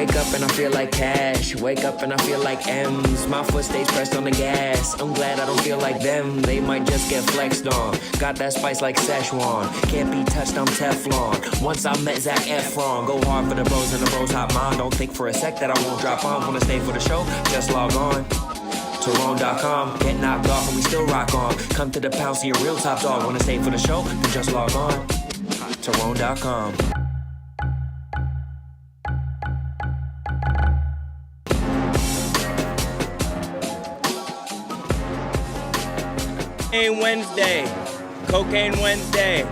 wake up and I feel like cash. Wake up and I feel like M's. My foot stays pressed on the gas. I'm glad I don't feel like them. They might just get flexed on. Got that spice like Szechuan. Can't be touched, I'm Teflon. Once I met Zac Efron. Go hard for the bros and the bros hot mine. Don't think for a sec that I won't drop on. Wanna stay for the show? Just log on to RoneDotCom. Get knocked off and we still rock on. Come to the pound, see a real top dog. Wanna stay for the show? Then just log on to RoneDotCom. Cocaine Wednesday.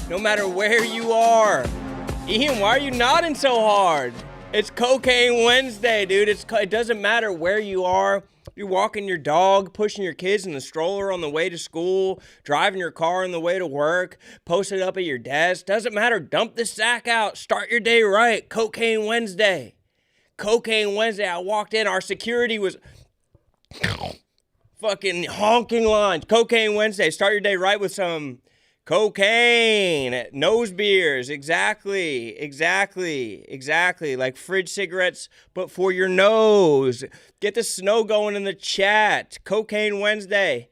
No matter where you are. Ian, why are you nodding so hard? It's Cocaine Wednesday, dude. It doesn't matter where you are. You're walking your dog, pushing your kids in the stroller on the way to school, driving your car on the way to work, post it up at your desk. Doesn't matter. Dump the sack out. Start your day right. Cocaine Wednesday. Cocaine Wednesday. I walked in. Our security was fucking honking lines. Cocaine Wednesday. Start your day right with some cocaine. Nose beers. Exactly. Like fridge cigarettes, but for your nose. Get the snow going in the chat. Cocaine Wednesday.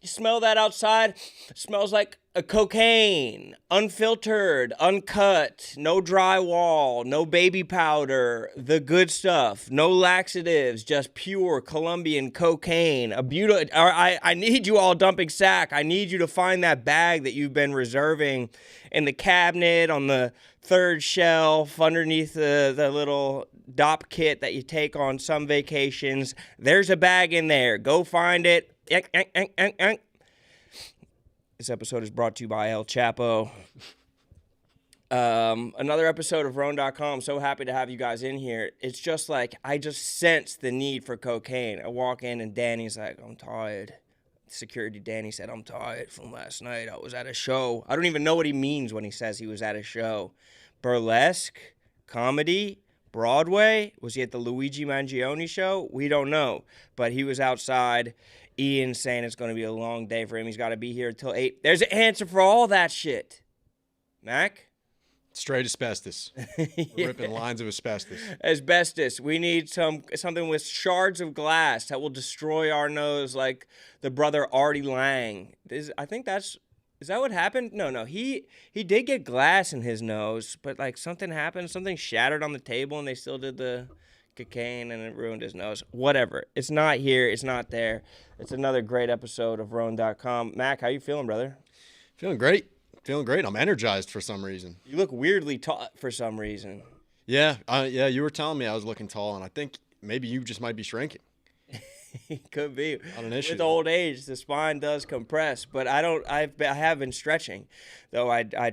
You smell that outside? It smells like a cocaine. Unfiltered, uncut, no drywall, no baby powder, the good stuff. No laxatives, just pure Colombian cocaine. I need you all dumping sack. I need you to find that bag that you've been reserving in the cabinet, on the third shelf, underneath the little DOP kit that you take on some vacations. There's a bag in there. Go find it. This episode is brought to you by El Chapo. Another episode of RoneDotCom. So happy to have you guys in here. It's just like, I just sense the need for cocaine. I walk in and Danny's like, I'm tired. Security Danny said, I'm tired from last night. I was at a show. I don't even know what he means when he says he was at a show. Burlesque, comedy, Broadway. Was he at the Luigi Mangione show? We don't know. But he was outside. Ian's saying it's going to be a long day for him. He's got to be here until 8. There's an answer for all that shit. Mac? Straight asbestos. We're ripping lines of asbestos. Asbestos. We need something with shards of glass that will destroy our nose like the brother Artie Lang. Is that what happened? No. He did get glass in his nose, but like something happened. Something shattered on the table and they still did the cocaine and it ruined his nose. Whatever. It's not here. It's not there. It's another great episode of RoneDotCom. Mac, how you feeling, brother? Feeling great. I'm energized for some reason. You look weirdly tall for some reason. Yeah. You were telling me I was looking tall, and I think maybe you just might be shrinking. Could be. Not an issue. With old age, the spine does compress, but I have been stretching. Though I had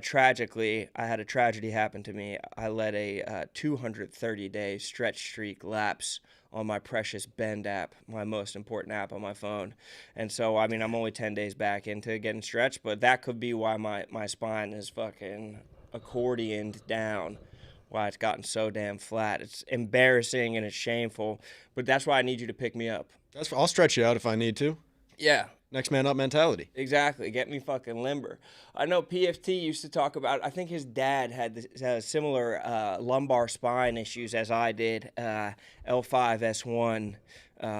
a tragedy happen to me. I let a 230-day stretch streak lapse on my precious Bend app, my most important app on my phone. And so, I mean, I'm only 10 days back into getting stretched, but that could be why my spine is fucking accordioned down. Why it's gotten so damn flat. It's embarrassing and it's shameful, but that's why I need you to pick me up. I'll stretch you out if I need to. Yeah. Next man up mentality. Exactly. Get me fucking limber. I know PFT used to talk about, I think his dad had similar lumbar spine issues as I did, L5S1.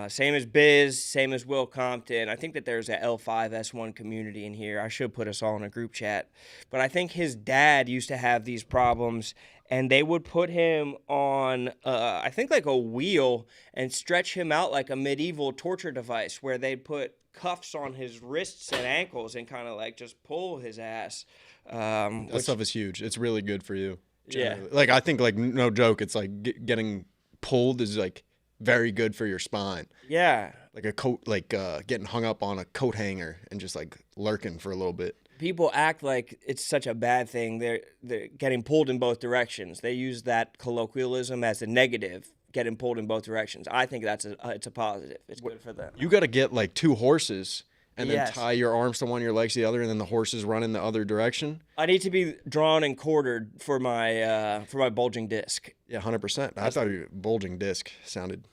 Same as Biz, same as Will Compton. I think that there's a L5S1 community in here. I should put us all in a group chat. But I think his dad used to have these problems, and they would put him on, I think like a wheel and stretch him out like a medieval torture device where they'd put cuffs on his wrists and ankles and kind of like just pull his ass. That stuff is huge. It's really good for you. Generally. Yeah. Like, I think, like, no joke, it's like getting pulled is like very good for your spine. Yeah. Like a coat, like getting hung up on a coat hanger and just like lurking for a little bit. People act like it's such a bad thing. They're getting pulled in both directions. They use that colloquialism as a negative, getting pulled in both directions. I think it's a positive. It's good for them. You got to get like 2 horses and then tie your arms to one, your legs to the other, and then the horses run in the other direction. I need to be drawn and quartered for my bulging disc. Yeah, 100%. I thought your bulging disc sounded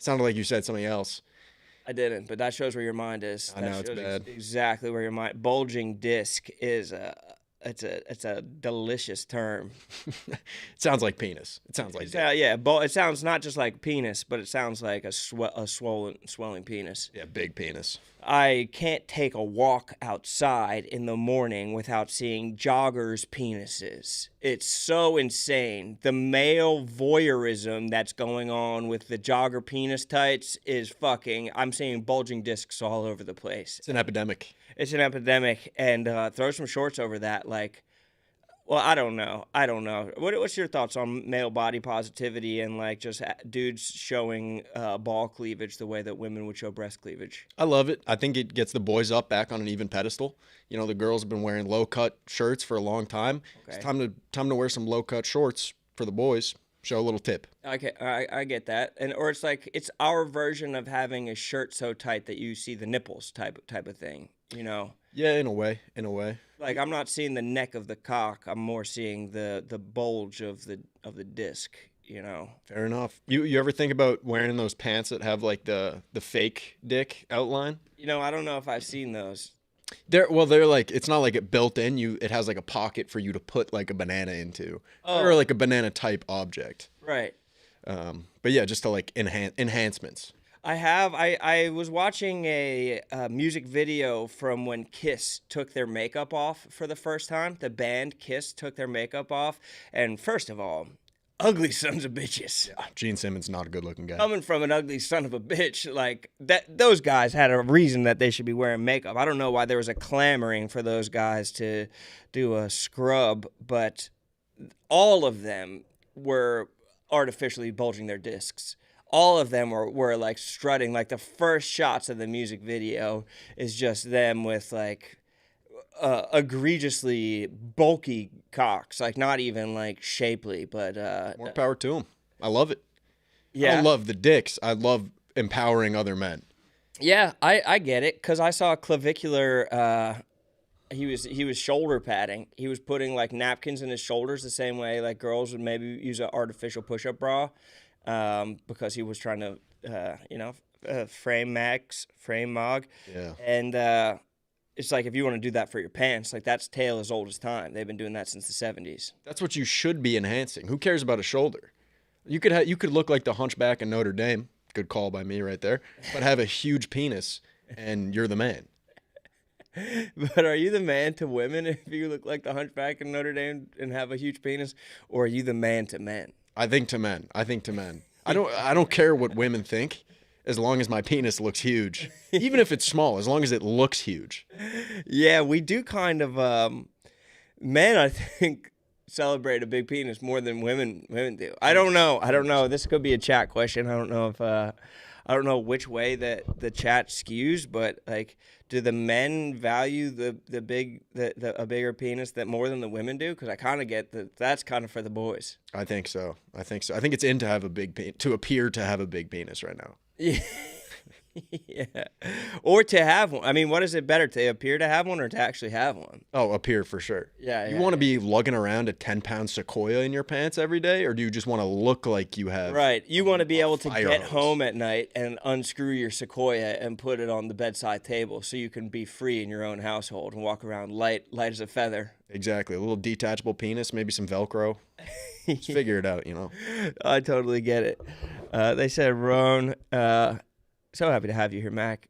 like you said something else. I didn't, but that shows where your mind is. I know, it's bad. Exactly where your mind. Bulging disc is a it's a delicious term. It sounds like penis. It sounds like it sounds not just like penis, but it sounds like a swelling penis. Yeah, big penis. I can't take a walk outside in the morning without seeing joggers' penises. It's so insane. The male voyeurism that's going on with the jogger penis tights is fucking... I'm seeing bulging discs all over the place. It's an epidemic. It's an epidemic, and throw some shorts over that, like... Well, I don't know. What's your thoughts on male body positivity and like just dudes showing ball cleavage the way that women would show breast cleavage? I love it. I think it gets the boys up back on an even pedestal. You know, the girls have been wearing low-cut shirts for a long time. Okay. It's time to wear some low-cut shorts for the boys. Show a little tip. Okay, I get that, or it's like it's our version of having a shirt so tight that you see the nipples type of thing. You know? Yeah, in a way. Like I'm not seeing the neck of the cock. I'm more seeing the bulge of the disc. You know. Fair enough. You ever think about wearing those pants that have like the fake dick outline? You know, I don't know if I've seen those. They're like, it's not like it built in. It has like a pocket for you to put like a banana into, or like a banana type object. Right. But yeah, just to like enhancements. I was watching a music video from when Kiss took their makeup off for the first time. The band Kiss took their makeup off. And first of all, ugly sons of bitches. Yeah, Gene Simmons, not a good looking guy. Coming from an ugly son of a bitch, like those guys had a reason that they should be wearing makeup. I don't know why there was a clamoring for those guys to do a scrub, but all of them were artificially bulging their discs. All of them were like strutting. Like the first shots of the music video is just them with like egregiously bulky cocks, like not even like shapely, but more power to them. I love it. Yeah, I don't love the dicks. I love empowering other men. Yeah, I get it, because I saw a clavicular. He was shoulder padding. He was putting like napkins in his shoulders the same way like girls would maybe use an artificial push-up bra. Because he was trying to, frame Mog. Yeah. And it's like, if you want to do that for your pants, like that's tale as old as time. They've been doing that since the 70s. That's what you should be enhancing. Who cares about a shoulder? You could look like the hunchback in Notre Dame. Good call by me right there. But have a huge penis, and you're the man. But are you the man to women if you look like the hunchback in Notre Dame and have a huge penis? Or are you the man to men? I think to men. I don't care what women think, as long as my penis looks huge. Even if it's small, as long as it looks huge. Yeah, we do kind of men, I think, celebrate a big penis more than women do. I don't know. This could be a chat question. I don't know which way that the chat skews, but like, do the men value a bigger penis that more than the women do? Because I kind of get that's kind of for the boys. I think so. I think it's in to have a big to appear to have a big penis right now. Yeah. Yeah. Or to have one. I mean, what is it better, to appear to have one or to actually have one? Oh, appear for sure. Yeah. You want to be lugging around a 10-pound Sequoia in your pants every day, or do you just want to look like you have? Right. You want to be able to get hose. home at night and unscrew your Sequoia and put it on the bedside table so you can be free in your own household and walk around light as a feather. Exactly. A little detachable penis, maybe some Velcro. Just figure it out, you know. I totally get it. They said, Rone, so happy to have you here, Mac.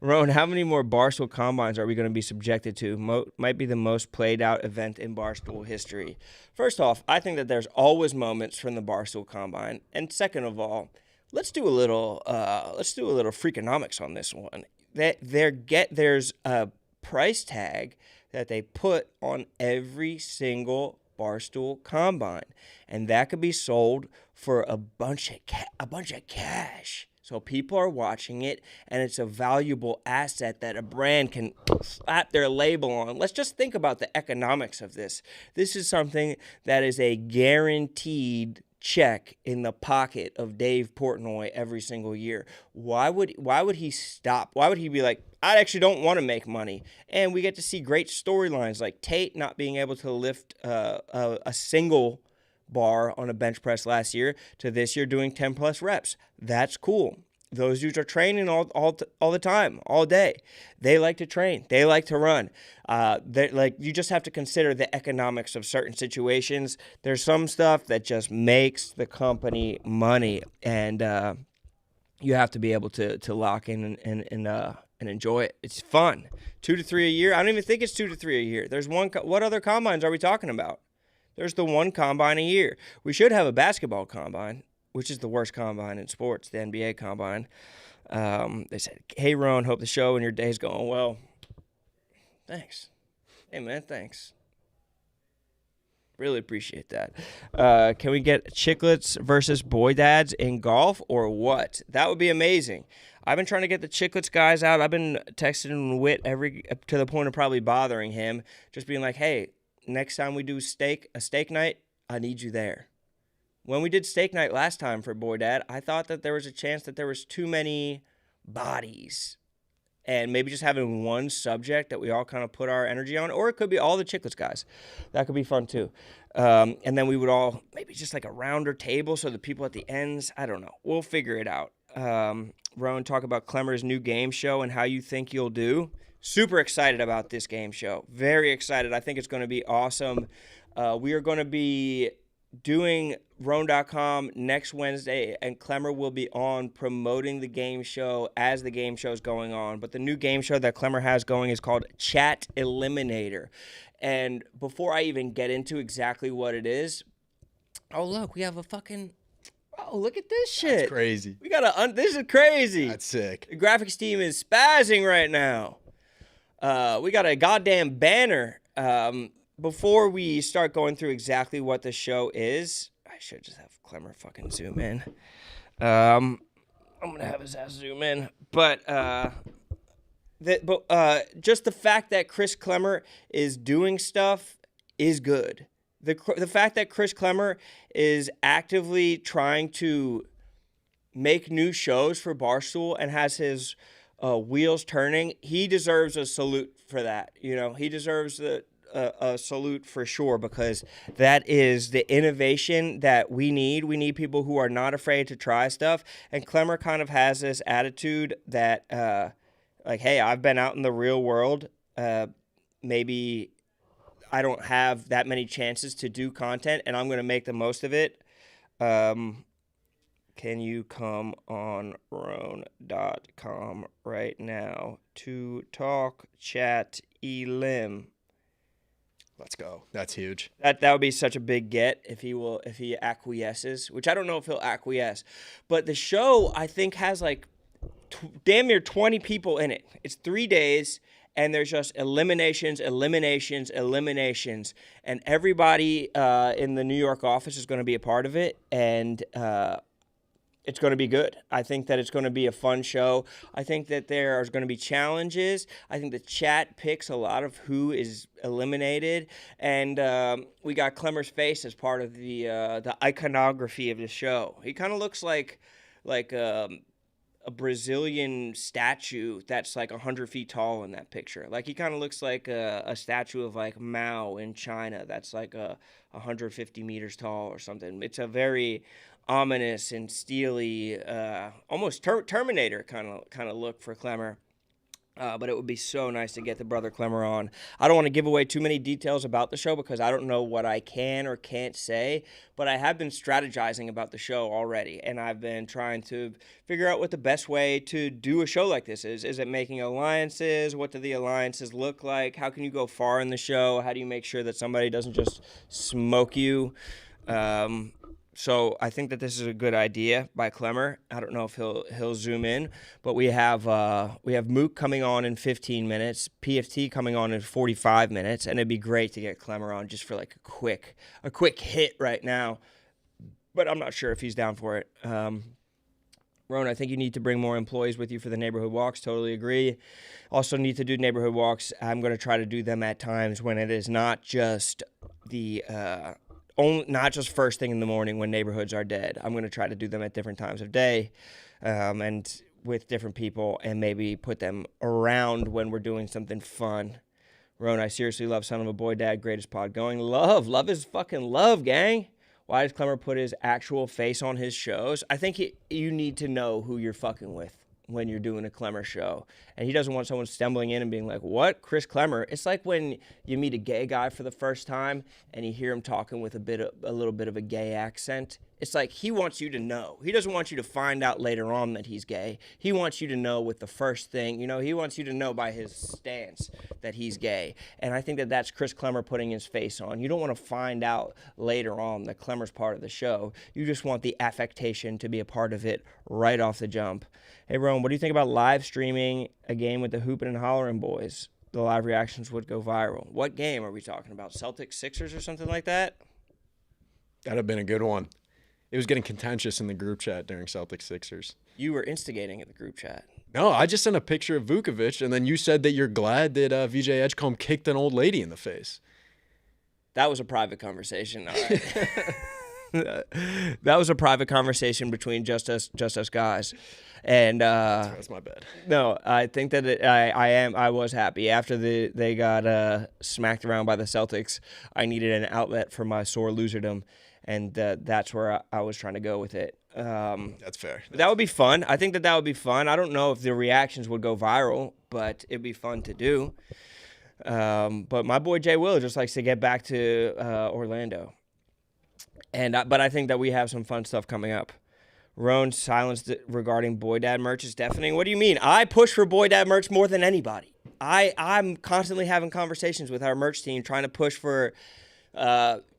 Rone, how many more Barstool Combines are we going to be subjected to? Might be the most played out event in Barstool history. First off, I think that there's always moments from the Barstool Combine. And second of all, let's do a little freakonomics on this one. There's a price tag that they put on every single Barstool Combine, and that could be sold for a bunch of cash. So people are watching it, and it's a valuable asset that a brand can slap their label on. Let's just think about the economics of this. This is something that is a guaranteed check in the pocket of Dave Portnoy every single year. Why would he stop? Why would he be like, I actually don't want to make money? And we get to see great storylines like Tate not being able to lift a single bar on a bench press last year to this year doing 10 plus reps. That's cool. those dudes are training all the time, all day. They like to train. They like to run. You just have to consider the economics of certain situations. There's some stuff that just makes the company money, and you have to be able to lock in and enjoy it. It's fun. 2 to 3 a year. I don't even think it's 2 to 3 a year. There's one. What other combines are we talking about? There's the one combine a year. We should have a basketball combine, which is the worst combine in sports, the NBA combine. They said, "Hey, Rone, hope the show and your day's going well." Thanks. Hey, man, thanks. Really appreciate that. Can we get chiclets versus boy dads in golf or what? That would be amazing. I've been trying to get the chiclets guys out. I've been texting Wit to the point of probably bothering him, just being like, "Hey, next time we do a steak night, I need you there." When we did steak night last time for Boy Dad, I thought that there was a chance that there was too many bodies, and maybe just having one subject that we all kind of put our energy on, or it could be all the chiclets guys. That could be fun too. And then we would all, maybe just like a rounder table so the people at the ends, I don't know. We'll figure it out. Rone, talk about Clemer's new game show and how you think you'll do. Super excited about this game show. Very excited. I think it's going to be awesome. We are going to be doing RoneDotCom next Wednesday, and Clemer will be on promoting the game show as the game show is going on. But the new game show that Clemer has going is called Chat Eliminator. And before I even get into exactly what it is, oh, look, we have a fucking... Oh, look at this shit. That's crazy. We got this is crazy. That's sick. The graphics team is spazzing right now. We got a goddamn banner. Before we start going through exactly what the show is, I should just have Clemer fucking zoom in. I'm gonna have his ass zoom in, but just the fact that Chris Clemer is doing stuff is good. The fact that Chris Clemer is actively trying to make new shows for Barstool and has his wheels turning, he deserves a salute for that. You know, he deserves a salute for sure, because that is the innovation that we need. We need people who are not afraid to try stuff. And Clemer kind of has this attitude that, like, hey, I've been out in the real world. Maybe I don't have that many chances to do content, and I'm going to make the most of it. Can you come on RoneDotCom right now to talk chat elim? Let's go. That's huge. That would be such a big get if he acquiesces, which I don't know if he'll acquiesce. But the show, I think, has like damn near 20 people in it. It's 3 days, and there's just eliminations. And everybody in the New York office is going to be a part of it, and it's going to be good. I think that it's going to be a fun show. I think that there are going to be challenges. I think the chat picks a lot of who is eliminated. And we got Clemer's face as part of the iconography of the show. He kind of looks like a Brazilian statue that's like 100 feet tall in that picture. Like, he kind of looks like a statue of like Mao in China that's like 150 meters tall or something. It's a very ominous and steely, almost Terminator kind of look for Clemer. But it would be so nice to get the brother Clemer on. I don't want to give away too many details about the show because I don't know what I can or can't say, but I have been strategizing about the show already, and I've been trying to figure out what the best way to do a show like this is. Is it making alliances? What do the alliances look like? How can you go far in the show? How do you make sure that somebody doesn't just smoke you? So I think that this is a good idea by Clemer. I don't know if he'll zoom in, but we have Mook coming on in 15 minutes, PFT coming on in 45 minutes, and it'd be great to get Clemer on just for like a quick hit right now. But I'm not sure if he's down for it. Rone, I think you need to bring more employees with you for the neighborhood walks. Totally agree. Also need to do neighborhood walks. I'm going to try to do them at times when it is not just not just first thing in the morning when neighborhoods are dead. I'm going to try to do them at different times of day and with different people, and maybe put them around when we're doing something fun. Rone, I seriously love Son of a Boy Dad, greatest pod going. Love is fucking love, gang. Why does Clemer put his actual face on his shows? I think you need to know who you're fucking with when you're doing a Clemer show. And he doesn't want someone stumbling in and being like, what? Chris Clemer? It's like when you meet a gay guy for the first time and you hear him talking with a little bit of a gay accent. It's like he wants you to know. He doesn't want you to find out later on that he's gay. He wants you to know with the first thing. You know, he wants you to know by his stance that he's gay. And I think that that's Chris Clemer putting his face on. You don't want to find out later on that Clemer's part of the show. You just want the affectation to be a part of it right off the jump. Hey, Rone, what do you think about live streaming a game with the Hoopin' and Hollering boys? The live reactions would go viral. What game are we talking about? Celtics, Sixers, or something like that? That'd have been a good one. It was getting contentious in the group chat during Celtics Sixers. You were instigating in the group chat. No, I just sent a picture of Vukovic, and then you said that you're glad that VJ Edgecombe kicked an old lady in the face. That was a private conversation. All right. That was a private conversation between just us guys. And that's my bad. No, I think that I was happy after they got smacked around by the Celtics. I needed an outlet for my sore loserdom, and that's where I was trying to go with it. That's fair. That would be fun. I think that would be fun. I don't know if the reactions would go viral, but it'd be fun to do. But my boy Jay Will just likes to get back to Orlando. But I think that we have some fun stuff coming up. Rone's silence regarding Boy Dad merch is deafening. What do you mean? I push for Boy Dad merch more than anybody. I'm constantly having conversations with our merch team trying to push for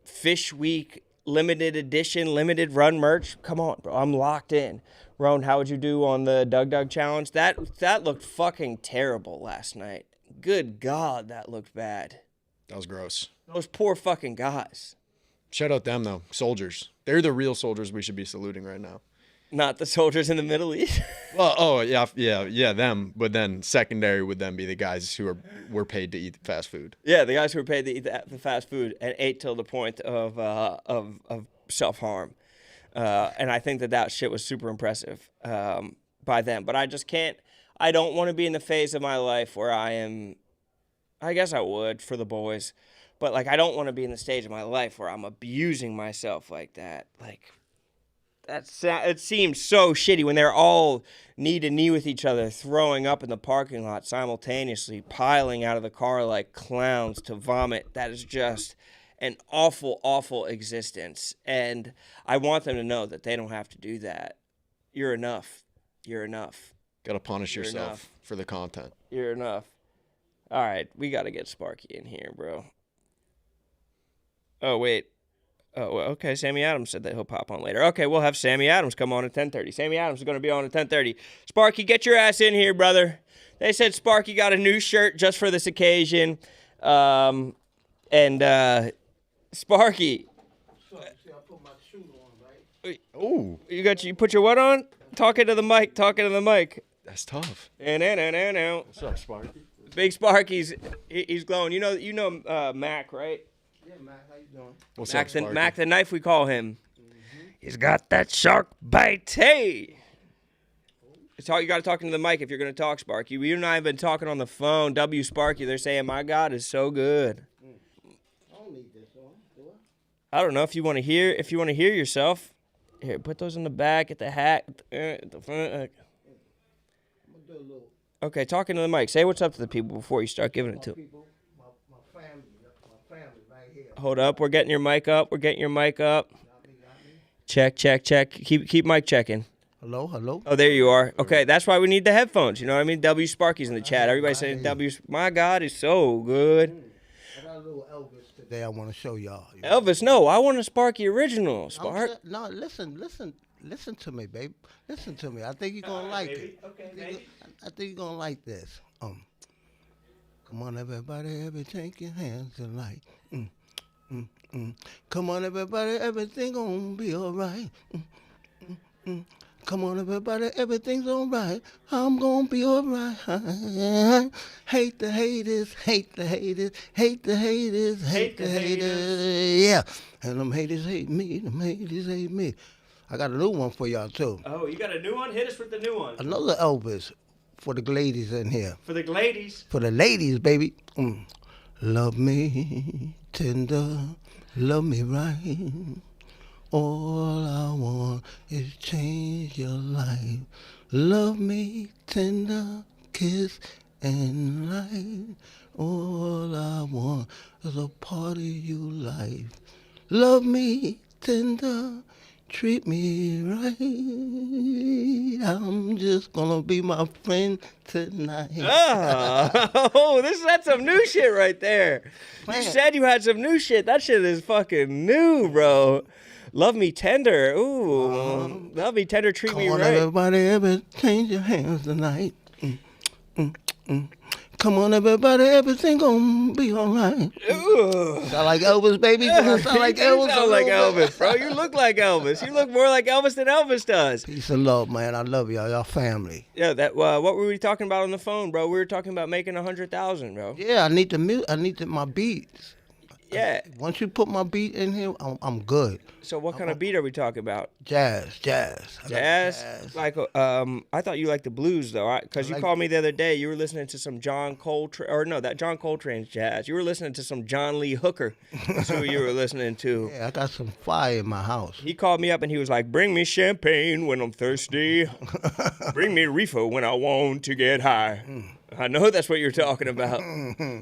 Fish Week limited edition, limited run merch. Come on, bro. I'm locked in. Rone, how would you do on the Doug challenge? That looked fucking terrible last night. Good God, that looked bad. That was gross. Those poor fucking guys. Shout out them, though. Soldiers. They're the real soldiers we should be saluting right now. Not the soldiers in the Middle East. Well, yeah, them. But then secondary would then be the guys who were paid to eat fast food. Yeah, the guys who were paid to eat the fast food and ate till the point of self-harm. And I think that shit was super impressive by them. But I just can't. I don't want to be in the phase of my life where I guess I would for the boys. But, like, I don't want to be in the stage of my life where I'm abusing myself like that. Like, it seems so shitty when they're all knee to knee with each other, throwing up in the parking lot simultaneously, piling out of the car like clowns to vomit. That is just an awful, awful existence. And I want them to know that they don't have to do that. You're enough. You're enough. Got to punish yourself for the content. You're enough. All right, we got to get Sparky in here, bro. Oh, wait. Oh, okay. Sammy Adams said that he'll pop on later. Okay, we'll have Sammy Adams come on at 10:30. Sammy Adams is going to be on at 10:30. Sparky, get your ass in here, brother. They said Sparky got a new shirt just for this occasion. Sparky. See, I put my shoe on, right? Oh, You put your what on? Talking to the mic. that's tough. No. What's up, Sparky? Big Sparky's, he's glowing. You know Mac, right? Yeah, Mac, how you doing? What's Mac, up, Sparky? Mac the knife, we call him. He's got that shark bite. Hey! You got to talk into the mic if you're going to talk, Sparky. You and I have been talking on the phone. W Sparky, they're saying, my God is so good. I don't need this on, do I? I don't know if you want to hear yourself. Here, put those in the back, at the hat, at the front. I'm going to do a little. Okay, talk into the mic. Say what's up to the people before you start giving it to them. People, my family right here. Hold up. We're getting your mic up. Got me. Check. Keep mic checking. Hello. Oh, there you are. Okay, that's why we need the headphones. You know what I mean? W Sparky's in the chat. Everybody saying W. My God is so good. I got a little Elvis today I want to show y'all. Elvis, no, I want a Sparky original. Spark. No, listen to me, babe. Listen to me. I think you're gonna like it. Okay, baby. I think you're gonna like this. Come on, everybody, take your hands and like. Come on, everybody, everything gonna be alright. Come on, everybody, everything's alright. I'm gonna be alright. Hate the haters. Yeah, and them haters hate me. I got a new one for y'all too. Oh, you got a new one? Hit us with the new one. Another Elvis for the ladies in here. For the ladies. For the ladies, baby. Love me tender, love me right. All I want is change your life. Love me tender, kiss and light. All I want is a part of your life. Love me tender, treat me right. I'm just gonna be my friend tonight. Oh, that's some new shit right there. You Man. said you had some new shit. That shit is fucking new, bro. Love me tender. Ooh. Love me tender, treat me Come on, right. everybody, ever change your hands tonight. Come on, everybody, everything gonna be alright. Sound like Elvis, baby. Sound like You Elvis. sound like Elvis, bro. You look like Elvis. You look more like Elvis than Elvis does. Peace and love, man. I love y'all. Y'all family. Yeah, that. What were we talking about on the phone, bro? We were talking about making 100,000, bro. Yeah, I need my beats. Yeah. Once you put my beat in here, I'm good. So what kind of beat are we talking about? Jazz. I got Jazz? Like, I thought you liked the blues, though, because you called me the other day. You were listening to some John Coltrane, or no, that John Coltrane's jazz. You were listening to some John Lee Hooker. That's who you were listening to. Yeah, I got some fire in my house. He called me up and he was like, bring me champagne when I'm thirsty. Bring me reefer when I want to get high. I know that's what you're talking about.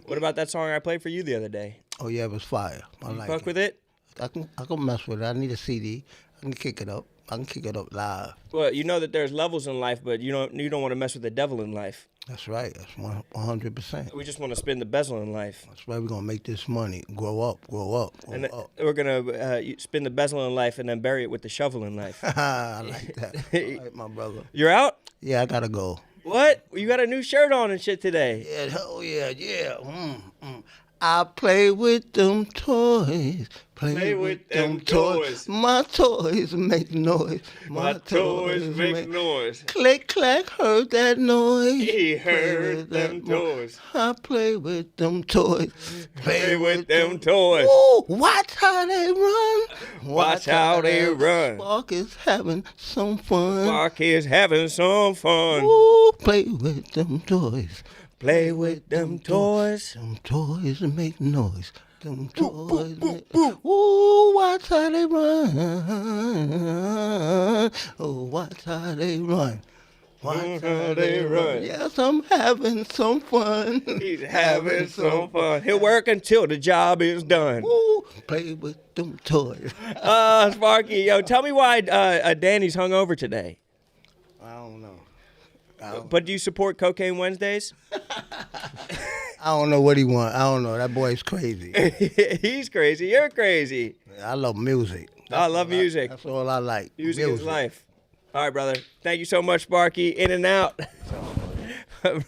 What about that song I played for you the other day? Oh, yeah, it was fire. I like Fuck it. with it? I can mess with it. I need a CD. I can kick it up. I can kick it up live. Well, you know that there's levels in life, but you don't want to mess with the devil in life. That's right. That's 100%. We just want to spin the bezel in life. That's why we're going to make this money. Grow up. And we're going to spin the bezel in life and then bury it with the shovel in life. I like that. All right, my brother. You're out? Yeah, I got to go. What? You got a new shirt on and shit today. Yeah, oh, yeah. I play with them toys. Play with them toys. My toys make noise. My toys make noise. Click, clack, heard that noise. He heard them toys. I play with them toys. Play with them toys. Ooh, watch how they run. Watch how they run. Sparky's having some fun. Sparky's having some fun. Ooh, play with them toys. Play with them toys. Them toys make noise. Them toys make... Ooh, watch how they run. Oh, watch how they run. Watch how they run. Yes, I'm having some fun. He's having some fun. He'll work until the job is done. Ooh, play with them toys. Sparky, yo, tell me why Danny's hungover today. I don't know. But do you support Cocaine Wednesdays? I don't know what he want. I don't know. That boy's crazy. He's crazy. You're crazy. I love music. I love music. That's all I like. Music is life. All right, brother. Thank you so much, Sparky. In and out.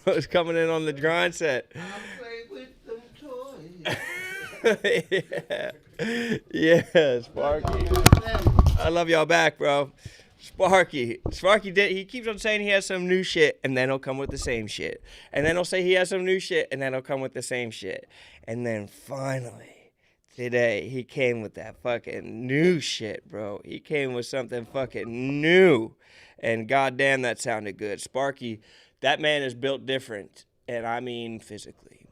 Bro's coming in on the grind set. I play with them toys. Yeah, Sparky. I love y'all back, bro. Sparky he keeps on saying he has some new shit, and then he'll come with the same shit. And then he'll say he has some new shit, and then he'll come with the same shit. And then finally, today, he came with that fucking new shit, bro. He came with something fucking new. And goddamn, that sounded good. Sparky, that man is built different, and I mean physically.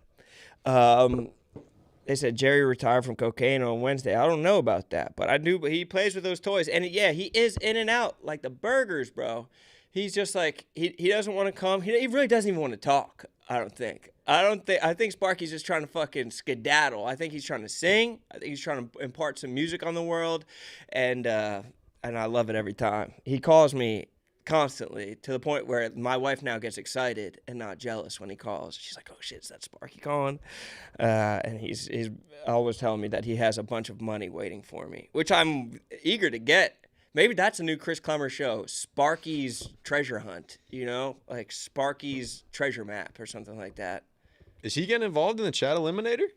They said Jerry retired from cocaine on Wednesday. I don't know about that, but I do. But he plays with those toys, and yeah, he is in and out like the burgers, bro. He's just like he doesn't want to come. He really doesn't even want to talk. I think Sparky's just trying to fucking skedaddle. I think he's trying to sing. I think he's trying to impart some music on the world, and I love it every time. He calls me constantly to the point where my wife now gets excited and not jealous when he calls. She's like, "Oh shit, is that Sparky calling?" And he's always telling me that he has a bunch of money waiting for me, which I'm eager to get. Maybe that's a new Chris Clemer show, Sparky's Treasure Hunt. You know, like Sparky's Treasure Map or something like that. Is he getting involved in the chat eliminator?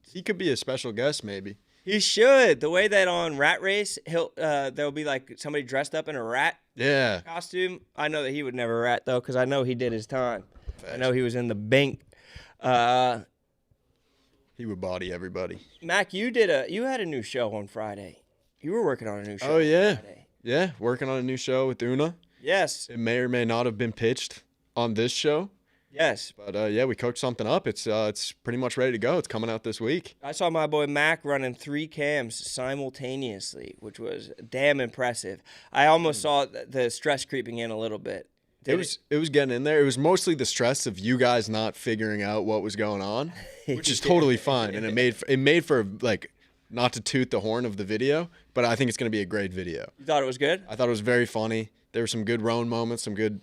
He could be a special guest, maybe. He should. The way that on Rat Race, there'll be like somebody dressed up in a rat costume. I know that he would never rat though, because I know he did his time. I know he was in the bank. He would body everybody. Mac, you had a new show on Friday. You were working on a new show. Oh yeah, on Friday. Yeah. Working on a new show with Una. Yes. It may or may not have been pitched on this show. Yes. But yeah, we cooked something up. It's pretty much ready to go. It's coming out this week. I saw my boy Mac running 3 cams simultaneously, which was damn impressive. I almost saw the stress creeping in a little bit. It was getting in there. It was mostly the stress of you guys not figuring out what was going on, which is totally fine. And it made for like, not to toot the horn of the video, but I think it's going to be a great video. You thought it was good? I thought it was very funny. There were some good Rone moments, some good,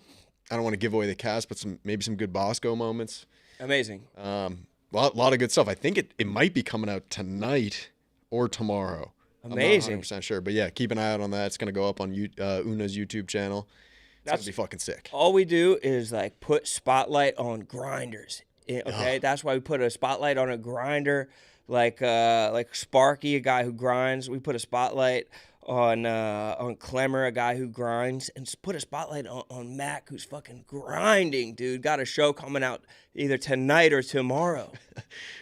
I don't want to give away the cast, but maybe some good Bosco moments. Amazing. Lot of good stuff. I think it might be coming out tonight or tomorrow. Amazing. I'm not 100% sure, but yeah, keep an eye out on that. It's going to go up on Una's YouTube channel. It's going to be fucking sick. All we do is like put spotlight on grinders. Okay, that's why we put a spotlight on a grinder, like Sparky, a guy who grinds. We put a spotlight on Clemer, a guy who grinds, and put a spotlight on Mac, who's fucking grinding, dude. Got a show coming out either tonight or tomorrow.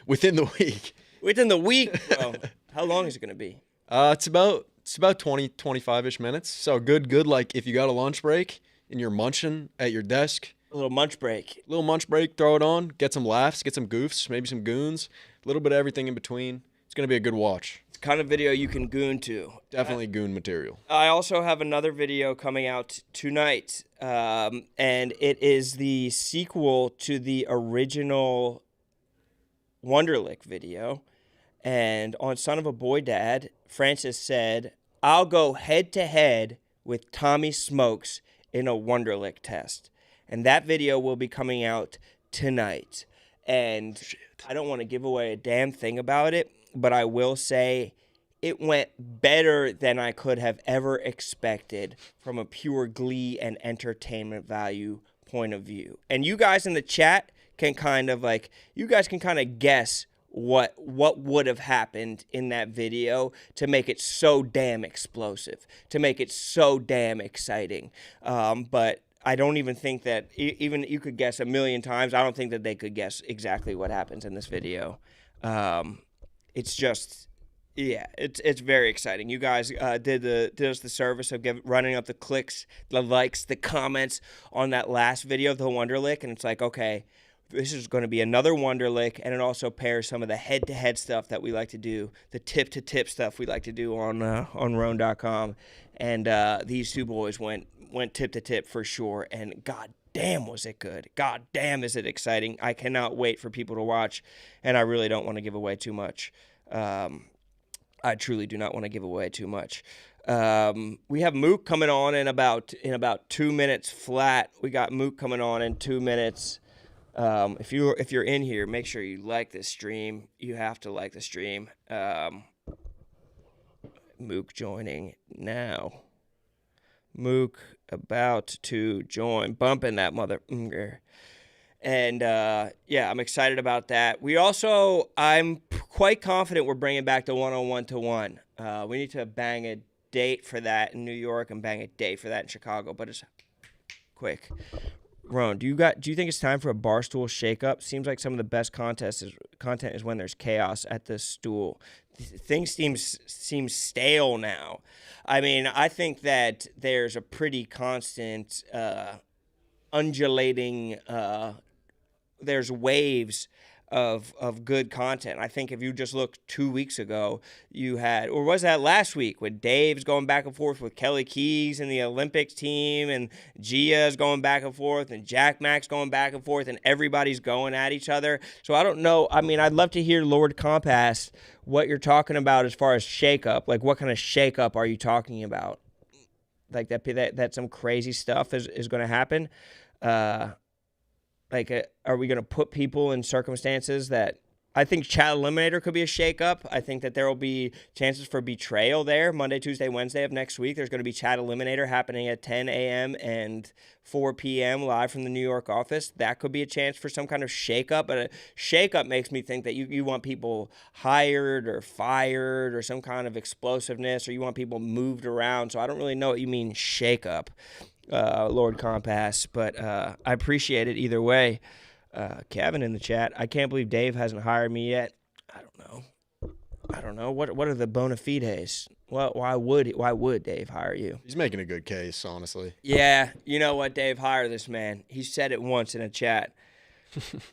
Within the week. Within the week, bro. How long is it gonna be? It's about 20, 25-ish minutes. So good. Like if you got a lunch break and you're munching at your desk. A little munch break. Throw it on, get some laughs, get some goofs, maybe some goons, a little bit of everything in between. It's going to be a good watch. It's the kind of video you can goon to. Definitely goon material. I also have another video coming out tonight, and it is the sequel to the original Wonderlick video. And on Son of a Boy Dad, Francis said, "I'll go head-to-head with Tommy Smokes in a Wonderlick test." And that video will be coming out tonight. And I don't want to give away a damn thing about it, but I will say it went better than I could have ever expected from a pure glee and entertainment value point of view. And you guys in the chat can kind of guess what would have happened in that video to make it so damn explosive, to make it so damn exciting. But I don't even think that, even you could guess a million times, I don't think that they could guess exactly what happens in this video. It's just, yeah, it's very exciting. You guys did us the service of running up the clicks, the likes, the comments on that last video, the Wonderlick, and it's like, okay, this is going to be another Wonderlick, and it also pairs some of the head-to-head stuff that we like to do, the tip-to-tip stuff we like to do on RoneDotCom, and these two boys went tip-to-tip for sure, and god damn was it good. God damn is it exciting. I cannot wait for people to watch, and I really don't want to give away too much. I truly do not want to give away too much. We have Mook coming on in about 2 minutes flat. We got Mook coming on in 2 minutes. If you're in here, make sure you like this stream. You have to like the stream. Mook joining now. Mook about to join. Bumping that mother. And yeah, I'm excited about that. I'm quite confident we're bringing back the 101-to-1. We need to bang a date for that in New York and bang a date for that in Chicago, but it's quick. Rone, do you think it's time for a Barstool shakeup? Seems like some of the best content is when there's chaos at the stool. Things seem stale now. I mean, I think that there's a pretty constant undulating. There's waves of good content. I think if you just look 2 weeks ago, you had, or was that last week, when Dave's going back and forth with Kelly Keys and the Olympics team, and Gia's going back and forth, and Jack Max going back and forth, and everybody's going at each other. So I don't know. I mean, I'd love to hear Lord Compass what you're talking about as far as shakeup. Like, what kind of shakeup are you talking about? Like that some crazy stuff is going to happen. Are we going to put people in circumstances that I think Chat Eliminator could be a shakeup. I think that there will be chances for betrayal there. Monday, Tuesday, Wednesday of next week, there's going to be Chat Eliminator happening at 10 a.m. and 4 p.m. live from the New York office. That could be a chance for some kind of shakeup. But a shakeup makes me think that you want people hired or fired or some kind of explosiveness, or you want people moved around. So I don't really know what you mean shakeup. Lord Compass, but I appreciate it either way. Kevin in the chat, I can't believe Dave hasn't hired me yet. I don't know. What are the bona fides? Well, why would Dave hire you? He's making a good case, honestly. Yeah, you know what, Dave, hire this man. He said it once in a chat.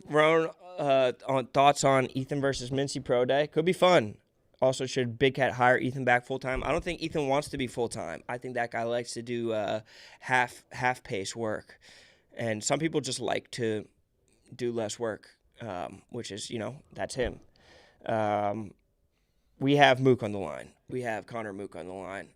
Rone, on thoughts on Ethan versus Mincy Pro Day? Could be fun. Also, should Big Cat hire Ethan back full time? I don't think Ethan wants to be full time. I think that guy likes to do half pace work, and some people just like to do less work, which is that's him. We have Mook on the line. We have Connor Moo on the line.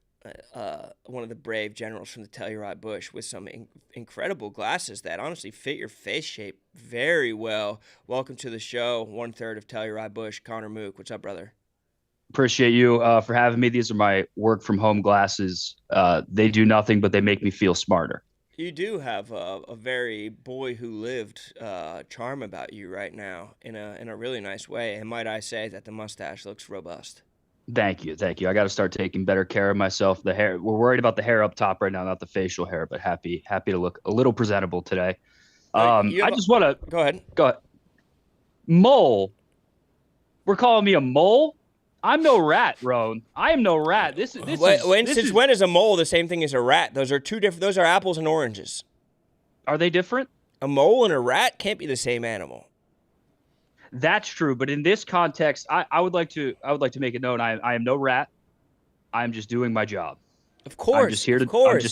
One of the brave generals from the Telluride bush with some incredible glasses that honestly fit your face shape very well. Welcome to the show, 1/3 of Telluride bush, Connor Moo. What's up, brother? Appreciate you for having me. These are my work from home glasses. They do nothing, but they make me feel smarter. You do have a very boy who lived charm about you right now in a really nice way. And might I say that the mustache looks robust. Thank you. I got to start taking better care of myself. The hair, we're worried about the hair up top right now, not the facial hair, but happy to look a little presentable today. I just want to go ahead. Mole. We're calling me a mole? I'm no rat, Rone. I am no rat. Since when is a mole the same thing as a rat? Those are two different. Those are apples and oranges. Are they different? A mole and a rat can't be the same animal. That's true, but in this context, I would like to make it known I am no rat. I'm just doing my job. Of course, I'm just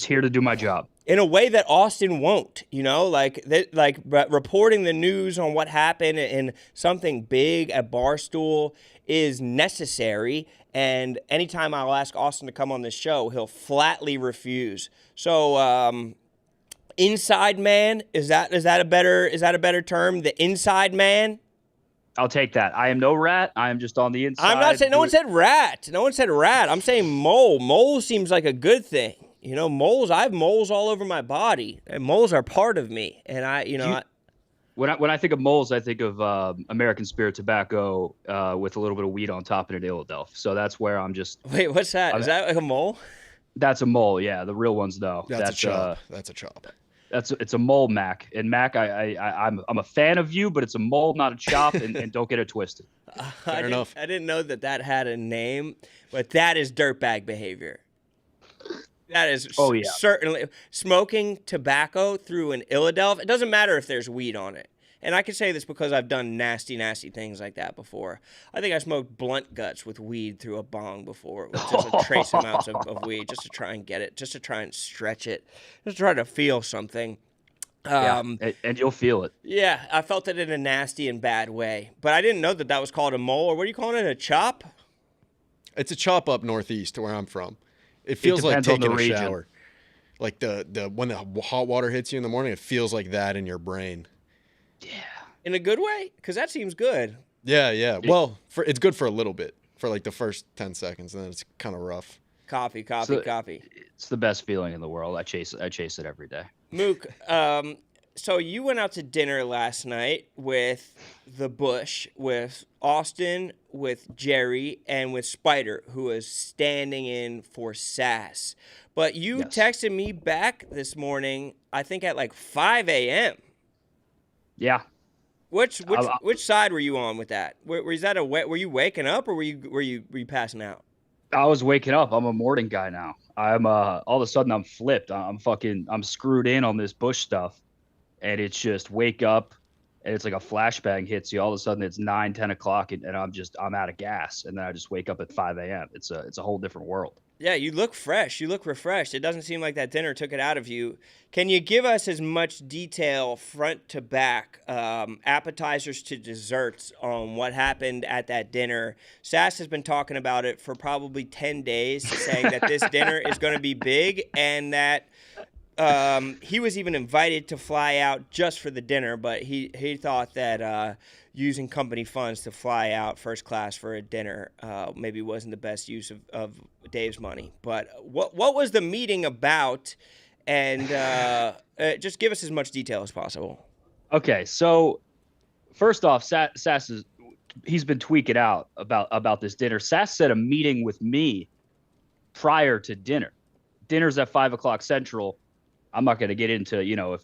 here to do my job in a way that Austin won't. Reporting the news on what happened in something big at Barstool is necessary. And anytime I'll ask Austin to come on this show, he'll flatly refuse. So, inside man, is that a better term? The inside man. I'll take that. I am no rat. I am just on the inside. I'm not saying no one said rat. No one said rat. I'm saying mole. Mole seems like a good thing. Moles. I have moles all over my body, and moles are part of me. And when I think of moles, I think of American Spirit tobacco with a little bit of weed on top and an Philadelphia. So that's where I'm just. Wait, what's that? Is that like a mole? That's a mole. Yeah, the real ones though. That's a chop. That's a chop. It's a mole, Mac. And Mac, I'm a fan of you, but it's a mole, not a chop, and don't get it twisted. Fair enough. I didn't know that had a name, but that is dirtbag behavior. That is certainly smoking tobacco through an Philadelphia. It doesn't matter if there's weed on it. And I can say this because I've done nasty, nasty things like that before. I think I smoked blunt guts with weed through a bong before, with just a trace amounts of weed, just to try and get it, just to try and stretch it, just to try to feel something. And you'll feel it. Yeah, I felt it in a nasty and bad way. But I didn't know that was called a mole, or what are you calling it, a chop? It's a chop up northeast where I'm from. It feels like taking a shower. Like the when the hot water hits you in the morning, it feels like that in your brain. Yeah. In a good way? Because that seems good. Yeah. Well, it's good for a little bit, for like the first 10 seconds, and then it's kind of rough. Coffee. It's the best feeling in the world. I chase it every day. Mook, so you went out to dinner last night with the Bush, with Austin, with Jerry, and with Spider, who was standing in for Sas. But you texted me back this morning, I think at like 5 a.m. Yeah. Which side were you on with that? Were you waking up, or were you passing out? I was waking up. I'm a morning guy now. I'm all of a sudden I'm flipped. I'm screwed in on this Bush stuff, and it's just wake up, and it's like a flashbang hits you. All of a sudden it's 9-10 o'clock, and I'm out of gas, and then I just wake up at 5 a.m. It's a whole different world. Yeah, you look fresh. You look refreshed. It doesn't seem like that dinner took it out of you. Can you give us as much detail front to back, appetizers to desserts, on what happened at that dinner? Sas has been talking about it for probably 10 days, saying that this dinner is going to be big, and that he was even invited to fly out just for the dinner, but he thought that using company funds to fly out first class for a dinner maybe wasn't the best use of Dave's money. But what was the meeting about? And just give us as much detail as possible. Okay, so first off, Sas he's been tweaking out about this dinner. Sas set a meeting with me prior to dinner. Dinner's at 5 o'clock Central. I'm not going to get into, if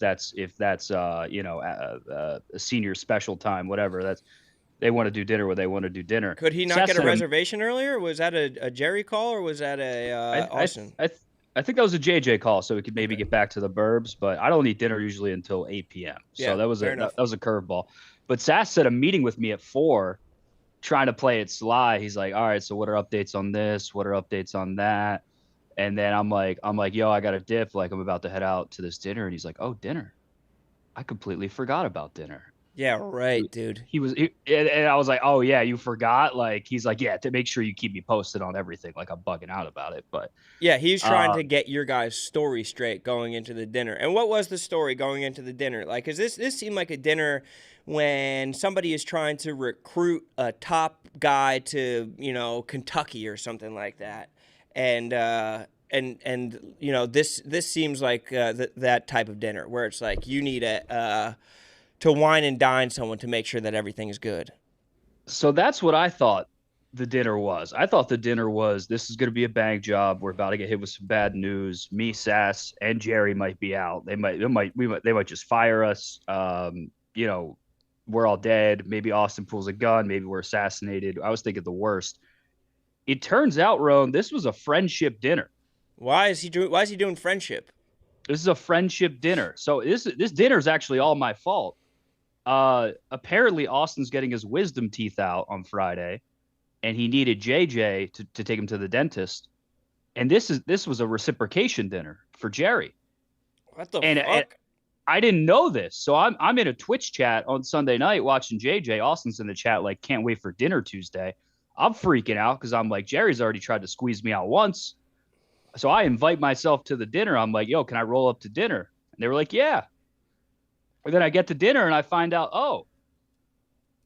that's a senior special time, whatever. They want to do dinner where they want to do dinner. Could he not get a reservation earlier? Was that a Jerry call, or was that a Austin? I think that was a JJ call, so we could maybe get back to the burbs. But I don't eat dinner usually until 8 p.m. So Yeah, that was fair a enough. that was a curveball. But Sass set a meeting with me at 4, trying to play it sly. He's like, "All right, so what are updates on this? What are updates on that?" And then I'm like, "Yo, I got a dip. Like, I'm about to head out to this dinner." And he's like, "Oh, dinner? I completely forgot about dinner." Yeah, right, dude. And I was like, "Oh yeah, you forgot?" Like, he's like, "Yeah, to make sure you keep me posted on everything." Like, I'm bugging out about it, but Yeah, he's trying to get your guys' story straight going into the dinner. And what was the story going into the dinner? Like, is this seemed like a dinner when somebody is trying to recruit a top guy to, Kentucky or something like that, and this seems like that type of dinner where it's like you need to wine and dine someone to make sure that everything is good. so that's what I thought the dinner was. I thought the dinner was, this is going to be a bank job. We're about to get hit with some bad news. Me, Sass, and Jerry might be out. They might just fire us. We're all dead. Maybe Austin pulls a gun. Maybe we're assassinated. I was thinking the worst. It turns out, Rone, this was a friendship dinner. Why is he doing friendship? This is a friendship dinner. So this dinner is actually all my fault. Apparently Austin's getting his wisdom teeth out on Friday, and he needed JJ to take him to the dentist. And this was a reciprocation dinner for Jerry. What the And fuck? I didn't know this. So I'm in a Twitch chat on Sunday night watching JJ. Austin's in the chat like, can't wait for dinner Tuesday. I'm freaking out because I'm like, Jerry's already tried to squeeze me out once. So I invite myself to the dinner. I'm like, yo, can I roll up to dinner? And they were like, yeah. And then I get to dinner and I find out, oh,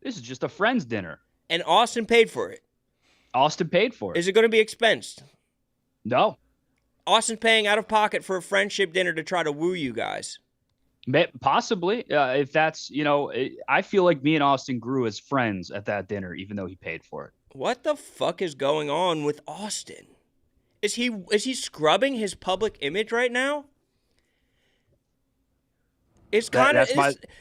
this is just a friend's dinner. And Austin paid for it. Austin paid for it. Is it going to be expensed? No. Austin paying out of pocket for a friendship dinner to try to woo you guys. Possibly. If that's, I feel like me and Austin grew as friends at that dinner, even though he paid for it. What the fuck is going on with Austin? Is he scrubbing his public image right now? It's kind of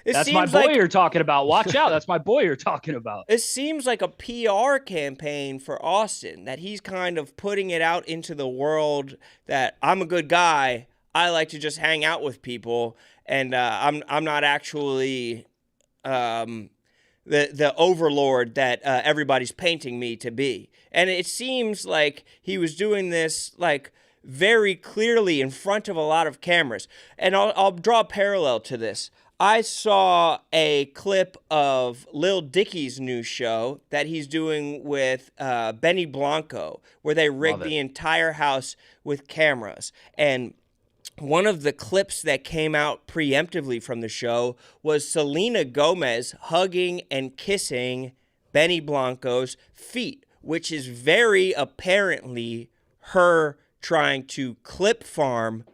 that's my boy you're talking about. Watch out. That's my boy you're talking about. It seems like a PR campaign for Austin, that he's kind of putting it out into the world that I'm a good guy. I like to just hang out with people, and I'm not actually the overlord that everybody's painting me to be. And it seems like he was doing this like very clearly in front of a lot of cameras. And I'll draw a parallel to this. I saw a clip of Lil Dicky's new show that he's doing with Benny Blanco, where they rigged the entire house with cameras. And one of the clips that came out preemptively from the show was Selena Gomez hugging and kissing Benny Blanco's feet, which is very apparently her trying to clip farm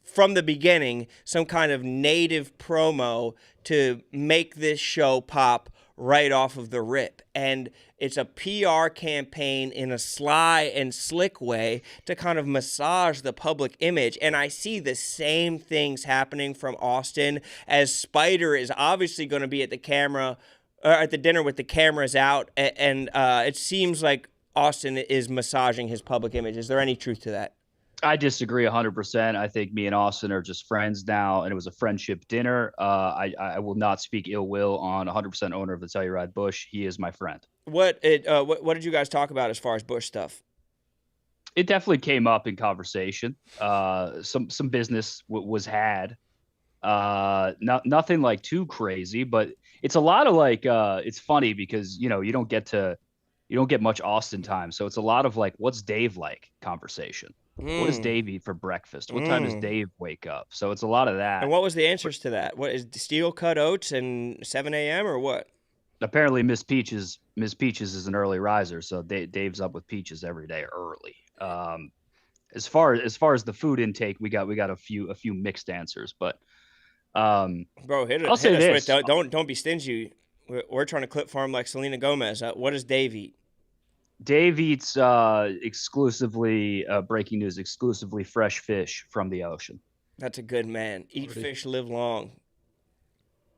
from the beginning some kind of native promo to make this show pop right off of the rip. And it's a PR campaign in a sly and slick way to kind of massage the public image. And I see the same things happening from Austin, as Spider is obviously going to be at the camera or at the dinner with the cameras out. And it seems like Austin is massaging his public image. Is there any truth to that? I disagree 100%. I think me and Austin are just friends now, and it was a friendship dinner. I will not speak ill will on 100% owner of the Telluride Bush. He is my friend. What did you guys talk about as far as Bush stuff? It definitely came up in conversation. Some business was had. Nothing like too crazy, but it's a lot of like. It's funny because you don't get much Austin time, so it's a lot of like, what's Dave like conversation. What does Dave eat for breakfast? What time does Dave wake up? So it's a lot of that. And what was the answers to that? What is steel cut oats and 7 a.m. or what? Apparently Miss Peaches is an early riser, so Dave's up with Peaches every day early. As far as the food intake, we got a few mixed answers, but bro, hit us with, don't be stingy. We're trying to clip farm like Selena Gomez. What does Dave eat? Dave eats exclusively breaking news, exclusively fresh fish from the ocean. That's a good man. Eat fish, live long.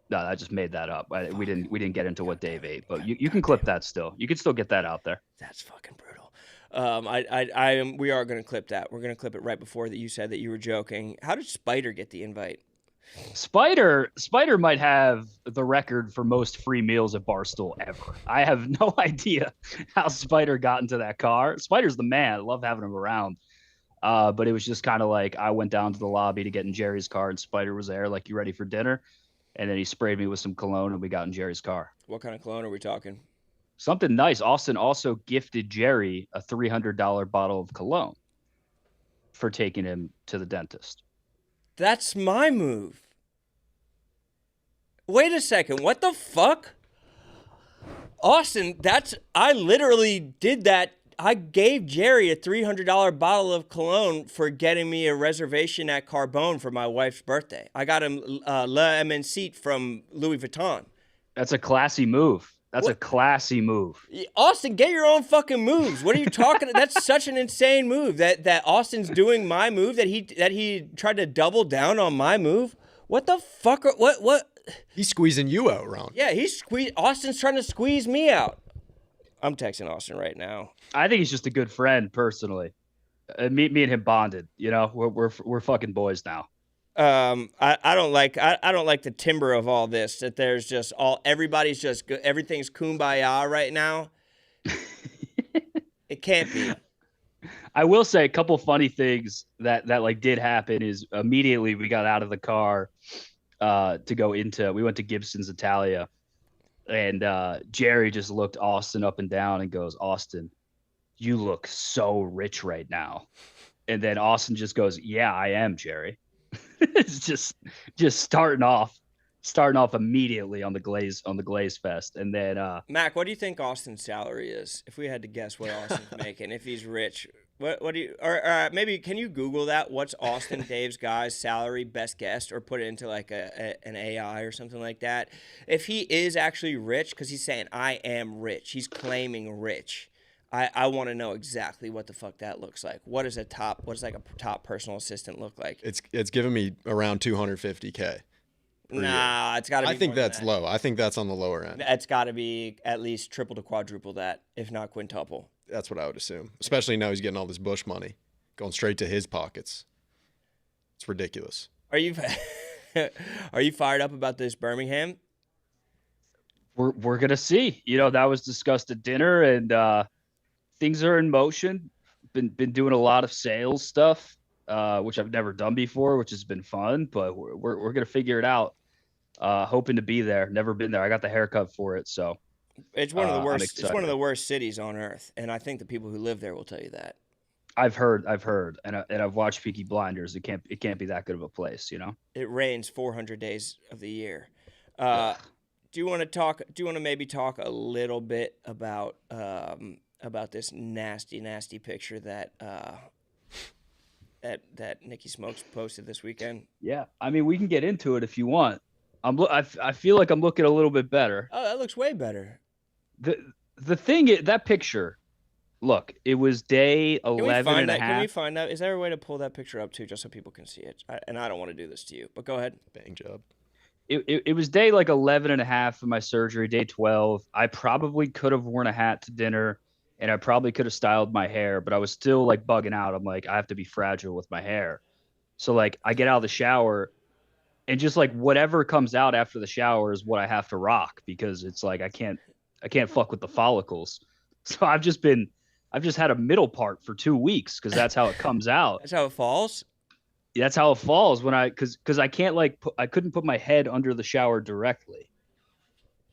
No, I just made that up. We didn't get into what Dave ate, but you can clip that still. You can still get that out there. That's fucking brutal. We are going to clip that. We're going to clip it right before that you said that you were joking. How did Spider get the invite? Spider might have the record for most free meals at Barstool ever. I have no idea how Spider got into that car. Spider's the man. I love having him around. But it was just kind of like I went down to the lobby to get in Jerry's car, and Spider was there, like, you ready for dinner? And then he sprayed me with some cologne, and we got in Jerry's car. What kind of cologne are we talking? Something nice. Austin also gifted Jerry a $300 bottle of cologne for taking him to the dentist. That's my move. Wait a second. What the fuck? Austin, I literally did that. I gave Jerry a $300 bottle of cologne for getting me a reservation at Carbone for my wife's birthday. I got him Le Emencite from Louis Vuitton. That's a classy move. That's a classy move. Austin, get your own fucking moves. What are you talking about? That's such an insane move that Austin's doing my move, that he tried to double down on my move. What the fuck? What? He's squeezing you out, Ron. Yeah, Austin's trying to squeeze me out. I'm texting Austin right now. I think he's just a good friend, personally. Me and him bonded. You know, we're fucking boys now. I don't like the timbre of all this. That there's just everybody's just everything's kumbaya right now. It can't be. I will say a couple funny things that like did happen is immediately we got out of the car we went to Gibson's Italia, and Jerry just looked Austin up and down and goes, "Austin, you look so rich right now." And then Austin just goes, "Yeah, I am, Jerry." It's just starting off immediately on the glaze fest. And then Mac, what do you think Austin's salary is? If we had to guess what Austin's making, if he's rich, what do you, or maybe can you Google that? What's Austin Dave's guy's salary, best guess, or put it into like an AI or something like that? If he is actually rich, because he's saying I am rich, he's claiming rich. I want to know exactly what the fuck that looks like. What does like a top personal assistant look like? It's giving me around 250K. Nah, it's got to be. I think that's low. I think that's on the lower end. It's got to be at least triple to quadruple that, if not quintuple. That's what I would assume. Especially now he's getting all this Bush money going straight to his pockets. It's ridiculous. Are you fired up about this Birmingham? We're gonna see. You know, that was discussed at dinner, and things are in motion. Been doing a lot of sales stuff, which I've never done before, which has been fun. But we're gonna figure it out. Hoping to be there. Never been there. I got the haircut for it, so it's one of the worst. It's one of the worst cities on earth, and I think the people who live there will tell you that. I've heard, and I've watched Peaky Blinders. It can't be that good of a place, you know. It rains 400 days of the year. Do you want to maybe talk a little bit about this nasty picture that Nikki Smokes posted this weekend? Yeah, I mean, we can get into it if you want. I feel like I'm looking a little bit better. Oh, that looks way better. The thing is, that picture, look, it was day 11 and a half. Can we find that? Is there a way to pull that picture up too, just so people can see it? And I don't want to do this to you, but go ahead. Bang job. It was day like 11 and a half of my surgery, day 12. I probably could have worn a hat to dinner, and I probably could have styled my hair, but I was still like bugging out. I'm like, I have to be fragile with my hair. So like I get out of the shower, and just like whatever comes out after the shower is what I have to rock, because it's like I can't fuck with the follicles. So I've just had a middle part for 2 weeks because that's how it comes out. That's how it falls? That's how it falls because I can't I couldn't put my head under the shower directly.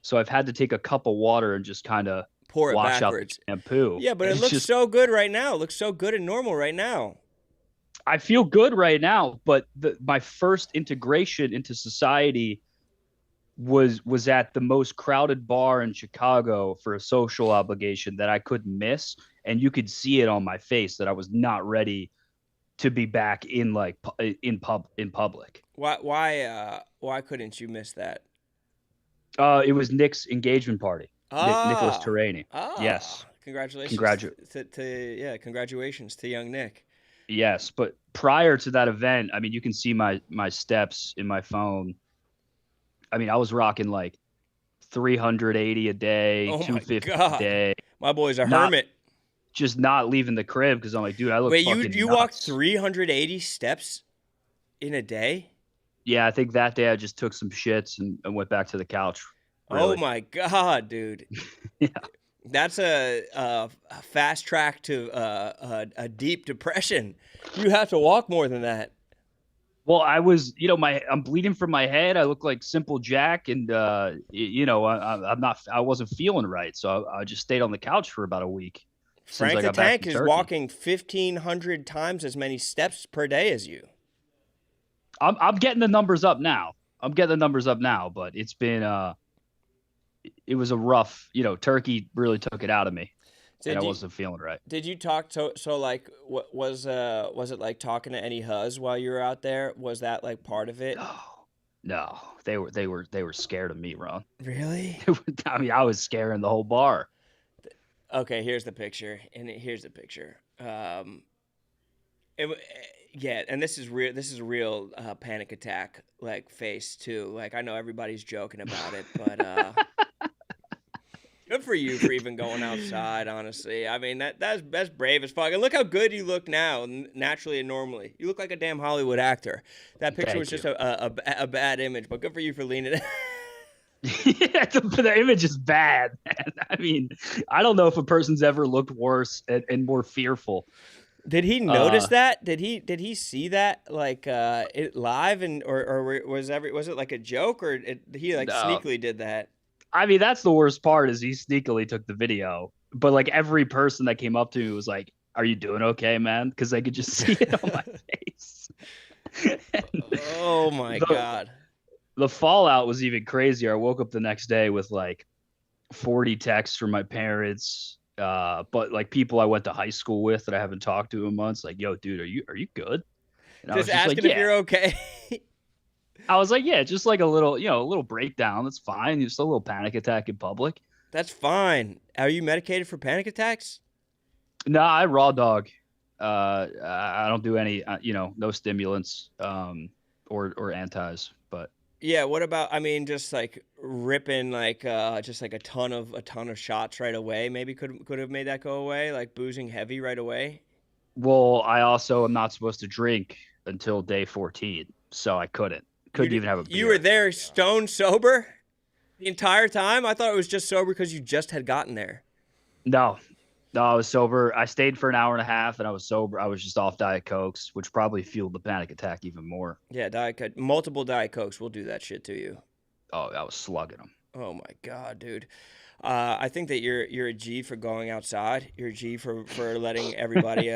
So I've had to take a cup of water and just kind of pour it wash backwards. Out the shampoo. Yeah, but it looks so good right now. It looks so good and normal right now. I feel good right now, but my first integration into society was at the most crowded bar in Chicago for a social obligation that I couldn't miss, and you could see it on my face that I was not ready to be back in public. Why couldn't you miss that? It was Nick's engagement party. Nicholas Terrani. Yes. Congratulations. Congratulations to young Nick. Yes, but prior to that event, I mean, you can see my steps in my phone. I mean, I was rocking like 380 a day, 250 a day. My boy's a hermit. just not leaving the crib because I'm like, dude, I look Wait, fucking you nuts. walked 380 steps in a day? Yeah, I think that day I just took some shits and went back to the couch. Oh Really. my god, dude. Yeah. That's a fast track to a deep depression. You have to walk more than that. Well, I was, I'm bleeding from my head. I look like Simple Jack, and I wasn't feeling right, so I just stayed on the couch for about a week. Frank the Tank is walking 1,500 times as many steps per day as you. I'm getting the numbers up now. But it's been it was a rough, Turkey really took it out of me. And I wasn't feeling right. Did you talk so like what was it like talking to any huz while you were out there? Was that like part of it? No. They were scared of me, Ron. Really? I mean, I was scaring the whole bar. Okay, here's the picture. Yeah, and this is real. This is a real panic attack like face too. Like I know everybody's joking about it, but good for you for even going outside. Honestly, I mean that's brave as fuck. And look how good you look now, naturally and normally. You look like a damn Hollywood actor. That picture was just a bad image, but good for you for leaning in. Yeah, the image is bad, man. I mean, I don't know if a person's ever looked worse and more fearful. Did he notice that? Did he see that like it live or was it like a joke or he like sneakily did that? I mean, that's the worst part is he sneakily took the video, but like every person that came up to me was like, "Are you doing okay, man?" Because they could just see it on my face. Oh my god! The fallout was even crazier. I woke up the next day with like 40 texts from my parents. But like people I went to high school with that I haven't talked to in months, like, yo, dude, are you good? And just asking if you're okay. I was like, yeah, just like a little breakdown. That's fine. Just a little panic attack in public. That's fine. Are you medicated for panic attacks? No, I raw dog. I don't do any, no stimulants, or antis, but. Yeah, what about? I mean, just like ripping just like a ton of shots right away. Maybe could have made that go away. Like boozing heavy right away. Well, I also am not supposed to drink until day 14, so I couldn't even have a beer. You were there stone sober the entire time? I thought it was just sober because you just had gotten there. No, I was sober. I stayed for an hour and a half, and I was sober. I was just off Diet Cokes, which probably fueled the panic attack even more. Yeah, multiple Diet Cokes will do that shit to you. Oh, I was slugging them. Oh my god, dude. I think that you're a G for going outside. You're a G for letting everybody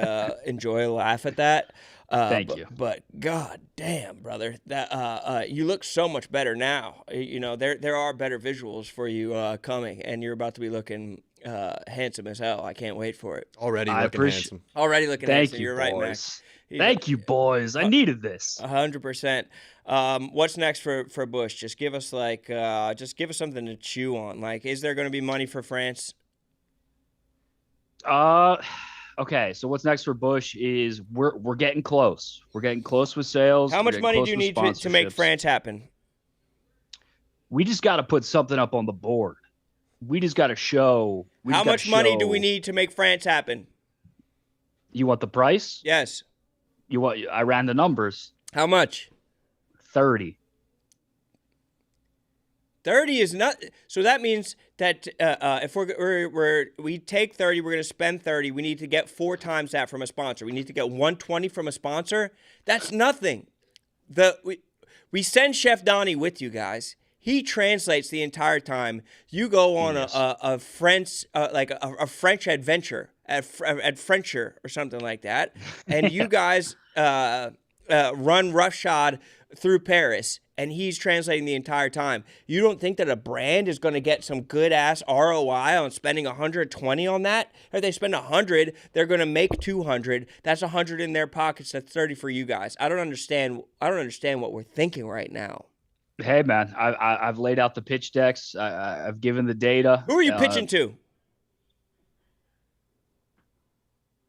enjoy a laugh at that. Thank you. But god damn, brother, that you look so much better now. There are better visuals for you coming, and you're about to be looking handsome as hell. I can't wait for it. Already looking handsome. Already looking handsome. You're boys. right, Mac. Thank you, boys. I needed this. 100%. What's next for Bush? Just give us something to chew on. Like, is there going to be money for France? Okay. So what's next for Bush is we're getting close. We're getting close with sales. How much money do you need to make France happen? We just got to put something up on the board. We just got to show. How much money do we need to make France happen? You want the price? Yes. I ran the numbers. How much? 30. 30 is not. So that means that if we take 30, we're going to spend 30. We need to get 4 times that from a sponsor. We need to get 120 from a sponsor. That's nothing. We send Chef Donnie with you guys. He translates the entire time. You go on a French a French adventure at Frencher or something like that, and you guys run roughshod through Paris, and he's translating the entire time. You don't think that a brand is going to get some good ass ROI on spending 120 on that? If they spend 100, they're going to make 200. That's 100 in their pockets. That's 30 for you guys. I don't understand what we're thinking right now. Hey man, I've laid out the pitch decks. I've given the data. Who are you pitching to?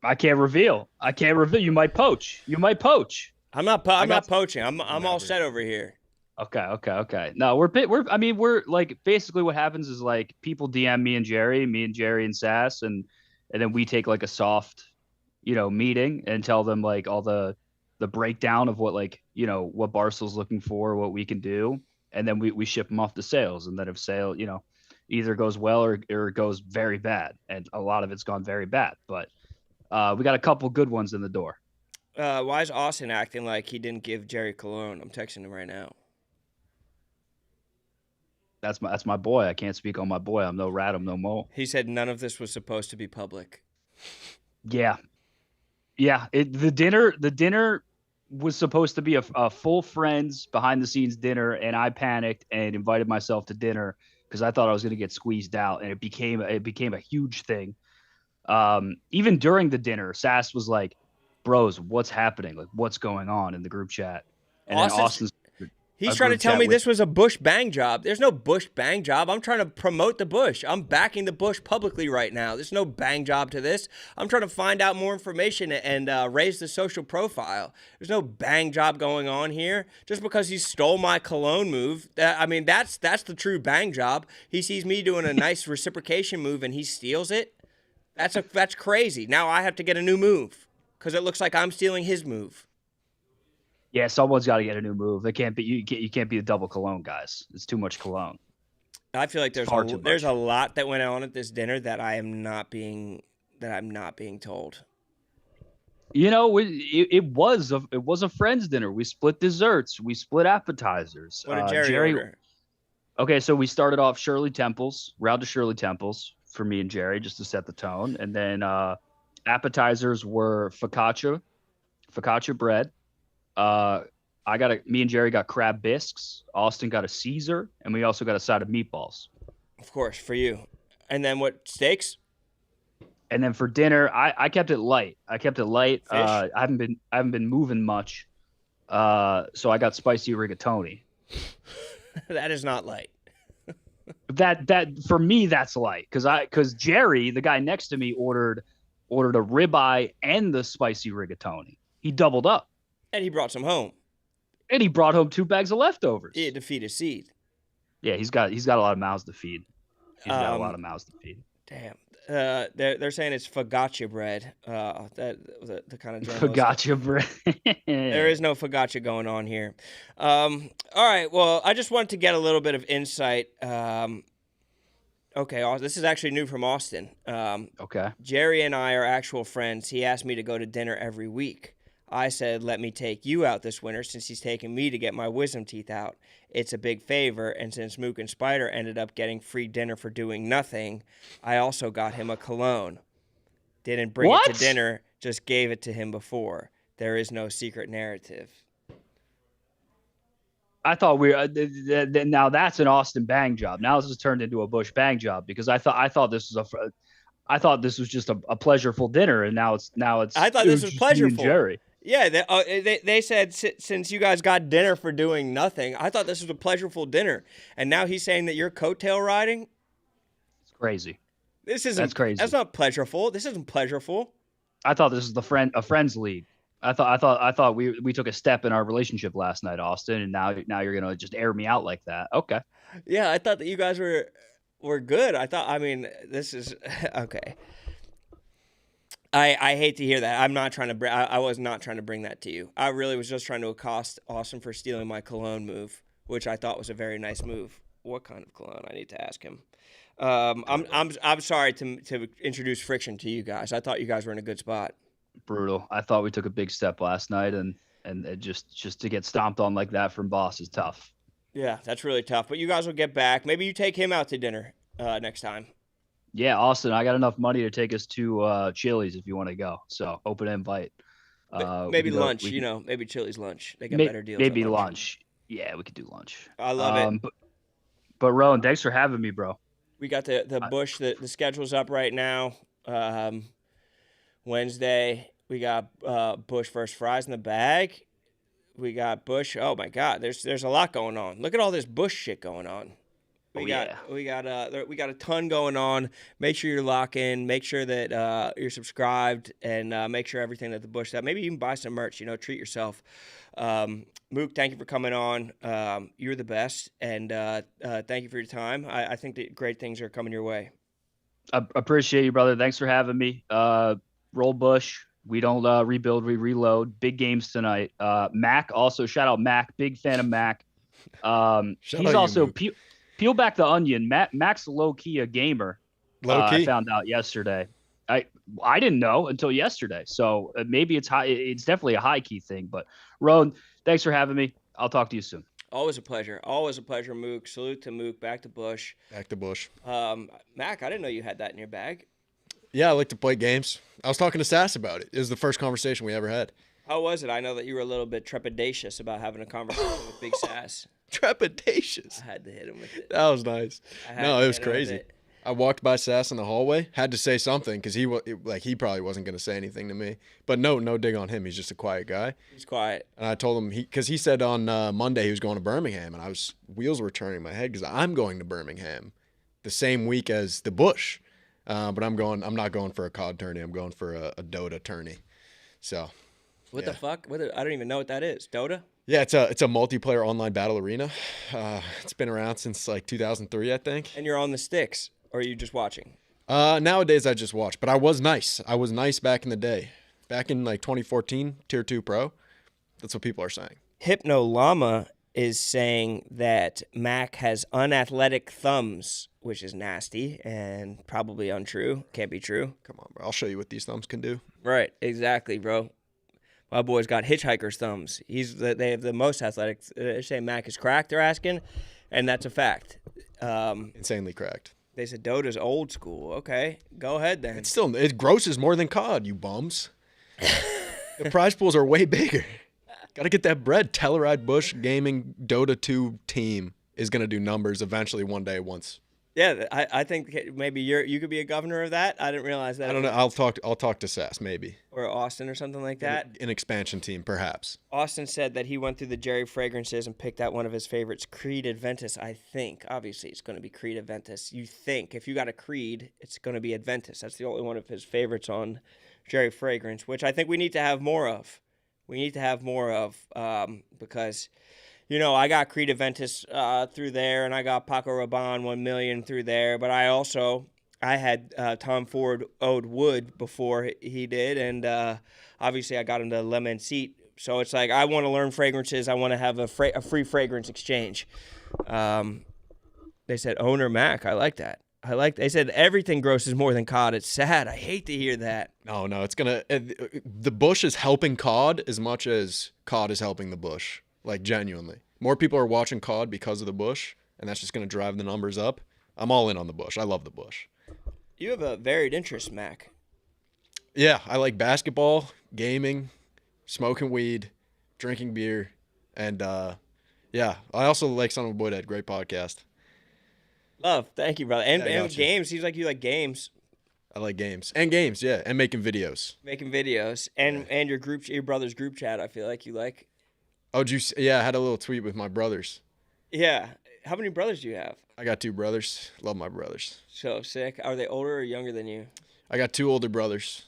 I can't reveal. You might poach. I'm not poaching. I'm all set over here. Okay. No, we're like basically what happens is like people DM me and Jerry and Sass, and and then we take like a soft, meeting and tell them like all the breakdown of what what Barstool's looking for, what we can do, and then we ship them off to sales. And then if sale, either goes well or it goes very bad, and a lot of it's gone very bad, but we got a couple good ones in the door. Why is Austin acting like he didn't give Jerry Cologne? I'm texting him right now. That's my boy. I can't speak on my boy. I'm no rat. I'm no mole. He said none of this was supposed to be public. Yeah. The dinner was supposed to be a full friends behind the scenes dinner, and I panicked and invited myself to dinner because I thought I was going to get squeezed out, and it became a huge thing. Even during the dinner, Sas was like, "Bros, what's happening? Like, what's going on?" in the group chat. And then Austin's He's trying to tell me this was a Bush bang job. There's no Bush bang job. I'm trying to promote the Bush. I'm backing the Bush publicly right now. There's no bang job to this. I'm trying to find out more information and raise the social profile. There's no bang job going on here. Just because he stole my Cologne move, that's the true bang job. He sees me doing a nice reciprocation move and he steals it. That's crazy. Now I have to get a new move because it looks like I'm stealing his move. Yeah, someone's got to get a new move. They can't be you can't be the double Cologne guys. It's too much Cologne. I feel like there's a lot that went on at this dinner that I'm not being told. It was a friends dinner. We split desserts. We split appetizers. What did Jerry order? Okay, so we started off round to Shirley Temples for me and Jerry just to set the tone, and then appetizers were focaccia bread. Me and Jerry got crab bisques. Austin got a Caesar, and we also got a side of meatballs. Of course, for you. And then what, steaks? And then for dinner, I kept it light. Fish? I haven't been moving much. So I got spicy rigatoni. That is not light. That for me, that's light because Jerry, the guy next to me, ordered a ribeye and the spicy rigatoni. He doubled up. And he brought some home. And he brought home 2 bags of leftovers. He had to feed his seed. Yeah, he's got a lot of mouths to feed. Damn. They're saying it's focaccia bread. The kind of focaccia bread. There is no focaccia going on here. All right. Well, I just wanted to get a little bit of insight. Okay, this is actually new from Austin. Okay. Jerry and I are actual friends. He asked me to go to dinner every week. I said, let me take you out this winter since he's taking me to get my wisdom teeth out. It's a big favor, and since Mook and Spider ended up getting free dinner for doing nothing, I also got him a Cologne. Didn't bring it to dinner, just gave it to him before. There is no secret narrative. I thought now that's an Austin bang job. Now this has turned into a Bush bang job because I thought this was just a pleasureful dinner, and now it's. I thought this was pleasureful. Jerry. Yeah, they said since you guys got dinner for doing nothing, I thought this was a pleasureful dinner, and now he's saying that you're coattail riding. It's crazy. That's crazy. That's not pleasureful. This isn't pleasurable. I thought this was a friends league. I thought we took a step in our relationship last night, Austin, and now you're gonna just air me out like that. Okay. Yeah, I thought that you guys were good. This is okay. I hate to hear that. I was not trying to bring that to you. I really was just trying to accost Austin for stealing my Cologne move, which I thought was a very nice move. What kind of Cologne? I need to ask him. I'm sorry to introduce friction to you guys. I thought you guys were in a good spot. Brutal. I thought we took a big step last night, and it just to get stomped on like that from boss is tough. Yeah, that's really tough. But you guys will get back. Maybe you take him out to dinner next time. Yeah, Austin, I got enough money to take us to Chili's if you want to go. So open invite. Maybe lunch, maybe Chili's lunch. They got better deals. Maybe lunch. Yeah, we could do lunch. I love it. But Rone, thanks for having me, bro. We got the Bush. The schedule's up right now. Wednesday, we got Bush versus Fries in the bag. We got Bush. Oh my God, there's a lot going on. Look at all this Bush shit going on. We got a ton going on. Make sure you're locked in. Make sure that you're subscribed, and make sure everything that the Bush does. Maybe even buy some merch. Treat yourself. Mook, thank you for coming on. You're the best, and thank you for your time. I think that great things are coming your way. I appreciate you, brother. Thanks for having me. Roll Bush. We don't rebuild, we reload. Big games tonight. Mac, also shout out Mac. Big fan of Mac. He's also peel back the onion. Mac's low key a gamer. Low key. I found out yesterday. I didn't know until yesterday. So maybe it's high. It's definitely a high key thing. But Rone, thanks for having me. I'll talk to you soon. Always a pleasure. Always a pleasure, Mook. Salute to Mook. Back to Bush. Back to Bush. Mac, I didn't know you had that in your bag. Yeah, I like to play games. I was talking to Sass about it. It was the first conversation we ever had. How was it? I know that you were a little bit trepidatious about having a conversation with Big Sass. Trepidatious. I had to hit him with it. That was nice. No, it was crazy. It. I walked by Sass in the hallway, had to say something because he probably wasn't going to say anything to me. But no dig on him. He's just a quiet guy. He's quiet. And I told him because he said on Monday he was going to Birmingham, and wheels were turning in my head because I'm going to Birmingham the same week as the Bush. But I'm not going for a COD tourney. I'm going for a Dota tourney. So. What the fuck? I don't even know what that is. Dota? Yeah, it's a multiplayer online battle arena. It's been around since like 2003, I think. And you're on the sticks, or are you just watching? Nowadays I just watch, but I was nice. I was nice back in the day. Back in like 2014, Tier 2 Pro. That's what people are saying. Hypno Llama is saying that Mac has unathletic thumbs, which is nasty and probably untrue. Can't be true. Come on, bro. I'll show you what these thumbs can do. Right, exactly, bro. My boy's got hitchhiker's thumbs. They have the most athletic. They're saying Mac is cracked, they're asking, and that's a fact. Insanely cracked. They said Dota's old school. Okay, go ahead then. It grosses more than COD, you bums. The prize pools are way bigger. Got to get that bread. Telluride Bush Gaming Dota 2 team is going to do numbers eventually one day once. Yeah, I think maybe you could be a governor of that. I didn't realize that. I don't know. I'll talk to Sass maybe. Or Austin or something like that. An expansion team, perhaps. Austin said that he went through the Jerry fragrances and picked out one of his favorites, Creed Adventus. I think obviously it's going to be Creed Adventus. You think if you got a Creed, it's going to be Adventus. That's the only one of his favorites on Jerry fragrance, which I think we need to have more of. We need to have more of because. You know, I got Creed Adventus through there, and I got Paco Rabanne 1 million through there. But I had Tom Ford Ode Wood before he did, and obviously I got him the Lemon Seat. So it's like I want to learn fragrances. I want to have a free fragrance exchange. They said owner Mac. I like that. They said everything grosses more than COD. It's sad. I hate to hear that. No, it's gonna. The Bush is helping COD as much as COD is helping the Bush. Like, genuinely. More people are watching COD because of the Bush, and that's just going to drive the numbers up. I'm all in on the Bush. I love the Bush. You have a varied interest, Mac. Yeah, I like basketball, gaming, smoking weed, drinking beer, and, yeah, I also like Son of a Boy Dad. Great podcast. Love. Thank you, brother. And games. Seems like you like games. I like games. And games, yeah, and making videos. And your brother's group chat, I feel like you like. Oh, I had a little tweet with my brothers. Yeah. How many brothers do you have? I got 2 brothers. Love my brothers. So sick. Are they older or younger than you? I got 2 older brothers.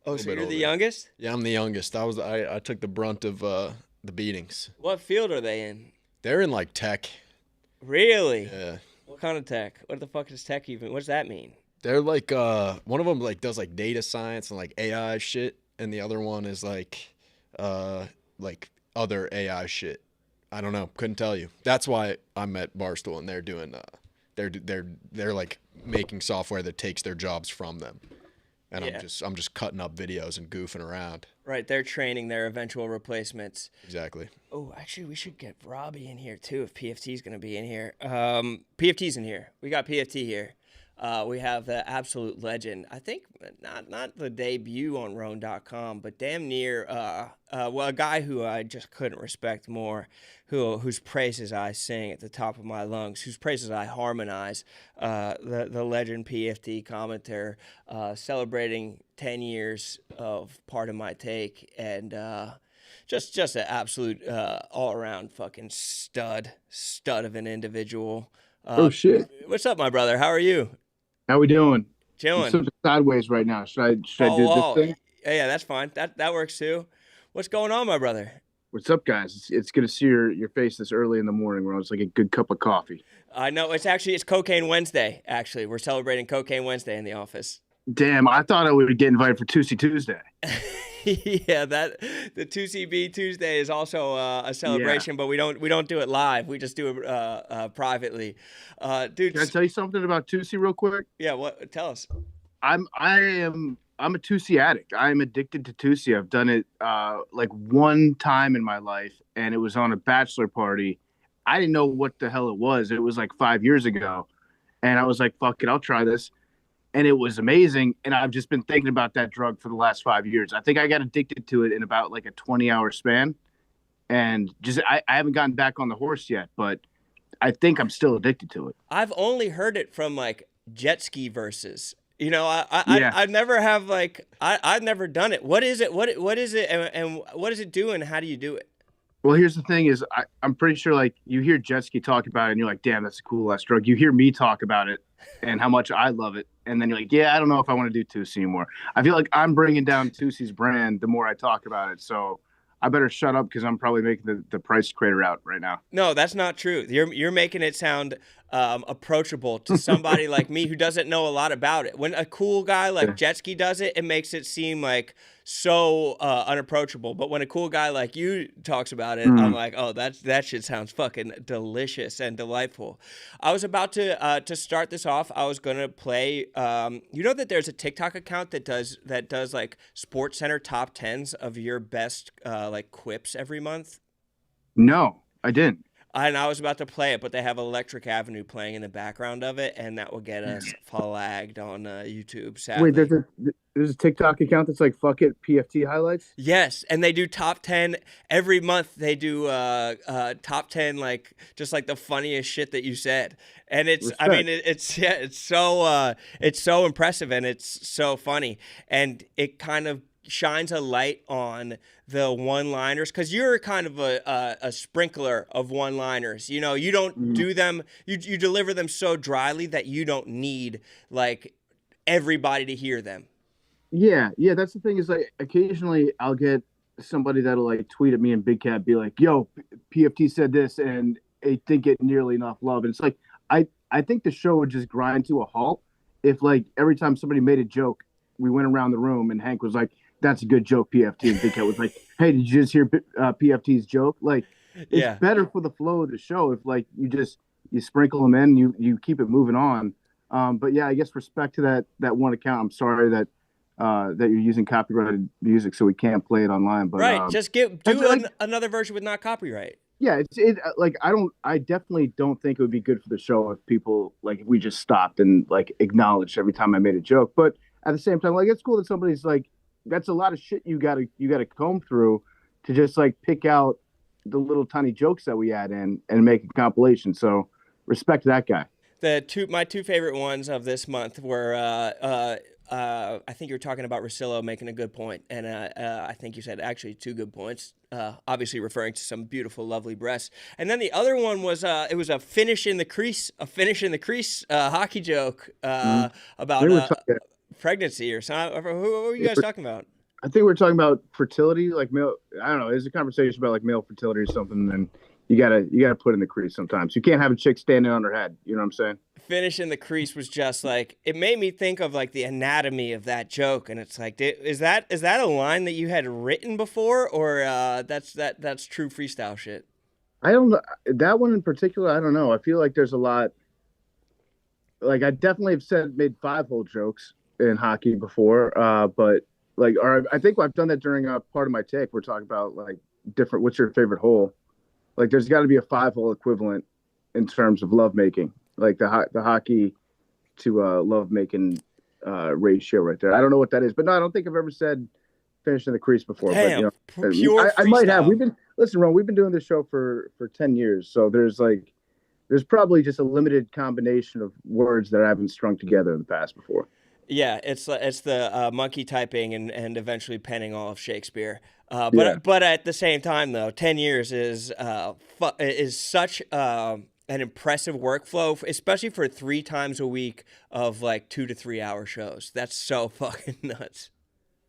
Oh, so you're the youngest? Yeah, I'm the youngest. I took the brunt of the beatings. What field are they in? They're in like tech. Really? Yeah. What kind of tech? What the fuck is tech even? What does that mean? They're like one of them like does like data science and like AI shit, and the other one is like other AI shit. I don't know. Couldn't tell you. That's why I'm at Barstool, and they're doing they're like making software that takes their jobs from them. And yeah. I'm just cutting up videos and goofing around. Right, they're training their eventual replacements. Exactly. Oh, actually, we should get Robbie in here too if PFT's going to be in here. PFT's in here. We got PFT here. We have the absolute legend. I think not the debut on RoneDotCom, but damn near a guy who I just couldn't respect more, whose praises I sing at the top of my lungs, whose praises I harmonize. The legend PFT Commenter, celebrating 10 years of Part of My Take, and just an absolute all around fucking stud of an individual. Oh shit! What's up, my brother? How are you? How we doing? Chilling. I'm sort of sideways right now. Should I do this thing? Yeah, that's fine. That works too. What's going on, my brother? What's up, guys? It's good to see your face this early in the morning, Rone. It's like a good cup of coffee. I know it's Cocaine Wednesday. Actually, we're celebrating Cocaine Wednesday in the office. Damn, I thought I would get invited for Tuesday Tuesday. Yeah, the 2CB Tuesday is also a celebration, but we don't do it live. We just do it privately. Dude, Can I tell you something about Tuesday real quick? Yeah, what? Tell us. I'm a Tuesday addict. I'm addicted to Tuesday. I've done it like one time in my life, and it was on a bachelor party. I didn't know what the hell it was. It was like 5 years ago, and I was like, "Fuck it, I'll try this." And it was amazing. And I've just been thinking about that drug for the last 5 years. I think I got addicted to it in about like a 20-hour span. And just I haven't gotten back on the horse yet, but I think I'm still addicted to it. I've only heard it from like jet ski verses. You know, I never have like I've never done it. What is it? What is it? And what does it do? And how do you do it? Well, here's the thing is I'm pretty sure like you hear jet ski talk about it and you're like, damn, that's a cool ass drug. You hear me talk about it and how much I love it. And then you're like, yeah, I don't know if I want to do Tusi anymore. I feel like I'm bringing down Tusi's brand the more I talk about it. So I better shut up because I'm probably making the price crater out right now. No, that's not true. You're making it sound approachable to somebody like me who doesn't know a lot about it. When a cool guy like Jetski does it, it makes it seem like so unapproachable. But when a cool guy like you talks about it, I'm like, oh, that shit sounds fucking delicious and delightful. I was about to start this off. I was gonna play. You know that there's a TikTok account that does like Sports Center top 10s of your best like quips every month. No, I didn't. And I was about to play it, but they have Electric Avenue playing in the background of it, and that will get us flagged on YouTube, sadly. Wait, there's a TikTok account that's like, fuck it, PFT highlights? Yes, and they do top 10 every month. They do top 10, like, just like the funniest shit that you said. And it's, Respect. I mean, it's so impressive, and it's so funny. And it kind of shines a light on the one-liners, because you're kind of a sprinkler of one-liners. You know, you don't do them, you deliver them so dryly that you don't need like everybody to hear them. Yeah, that's the thing is like occasionally I'll get somebody that'll like tweet at me in Big Cat, be like, yo, PFT said this and it didn't get nearly enough love. And it's like I think the show would just grind to a halt if like every time somebody made a joke, we went around the room and Hank was like, that's a good joke, PFT. And Big Cat was like, hey, did you just hear PFT's joke? Like, it's better for the flow of the show if like you sprinkle them in, you keep it moving on. But yeah, I guess respect to that one account. I'm sorry that you're using copyrighted music, so we can't play it online. But right, just do another version with not copyright. Yeah, like I definitely don't think it would be good for the show if people like if we just stopped and like acknowledged every time I made a joke. But at the same time, like it's cool that somebody's like, that's a lot of shit you gotta comb through to just like pick out the little tiny jokes that we add in and make a compilation. So respect to that guy. My two favorite ones of this month were I think you were talking about Rosillo making a good point, and I think you said actually two good points. Obviously referring to some beautiful, lovely breasts. And then the other one was it was a finish in the crease hockey joke about pregnancy or something. What were you guys talking about? I think we're talking about fertility, like male. I don't know. There's a conversation about like male fertility or something, and you gotta put in the crease sometimes. You can't have a chick standing on her head. You know what I'm saying? Finish in the crease was just like, it made me think of like the anatomy of that joke, and it's like, is that a line that you had written before, or that's true freestyle shit? I don't know that one in particular. I don't know. I feel like there's a lot. Like I definitely have made 5-hole jokes in hockey before, but like, or I think I've done that during a part of my take. We're talking about like different. What's your favorite hole? Like, there's got to be a 5-hole equivalent in terms of lovemaking, like the hockey to lovemaking ratio right there. I don't know what that is, but no, I don't think I've ever said finish in the crease before. Damn, but, you know, I might have. Listen, Ron, we've been doing this show for 10 years, so there's probably just a limited combination of words that I haven't strung together in the past before. Yeah, it's the monkey typing and eventually penning all of Shakespeare. But at the same time, though, 10 years is such an impressive workflow, especially for 3 times a week of like 2 to 3 hour shows. That's so fucking nuts.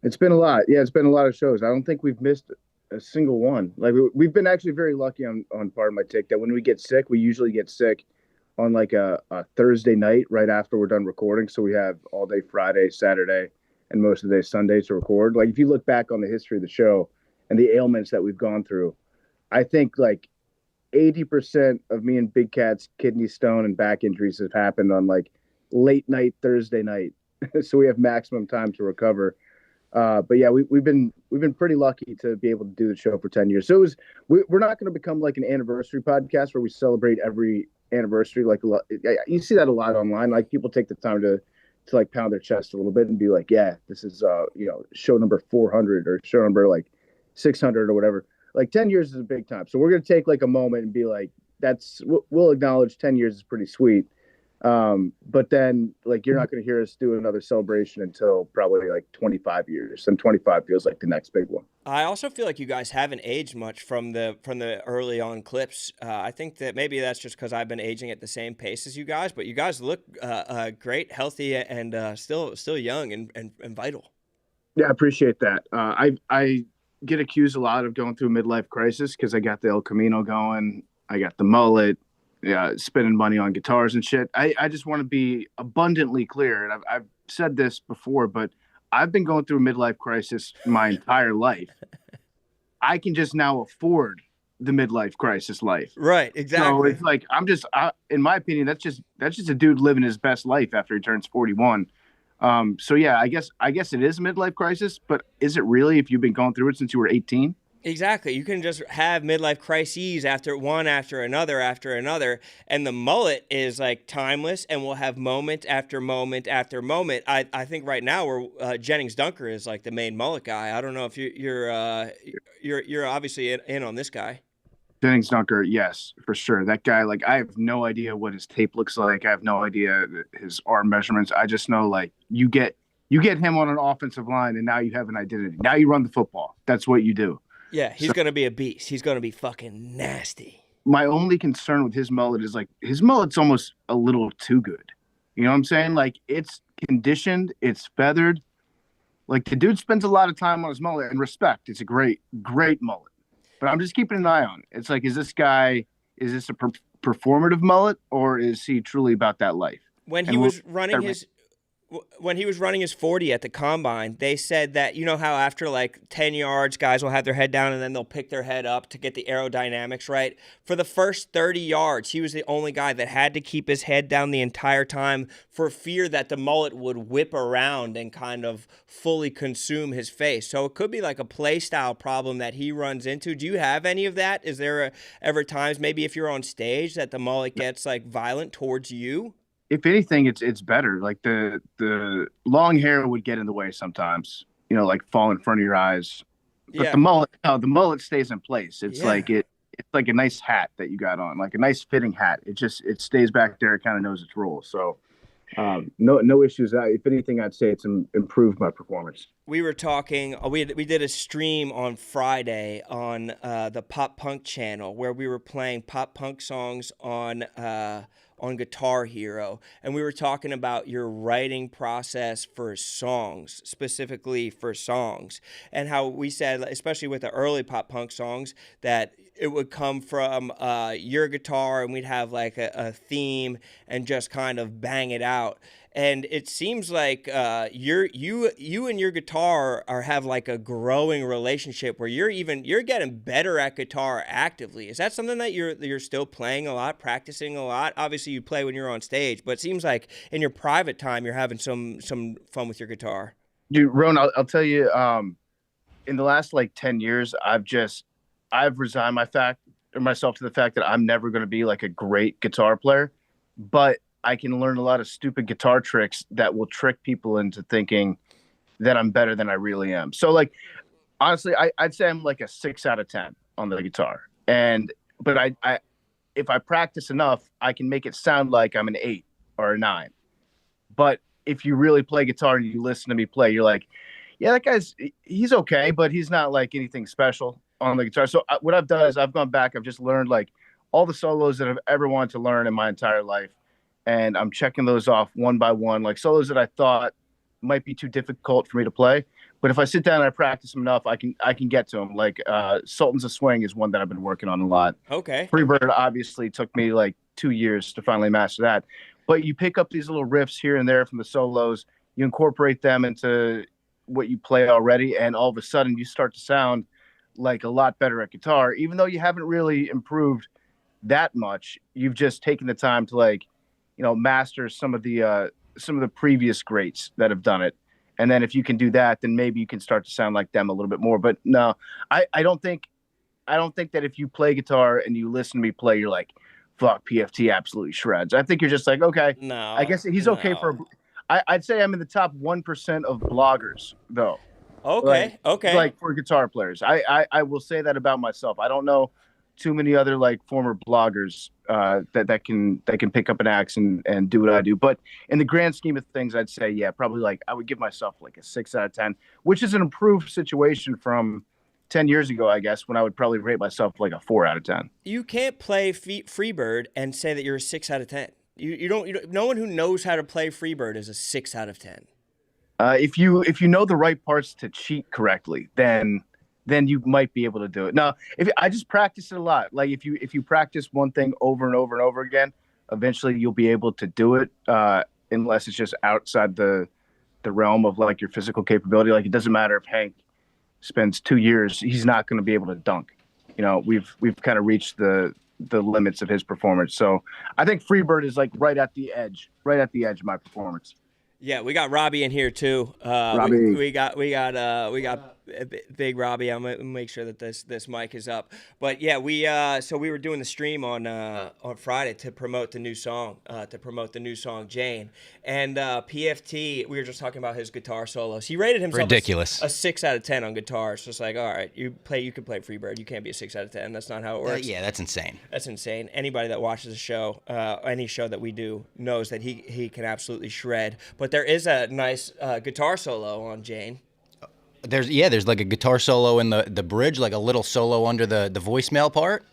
It's been a lot. Yeah, it's been a lot of shows. I don't think we've missed a single one. Like we've been actually very lucky on part of my take that when we get sick, we usually get sick on like a Thursday night right after we're done recording. So we have all day Friday, Saturday, and most of the day Sunday to record. Like if you look back on the history of the show and the ailments that we've gone through, I think like 80% of me and Big Cat's kidney stone and back injuries have happened on like late night Thursday night. So we have maximum time to recover. But yeah, we've been pretty lucky to be able to do the show for 10 years. So we're not going to become like an anniversary podcast where we celebrate every anniversary. Like you see that a lot online. Like people take the time to like pound their chest a little bit and be like, yeah, this is show number 400 or show number like 600 or whatever. Like 10 years is a big time. So we're going to take like a moment and be like, we'll acknowledge 10 years is pretty sweet. But then like you're not going to hear us do another celebration until probably like 25 years, and 25 feels like the next big one. I also feel like you guys haven't aged much from the early on clips. I think that maybe that's just because I've been aging at the same pace as you guys, but you guys look great, healthy, and still young and vital. Yeah, I appreciate that. I get accused a lot of going through a midlife crisis because I got the El Camino going, I got the mullet. Yeah, spending money on guitars and shit. I just want to be abundantly clear, and I've said this before, but I've been going through a midlife crisis my entire life. I can just now afford the midlife crisis life. Right, exactly. So it's like in my opinion, that's just a dude living his best life after he turns 41. So yeah, I guess it is a midlife crisis, but is it really if you've been going through it since you were 18? Exactly. You can just have midlife crises after another. And the mullet is like timeless and will have moment after moment after moment. I think right now we're Jennings Dunker is like the main mullet guy. I don't know if you're obviously in on this guy. Jennings Dunker, yes, for sure. That guy, like, I have no idea what his tape looks like. I have no idea his arm measurements. I just know, like, you get him on an offensive line, and now you have an identity. Now you run the football. That's what you do. Yeah, he's going to be a beast. He's going to be fucking nasty. My only concern with his mullet is, like, his mullet's almost a little too good. You know what I'm saying? Like, it's conditioned. It's feathered. Like, the dude spends a lot of time on his mullet, and respect. It's a great, great mullet. But I'm just keeping an eye on it. It's like, is this a performative mullet, or is he truly about that life? When he was running his 40 at the combine, they said that, you know how after like 10 yards, guys will have their head down and then they'll pick their head up to get the aerodynamics right. For the first 30 yards, he was the only guy that had to keep his head down the entire time for fear that the mullet would whip around and kind of fully consume his face. So it could be like a play style problem that he runs into. Do you have any of that? Is there ever times, maybe if you're on stage, that the mullet gets like violent towards you? If anything, it's better. Like the long hair would get in the way sometimes, you know, like fall in front of your eyes. But the mullet stays in place. It's like it's like a nice hat that you got on, like a nice fitting hat. It stays back there. It kind of knows its role. So no issues. If anything, I'd say it's improved my performance. We were talking. We did a stream on Friday on the Pup Punk channel where we were playing Pup Punk songs on Guitar Hero, and we were talking about your writing process for songs, specifically for songs, and how we said, especially with the early Pop Punk songs, that it would come from your guitar, and we'd have like a theme and just kind of bang it out. And it seems like you and your guitar have like a growing relationship where you're getting better at guitar actively. Is that something that you're still playing a lot, practicing a lot? Obviously, you play when you're on stage, but it seems like in your private time you're having some fun with your guitar. Dude, Rone, I'll tell you, in the last like 10 years, I've resigned myself to the fact that I'm never going to be like a great guitar player, but I can learn a lot of stupid guitar tricks that will trick people into thinking that I'm better than I really am. So like, honestly, I'd say I'm like a 6 out of 10 on the guitar. But I if I practice enough, I can make it sound like I'm an 8 or a 9. But if you really play guitar and you listen to me play, you're like, yeah, he's okay, but he's not like anything special on the guitar. So what I've done is I've gone back, I've just learned like all the solos that I've ever wanted to learn in my entire life. And I'm checking those off one by one, like solos that I thought might be too difficult for me to play. But if I sit down and I practice them enough, I can get to them. Like Sultans of Swing is one that I've been working on a lot. Okay. Freebird obviously took me like 2 years to finally master that. But you pick up these little riffs here and there from the solos, you incorporate them into what you play already, and all of a sudden you start to sound like a lot better at guitar, even though you haven't really improved that much. You've just taken the time to, like, you know, master some of the previous greats that have done it. And then if you can do that, then maybe you can start to sound like them a little bit more. But no, I don't think that if you play guitar and you listen to me play, you're like, fuck, PFT absolutely shreds. I think you're just like, okay, No, I guess he's okay for. I'd say I'm in the top 1% of bloggers, though. Okay. Okay. Like for guitar players, I will say that about myself. I don't know too many other like former bloggers that can pick up an axe and do what I do. But in the grand scheme of things, I'd say, yeah, probably like I would give myself like a 6 out of 10, which is an improved situation from 10 years ago, I guess, when I would probably rate myself like a 4 out of 10. You can't play Freebird and say that you're a 6 out of 10. You don't. No one who knows how to play Freebird is a 6 out of 10. If you know the right parts to cheat correctly, then you might be able to do it. Now, if I just practice it a lot, like if you practice one thing over and over and over again, eventually you'll be able to do it. Unless it's just outside the realm of like your physical capability. Like it doesn't matter if Hank spends 2 years, he's not going to be able to dunk. You know, we've kind of reached the limits of his performance. So I think Freebird is like right at the edge of my performance. Yeah, we got Robbie in here too. Robbie. We got Big Robbie. I'm gonna make sure that this mic is up. But yeah, we were doing the stream on Friday to promote the new song, Jane. And PFT, we were just talking about his guitar solos. He rated himself ridiculous a 6 out of 10 on guitar. It's just like, all right, you can play Freebird. You can't be a 6 out of 10. That's not how it works. Yeah, that's insane. That's insane. Anybody that watches the show, any show that we do, knows that he can absolutely shred. But there is a nice guitar solo on Jane. There's like a guitar solo in the bridge, like a little solo under the voicemail part.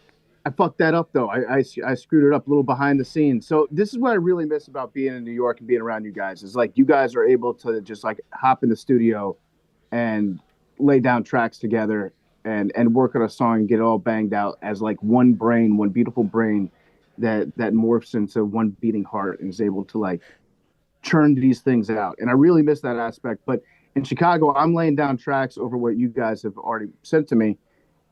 I fucked that up though. I screwed it up a little behind the scenes. So this is what I really miss about being in New York and being around you guys. Is like you guys are able to just like hop in the studio and lay down tracks together and work on a song and get it all banged out as like one brain, one beautiful brain that morphs into one beating heart and is able to like churn these things out. And I really miss that aspect. But in Chicago, I'm laying down tracks over what you guys have already sent to me.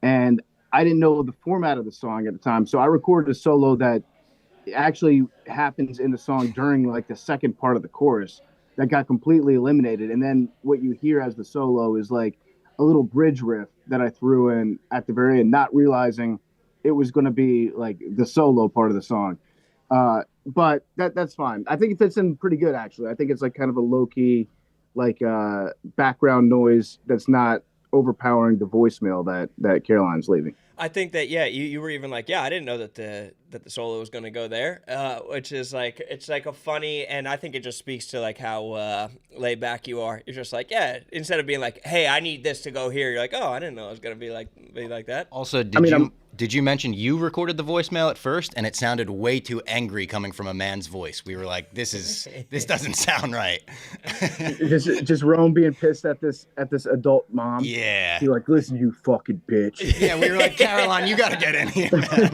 And I didn't know the format of the song at the time. So I recorded a solo that actually happens in the song during like the second part of the chorus that got completely eliminated. And then what you hear as the solo is like a little bridge riff that I threw in at the very end, not realizing it was going to be like the solo part of the song. But that's fine. I think it fits in pretty good, actually. I think it's like kind of a low-key, like background noise that's not overpowering the voicemail that Caroline's leaving. I think that, yeah, you were even like, yeah, I didn't know that the solo was going to go there, which is like, it's like a funny, and I think it just speaks to like how laid back you are. You're just like, yeah, instead of being like, hey, I need this to go here, you're like, oh, I didn't know it was going to be like that. Also, did you mention you recorded the voicemail at first and it sounded way too angry coming from a man's voice? We were like, this doesn't sound right. just Rone being pissed at this adult mom. Yeah. You're like, listen, you fucking bitch. Yeah, we were like, Caroline, you got to get in here, man.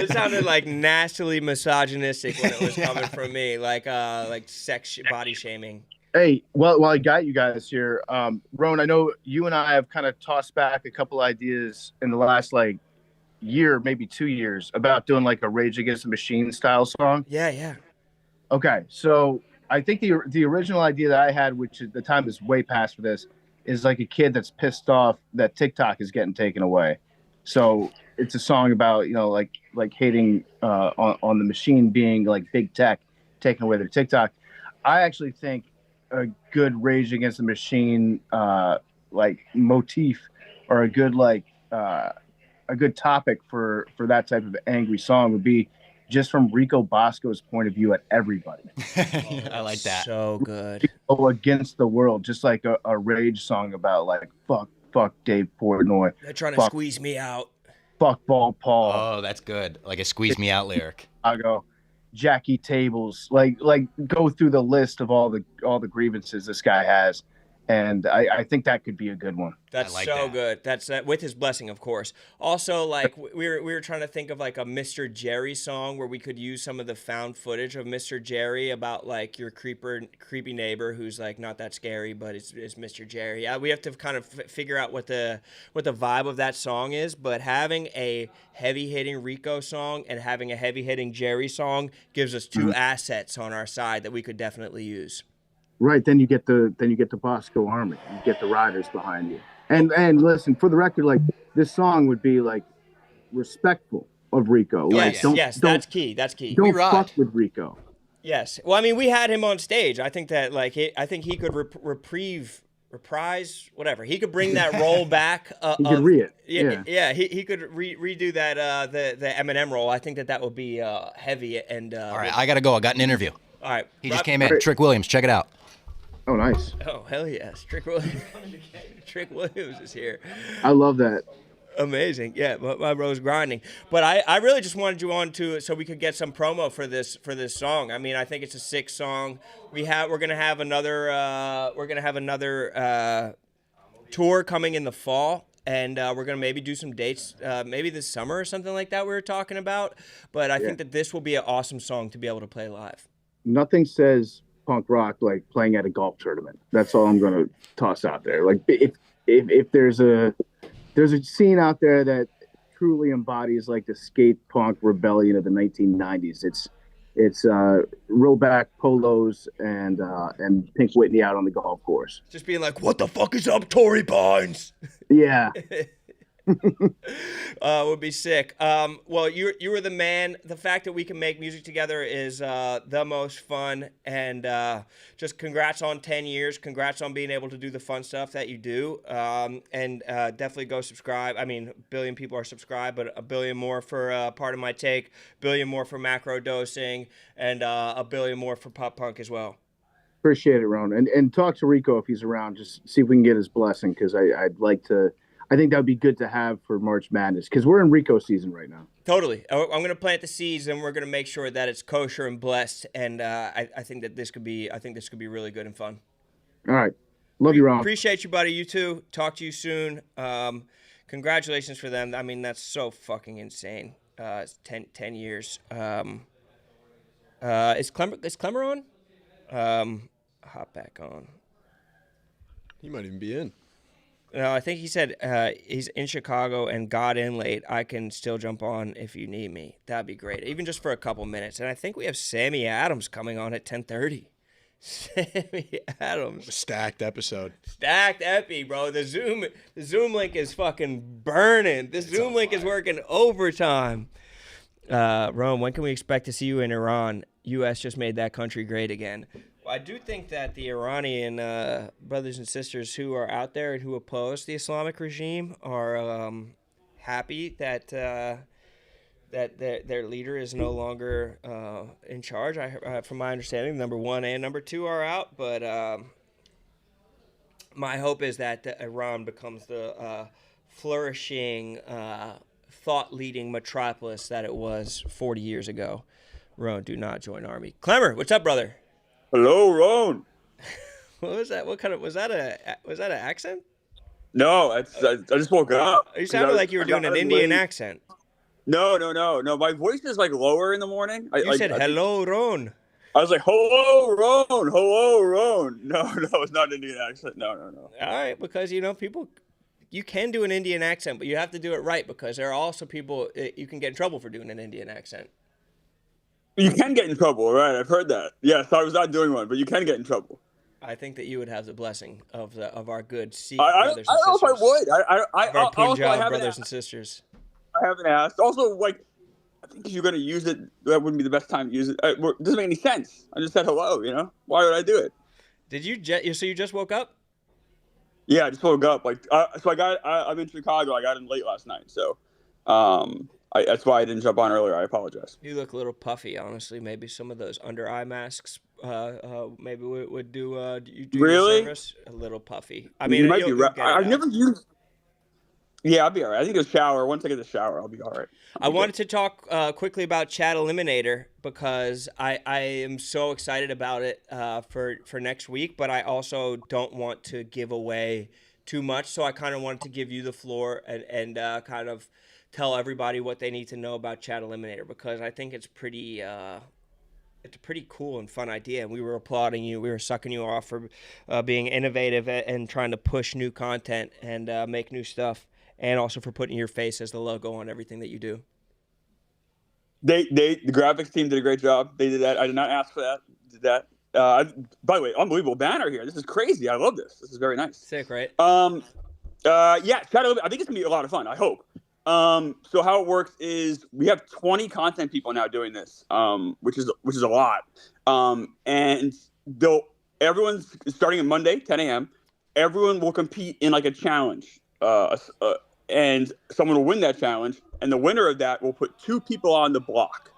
It sounded like nastily misogynistic when it was coming from me, like sex body shaming. Hey, well, while I got you guys here, Rone, I know you and I have kind of tossed back a couple ideas in the last like year, maybe 2 years, about doing like a Rage Against the Machine style song. Yeah. Okay, so I think the original idea that I had, which at the time is way past for this, is like a kid that's pissed off that TikTok is getting taken away. So it's a song about, you know, like hating on the machine being like big tech taking away their TikTok. I actually think a good Rage Against the Machine like motif or a good topic for that type of angry song would be just from Rico Bosco's point of view at everybody. I like that. So good. Go against the world, just like a rage song about like fuck Dave Portnoy. They're trying to squeeze me out. Fuck Ball Paul. Oh, that's good. Like a squeeze me out lyric. I go Jackie Tables. Like go through the list of all the grievances this guy has And I think that could be a good one. That's like so that. good. That's with his blessing, of course. Also, like we were trying to think of like a Mr. Jerry song where we could use some of the found footage of Mr. Jerry about like your creepy neighbor who's like not that scary, but it's Mr. Jerry. We have to kind of figure out what the vibe of that song is. But having a heavy hitting Rico song and having a heavy hitting Jerry song gives us two assets on our side that we could definitely use. Right, then you get the Bosco Army, you get the riders behind you, and listen, for the record, like this song would be like respectful of Rico. Like, Yes, that's key. That's key. Don't fuck with Rico. Yes. Well, I mean, we had him on stage. I think that like I think he could reprise whatever. He could bring that role back. He could read it. Yeah. He could redo that the Eminem role. I think that would be heavy and. All right, I gotta go. I got an interview. All right. He just came in. Trick Williams, check it out. Oh, nice. Oh, hell yes. Trick Williams. Trick Williams is here. I love that. Amazing. Yeah, my bro's grinding. But I really just wanted you on to so we could get some promo for this song. I mean, I think it's a sick song. We're gonna have another tour coming in the fall. And we're going to maybe do some dates, maybe this summer or something like that we were talking about. But I think that this will be an awesome song to be able to play live. Nothing says punk rock like playing at a golf tournament. That's all I'm going to toss out there. Like if there's a scene out there that truly embodies like the skate punk rebellion of the 1990s, it's rollback polos and Pink Whitney out on the golf course. Just being like, what the fuck is up, Tory Pines? Yeah. Would be sick. Well, you were the man. The fact that we can make music together is the most fun. And just congrats on 10 years. Congrats on being able to do the fun stuff that you do. And definitely go subscribe. I mean, a billion people are subscribed, but a billion more for Part of My Take, a billion more for Macro Dosing, and a billion more for Pup Punk as well. Appreciate it, Rone. And talk to Rico if he's around. Just see if we can get his blessing, because I'd like to. I think that would be good to have for March Madness, because we're in Rico season right now. Totally. I'm going to plant the seeds, and we're going to make sure that it's kosher and blessed. And I think that this could be really good and fun. All right. Love you, Ron. Appreciate you, buddy. You too. Talk to you soon. Congratulations for them. I mean, that's so fucking insane. 10 years. Is Clemer on? Hop back on. He might even be in. No, I think he said he's in Chicago and got in late. I can still jump on if you need me. That'd be great, even just for a couple minutes. And I think we have Sammy Adams coming on at 10:30. Sammy Adams. A stacked episode. Stacked epi, bro. The Zoom link is fucking burning. The Zoom link is working overtime. Rome, when can we expect to see you in Iran? U.S. just made that country great again. Well, I do think that the Iranian brothers and sisters who are out there and who oppose the Islamic regime are happy that that their leader is no longer in charge. From my understanding, number 1 and number 2 are out, but my hope is that Iran becomes the flourishing, thought-leading metropolis that it was 40 years ago. Rone, do not join army. Clemer, what's up, brother? Hello, Rone. What was that? What kind of was that an accent? No, I just woke up. You sounded like you were doing an Indian accent. No. My voice is like lower in the morning. You said hello, Rone. I was like, hello, Rone. Hello, Rone. No, it's not an Indian accent. No. All right, because people, you can do an Indian accent, but you have to do it right, because there are also people you can get in trouble for doing an Indian accent. You can get in trouble, right? I've heard that. Yes, I was not doing one, but you can get in trouble. I think that you would have the blessing of our good Sikh brothers and sisters. I don't know if I would. Our Punjab brothers and sisters. I haven't asked. Also, I think if you're going to use it, that wouldn't be the best time to use it. It doesn't make any sense. I just said hello, Why would I do it? Did you so you just woke up? Yeah, I just woke up. I'm in Chicago. I got in late last night, so that's why I didn't jump on earlier. I apologize. You look a little puffy, honestly. Maybe some of those under eye masks maybe would do you do really? Your service. A little puffy. I mean, you might be right. Yeah, I'll be all right. I think a shower. Once I get the shower, I'll be all right. I wanted to talk quickly about Chat Eliminator because I am so excited about it for next week, but I also don't want to give away too much. So I kind of wanted to give you the floor and kind of tell everybody what they need to know about Chat Eliminator, because I think it's it's a pretty cool and fun idea. And we were applauding you. We were sucking you off for being innovative and trying to push new content and make new stuff. And also for putting your face as the logo on everything that you do. The graphics team did a great job. They did that. I did not ask for that. Did that. By the way, unbelievable banner here. This is crazy. I love this. This is very nice. Sick, right? Yeah, I think it's gonna be a lot of fun. I hope. So how it works is we have 20 content people now doing this, which is a lot. And everyone's starting on Monday, 10 a.m. Everyone will compete in like a challenge. And someone will win that challenge, and the winner of that will put 2 people on the block,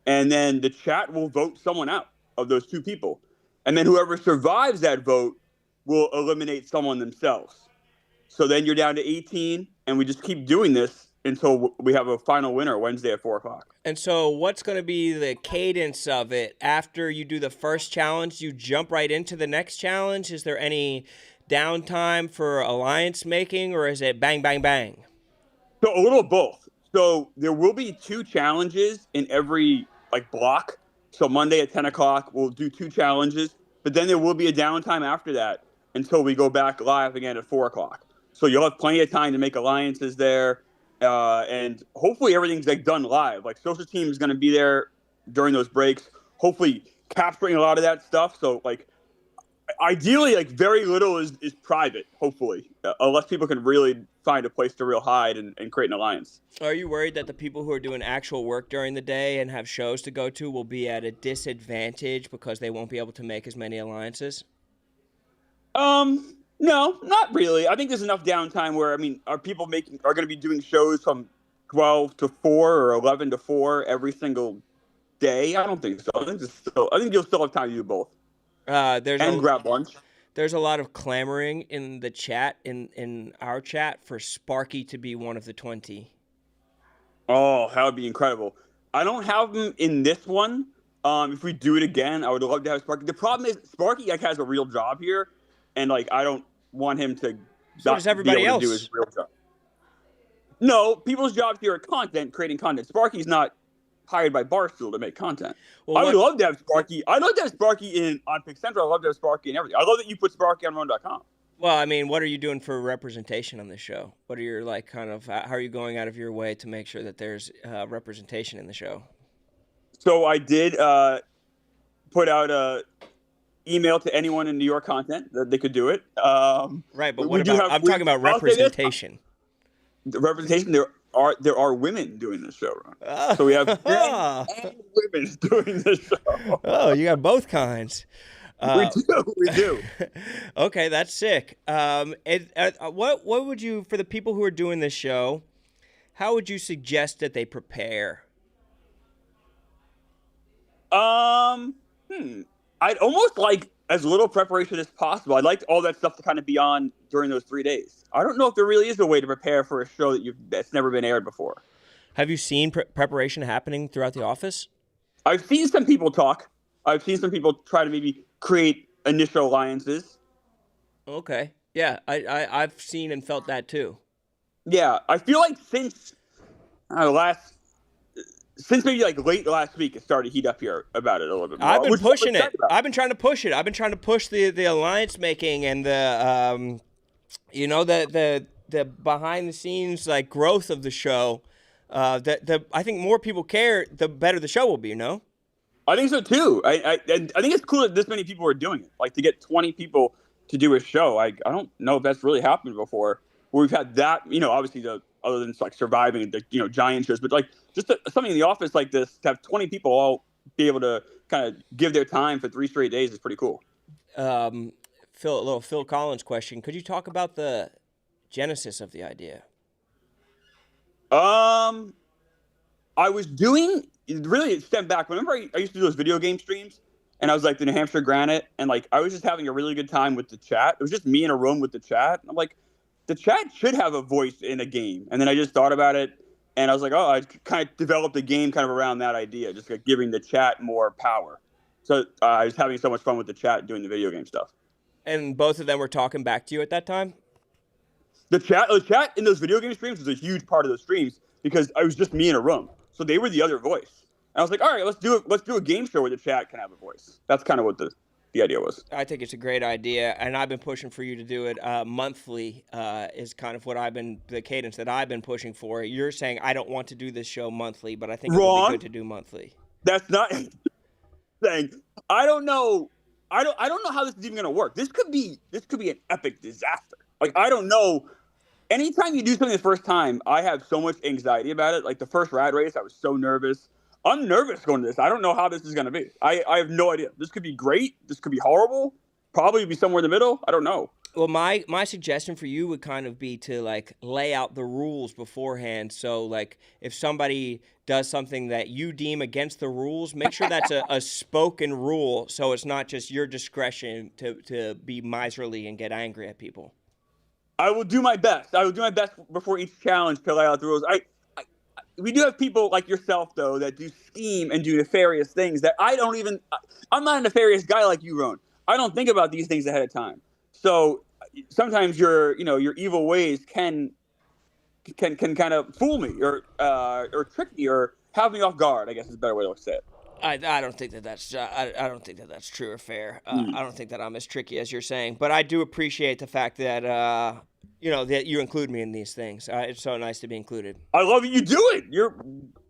and then the chat will vote someone out of those 2 people, and then whoever survives that vote will eliminate someone themselves. So then you're down to 18, and we just keep doing this until we have a final winner Wednesday at 4:00. And so what's going to be the cadence of it? After you do the first challenge, you jump right into the next challenge? Is there any downtime for alliance making, or is it bang, bang, bang? So a little of both. So there will be 2 challenges in every block. So Monday at 10 o'clock, we'll do 2 challenges, but then there will be a downtime after that until we go back live again at 4:00. So you'll have plenty of time to make alliances there. And hopefully everything's done live. Social team is going to be there during those breaks, hopefully capturing a lot of that stuff. So ideally, very little is private, hopefully, unless people can really find a place to real hide and create an alliance. Are you worried that the people who are doing actual work during the day and have shows to go to will be at a disadvantage because they won't be able to make as many alliances? No, not really. I think there's enough downtime where, are people are going to be doing shows from 12 to 4 or 11 to 4 every single day? I don't think so. I think you'll still have time to do both. Grab lunch. There's a lot of clamoring in the chat, in our chat, for Sparky to be one of the 20. Oh, that would be incredible. I don't have him in this one. If we do it again, I would love to have Sparky. The problem is Sparky has a real job here, and I don't want him to so does everybody else do his real job. No, people's jobs here are creating content. Sparky's not hired by Barstool to make content. Well, I would love to have Sparky. I'd love to have Sparky on Pick Central. I'd love to have Sparky and everything. I love that you put Sparky on RoneDotCom. Well, what are you doing for representation on this show? What are your how are you going out of your way to make sure that there's representation in the show? So I did put out a email to anyone in New York content that they could do it. Right, but I'm talking about representation. The representation, there are women doing this show, Ron. So we have men and women doing this show. Oh, you got both kinds. We do. Okay, that's sick. What would you, for the people who are doing this show, how would you suggest that they prepare? I'd almost like as little preparation as possible. I'd like all that stuff to kind of be on during those 3 days. I don't know if there really is a way to prepare for a show that's never been aired before. Have you seen preparation happening throughout the office? I've seen some people talk. I've seen some people try to maybe create initial alliances. Okay. Yeah, I've seen and felt that too. Yeah, I feel like since maybe late last week, it started to heat up here about it a little bit more. I've been pushing it. I've been trying to push it. I've been trying to push the alliance making and the the behind the scenes growth of the show. I think more people care, the better the show will be. I think so too. I think it's cool that this many people are doing it. To get 20 people to do a show, I don't know if that's really happened before. Where we've had that, obviously other than surviving the giant shows, but just something in the office like this, to have 20 people all be able to kind of give their time for 3 straight days is pretty cool. A little Phil Collins question. Could you talk about the genesis of the idea? I was doing, really it stemmed back. Remember I used to do those video game streams, and I was the New Hampshire Granite, and I was just having a really good time with the chat. It was just me in a room with the chat. I'm the chat should have a voice in a game. And then I just thought about it, and I was like, oh, I kind of developed a game kind of around that idea, just like giving the chat more power. So I was having so much fun with the chat doing the video game stuff. And both of them were talking back to you at that time? The chat in those video game streams was a huge part of those streams because I was just me in a room. So they were the other voice. And I was like, all right, let's do a game show where the chat can have a voice. That's kind of what the idea was. I think it's a great idea, and I've been pushing for you to do it monthly. Is kind of what the cadence that I've been pushing for. You're saying I don't want to do this show monthly, but I think it would be good to do monthly. That's not saying. I don't know how this is even going to work. This could be an epic disaster. Like, I don't know. Anytime you do something the first time, I have so much anxiety about it. Like the first rad race, I was so nervous. I'm nervous going to this. I don't know how this is going to be. I have no idea. This could be great. This could be horrible. Probably be somewhere in the middle. I don't know. Well, my suggestion for you would kind of be to like lay out the rules beforehand. So like if somebody does something that you deem against the rules, make sure that's a spoken rule. So it's not just your discretion to be miserly and get angry at people. I will do my best. I will do my best before each challenge to lay out the rules. We do have people like yourself, though, that do scheme and do nefarious things that I'm not a nefarious guy like you, Rone. I don't think about these things ahead of time. So sometimes your evil ways can kind of fool me or trick me or have me off guard, I guess is a better way to say it. I don't think that's I don't think that's true or fair. I don't think that I'm as tricky as you're saying, but I do appreciate the fact that that you include me in these things. It's so nice to be included. I love it. You do it.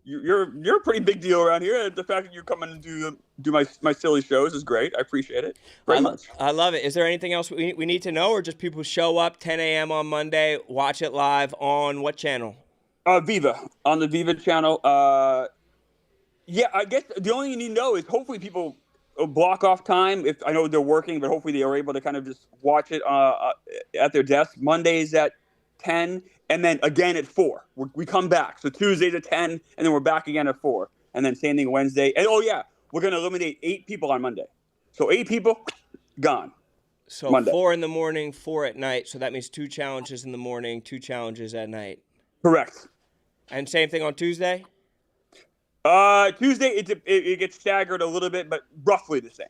You're a pretty big deal around here. The fact that you come in and do my silly shows is great. I appreciate it very much. I love it. Is there anything else we need to know, or just people show up 10 a.m. on Monday, watch it live on what channel? Viva, on the Viva channel. Yeah, I guess the only thing you need to know is hopefully people block off time. If I know they're working, but hopefully they are able to kind of just watch it at their desk. Mondays at 10, and then again at 4. We come back. So Tuesdays at 10, and then we're back again at 4. And then same thing Wednesday. And we're going to eliminate 8 people on Monday. So 8 people, gone. So Monday. 4 in the morning, 4 at night. So that means 2 challenges in the morning, 2 challenges at night. Correct. And same thing on Tuesday? Tuesday, it gets staggered a little bit, but roughly the same.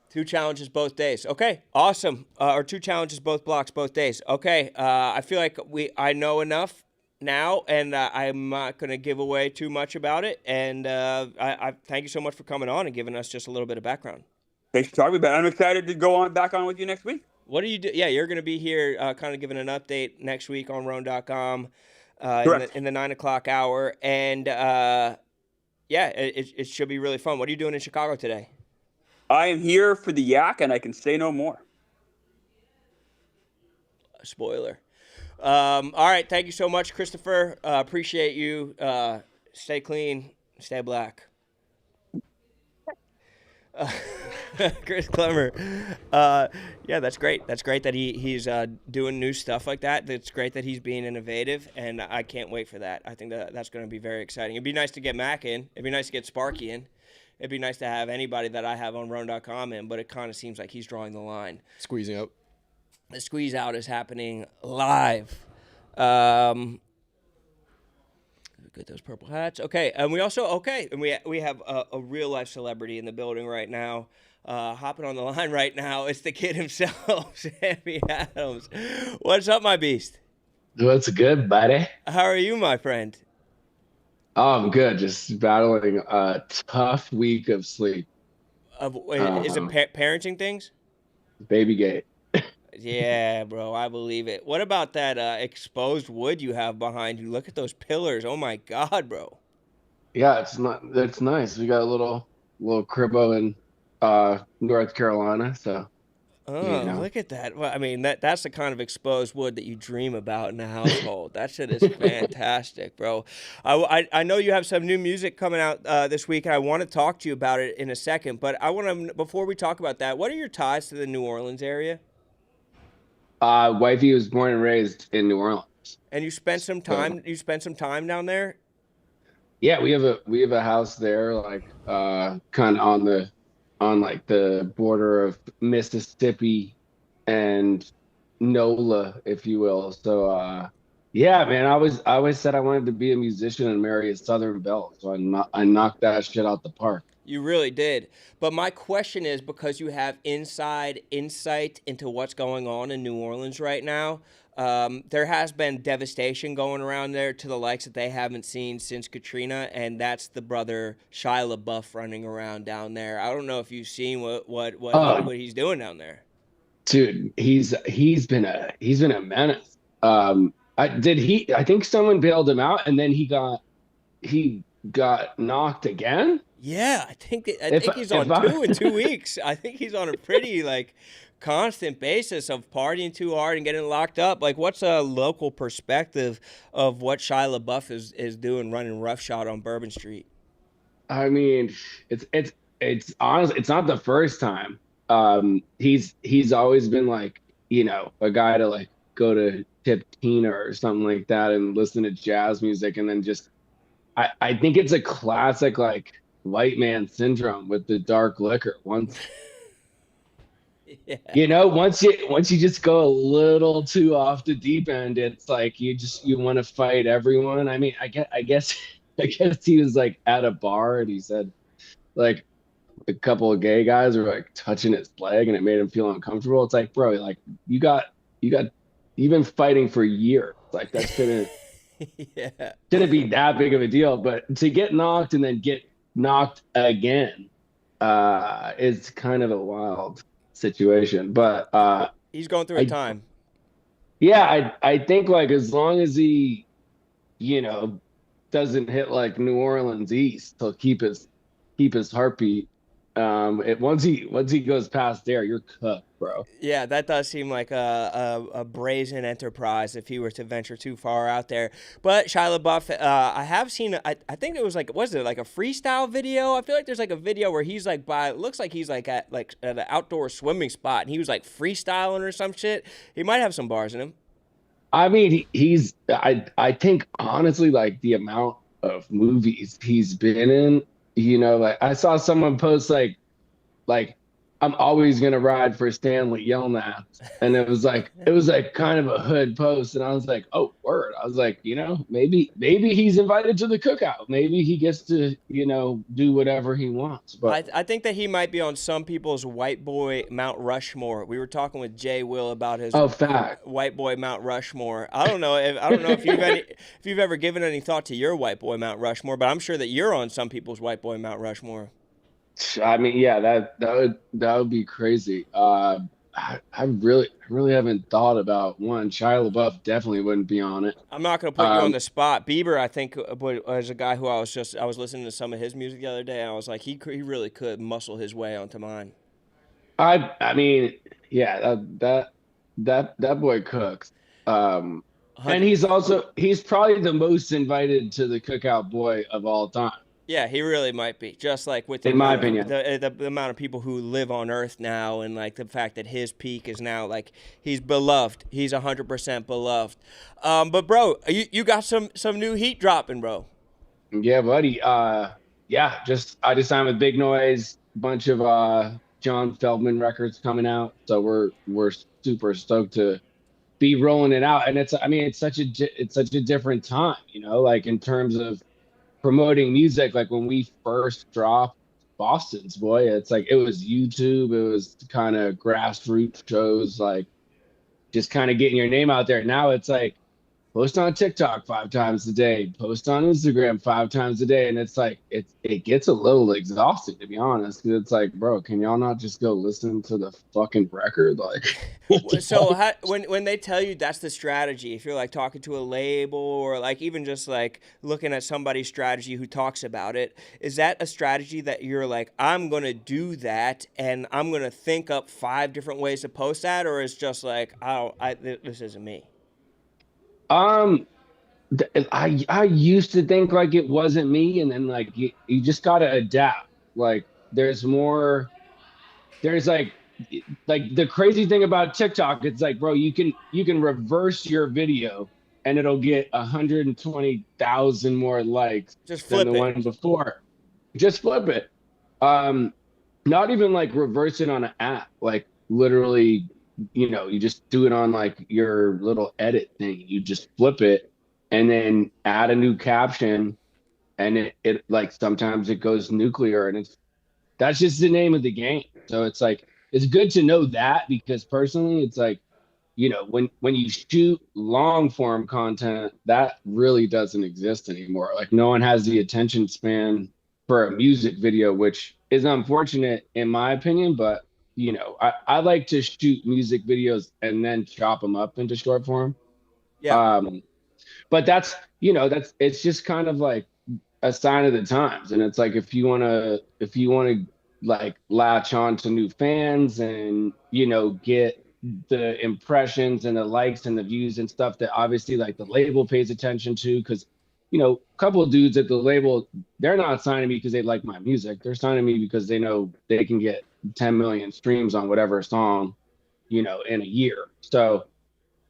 2 challenges both days. Okay, awesome. Or 2 challenges both blocks both days. Okay, I feel like I know enough now, and I'm not going to give away too much about it. And I thank you so much for coming on and giving us just a little bit of background. Thanks for talking about it. I'm excited to go back on with you next week. What do you do? Yeah, you're going to be here kind of giving an update next week on RoneDotCom in the 9 o'clock hour. And it should be really fun. What are you doing in Chicago today? I am here for the yak, and I can say no more. Spoiler. All right. Thank you so much, Christopher. Appreciate you. Stay clean. Stay black. Chris Clemer. Yeah, that's great. That's great that he's doing new stuff like that. It's great that he's being innovative, and I can't wait for that. I think that's going to be very exciting. It'd be nice to get Mac in. It'd be nice to get Sparky in. It'd be nice to have anybody that I have on RoneDotCom in, but it kind of seems like he's drawing the line. Squeezing out. The squeeze out is happening live. Get those purple hats. Okay, and we have a real life celebrity in the building right now. Hopping on the line right now. It's the kid himself, Sammy Adams. What's up, my beast? What's good, buddy? How are you, my friend? Oh, I'm good. Just battling a tough week of sleep. Is it parenting things? Baby gate. Yeah, bro, I believe it. What about that exposed wood you have behind you? Look at those pillars. Oh my God, bro. Yeah, it's nice. We got a little cribbo in North Carolina, so. Oh, look at that. Well, I mean, that's the kind of exposed wood that you dream about in the household. That shit is fantastic, bro. I know you have some new music coming out this week, and I want to talk to you about it in a second. But before we talk about that, what are your ties to the New Orleans area? Wifey was born and raised in New Orleans. And you spent some time. You spent some time down there. Yeah, we have a house there, like kind of on like the border of Mississippi and NOLA, if you will. So yeah, man, I always said I wanted to be a musician and marry a Southern belle. So I knocked that shit out the park. You really did. But my question is, because you have inside insight into what's going on in New Orleans right now, there has been devastation going around there to the likes that they haven't seen since Katrina, and that's the brother Shia LaBeouf running around down there. I don't know if you've seen what he's doing down there. Dude, he's been a menace. I think someone bailed him out, and then he got knocked again. Yeah, I think he's on 2 in 2 weeks. I think he's on a pretty constant basis of partying too hard and getting locked up. Like, what's a local perspective of what Shia LaBeouf is doing running roughshod on Bourbon Street? I mean, it's honestly, it's not the first time. He's always been a guy to go to Tip Tina or something like that and listen to jazz music, and then just I think it's a classic white man syndrome with the dark liquor. Once once you just go a little too off the deep end, it's you want to fight everyone. I mean, I guess he was at a bar and he said a couple of gay guys were touching his leg and it made him feel uncomfortable. It's bro, you've been fighting for years. That shouldn't be that big of a deal. But to get knocked and then get knocked again is kind of a wild situation. But he's going through a time. Yeah, I think as long as he doesn't hit New Orleans East, he'll keep his heartbeat. Once he goes past there, you're cooked, bro. Yeah, that does seem like a brazen enterprise if he were to venture too far out there. But Shia LaBeouf, I have seen. I think it was was it a freestyle video? I feel like there's a video where he's it looks like he's at an outdoor swimming spot and he was freestyling or some shit. He might have some bars in him. I mean, I think honestly, the amount of movies he's been in. I saw someone post I'm always gonna ride for Stanley Yelnats, and it was kind of a hood post, and I was oh word. I was maybe he's invited to the cookout. Maybe he gets to do whatever he wants. But I think that he might be on some people's white boy Mount Rushmore. We were talking with Jay Will about his white boy Mount Rushmore. I don't know if you've ever given any thought to your white boy Mount Rushmore, but I'm sure that you're on some people's white boy Mount Rushmore. I mean, yeah, that would be crazy. I really haven't thought about one. Shia LaBeouf definitely wouldn't be on it. I'm not gonna put you on the spot. Bieber, I think, was a guy who I was listening to some of his music the other day, and I was he really could muscle his way onto mine. I mean, yeah, that boy cooks. And he's probably the most invited to the cookout boy of all time. Yeah, he really might be. Just with in my opinion, the amount of people who live on Earth now, and the fact that his peak is now he's beloved. He's 100% beloved. But bro, you got some new heat dropping, bro. Yeah, buddy. I just signed with Big Noise. Bunch of John Feldman records coming out, so we're super stoked to be rolling it out. And it's such a different time, in terms of promoting music. When we first dropped Boston's Boy, it's it was YouTube, it was kind of grassroots shows, just kind of getting your name out there. Now it's post on TikTok 5 times a day, post on Instagram 5 times a day, and it's it gets a little exhausting, to be honest, because it's bro, can y'all not just go listen to the fucking record? So when they tell you that's the strategy, if you're talking to a label or even just looking at somebody's strategy who talks about it, is that a strategy that you're I'm gonna do that and I'm gonna think up 5 different ways to post that, or is just this isn't me? I used to think it wasn't me, and then you just gotta adapt. There's more. There's the crazy thing about TikTok. It's bro, you can reverse your video and it'll get 120,000 more likes than the one before. Just flip it. Not even reverse it on an app. Literally you just do it on like your little edit thing. You just flip it and then add a new caption, and it like sometimes it goes nuclear, and that's just the name of the game. So it's like it's good to know that, because personally it's like, when you shoot long form content, that really doesn't exist anymore. Like no one has the attention span for a music video, which is unfortunate in my opinion. But I like to shoot music videos and then chop them up into short form. Yeah. But that's it's just kind of like a sign of the times. And it's like if you want to like latch on to new fans and get the impressions and the likes and the views and stuff that obviously like the label pays attention to, because a couple of dudes at the label, they're not signing me because they like my music. They're signing me because they know they can get 10 million streams on whatever song in a year. So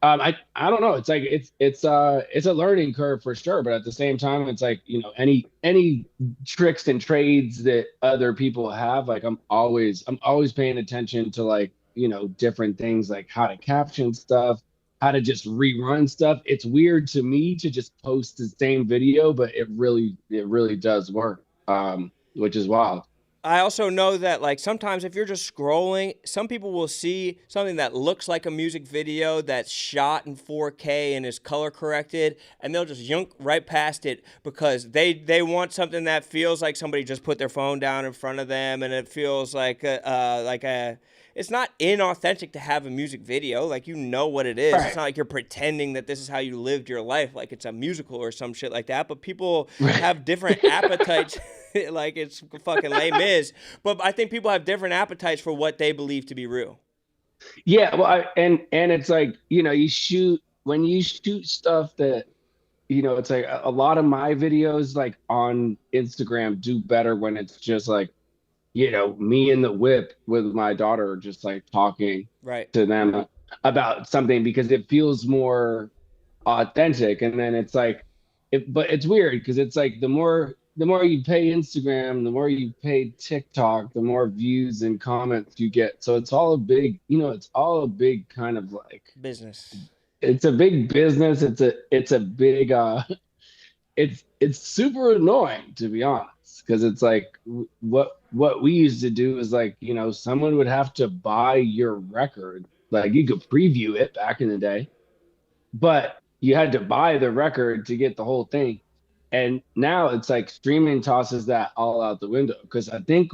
I don't know. It's like it's a learning curve for sure, but at the same time, it's like any tricks and trades that other people have. Like I'm always paying attention to like different things, like how to caption stuff, how to just rerun stuff. It's weird to me to just post the same video, but it really does work, which is wild. I also know that like sometimes if you're just scrolling, some people will see something that looks like a music video that's shot in 4K and is color corrected, and they'll just yunk right past it because they want something that feels like somebody just put their phone down in front of them, and it feels like it's not inauthentic to have a music video. Like, what it is. Right. It's not like you're pretending that this is how you lived your life, like it's a musical or some shit like that. But people have different appetites. Like it's fucking lame is. But I think people have different appetites for what they believe to be real. Yeah, well, and it's like, when you shoot stuff that, it's like a lot of my videos like on Instagram do better when it's just like, me in the whip with my daughter, just like talking to them about something, because it feels more authentic. And then it's like, but it's weird because it's like the more you pay Instagram, the more you pay TikTok, the more views and comments you get. So it's all a big, kind of like business. It's a big business. It's a big, it's super annoying, to be honest, because it's like what we used to do is like, someone would have to buy your record. Like you could preview it back in the day, but you had to buy the record to get the whole thing. And now it's like streaming tosses that all out the window, because I think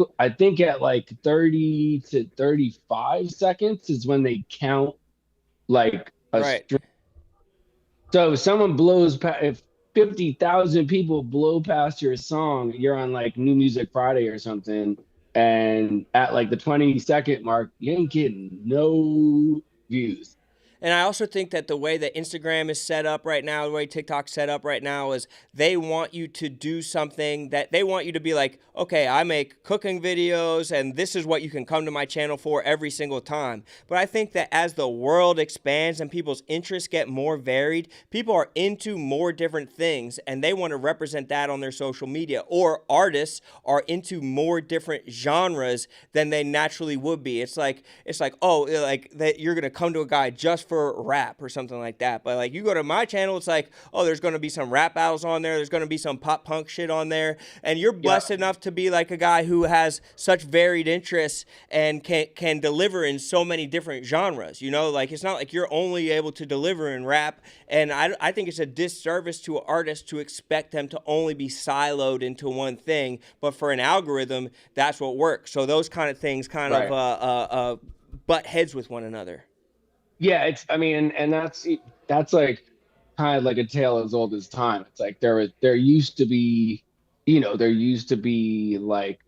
at like 30 to 35 seconds is when they count like a stream. So if someone if 50,000 people blow past your song, you're on like New Music Friday or something, and at like the 20-second mark, you ain't getting no views. And I also think that the way that Instagram is set up right now, the way TikTok's set up right now, is they want you to do something that they want you to be like, okay, I make cooking videos and this is what you can come to my channel for every single time. But I think that as the world expands and people's interests get more varied, people are into more different things and they want to represent that on their social media. Or artists are into more different genres than they naturally would be. It's like, oh, like that you're going to come to a guy just for rap or something like that. But like you go to my channel, it's like, oh, there's going to be some rap battles on there. There's going to be some pop punk shit on there. And you're blessed enough to be like a guy who has such varied interests and can deliver in so many different genres. Like it's not like you're only able to deliver in rap. And I think it's a disservice to an artist to expect them to only be siloed into one thing. But for an algorithm, that's what works. So those kind of things kind of butt heads with one another. Yeah, and that's like kind of like a tale as old as time. It's like there used to be like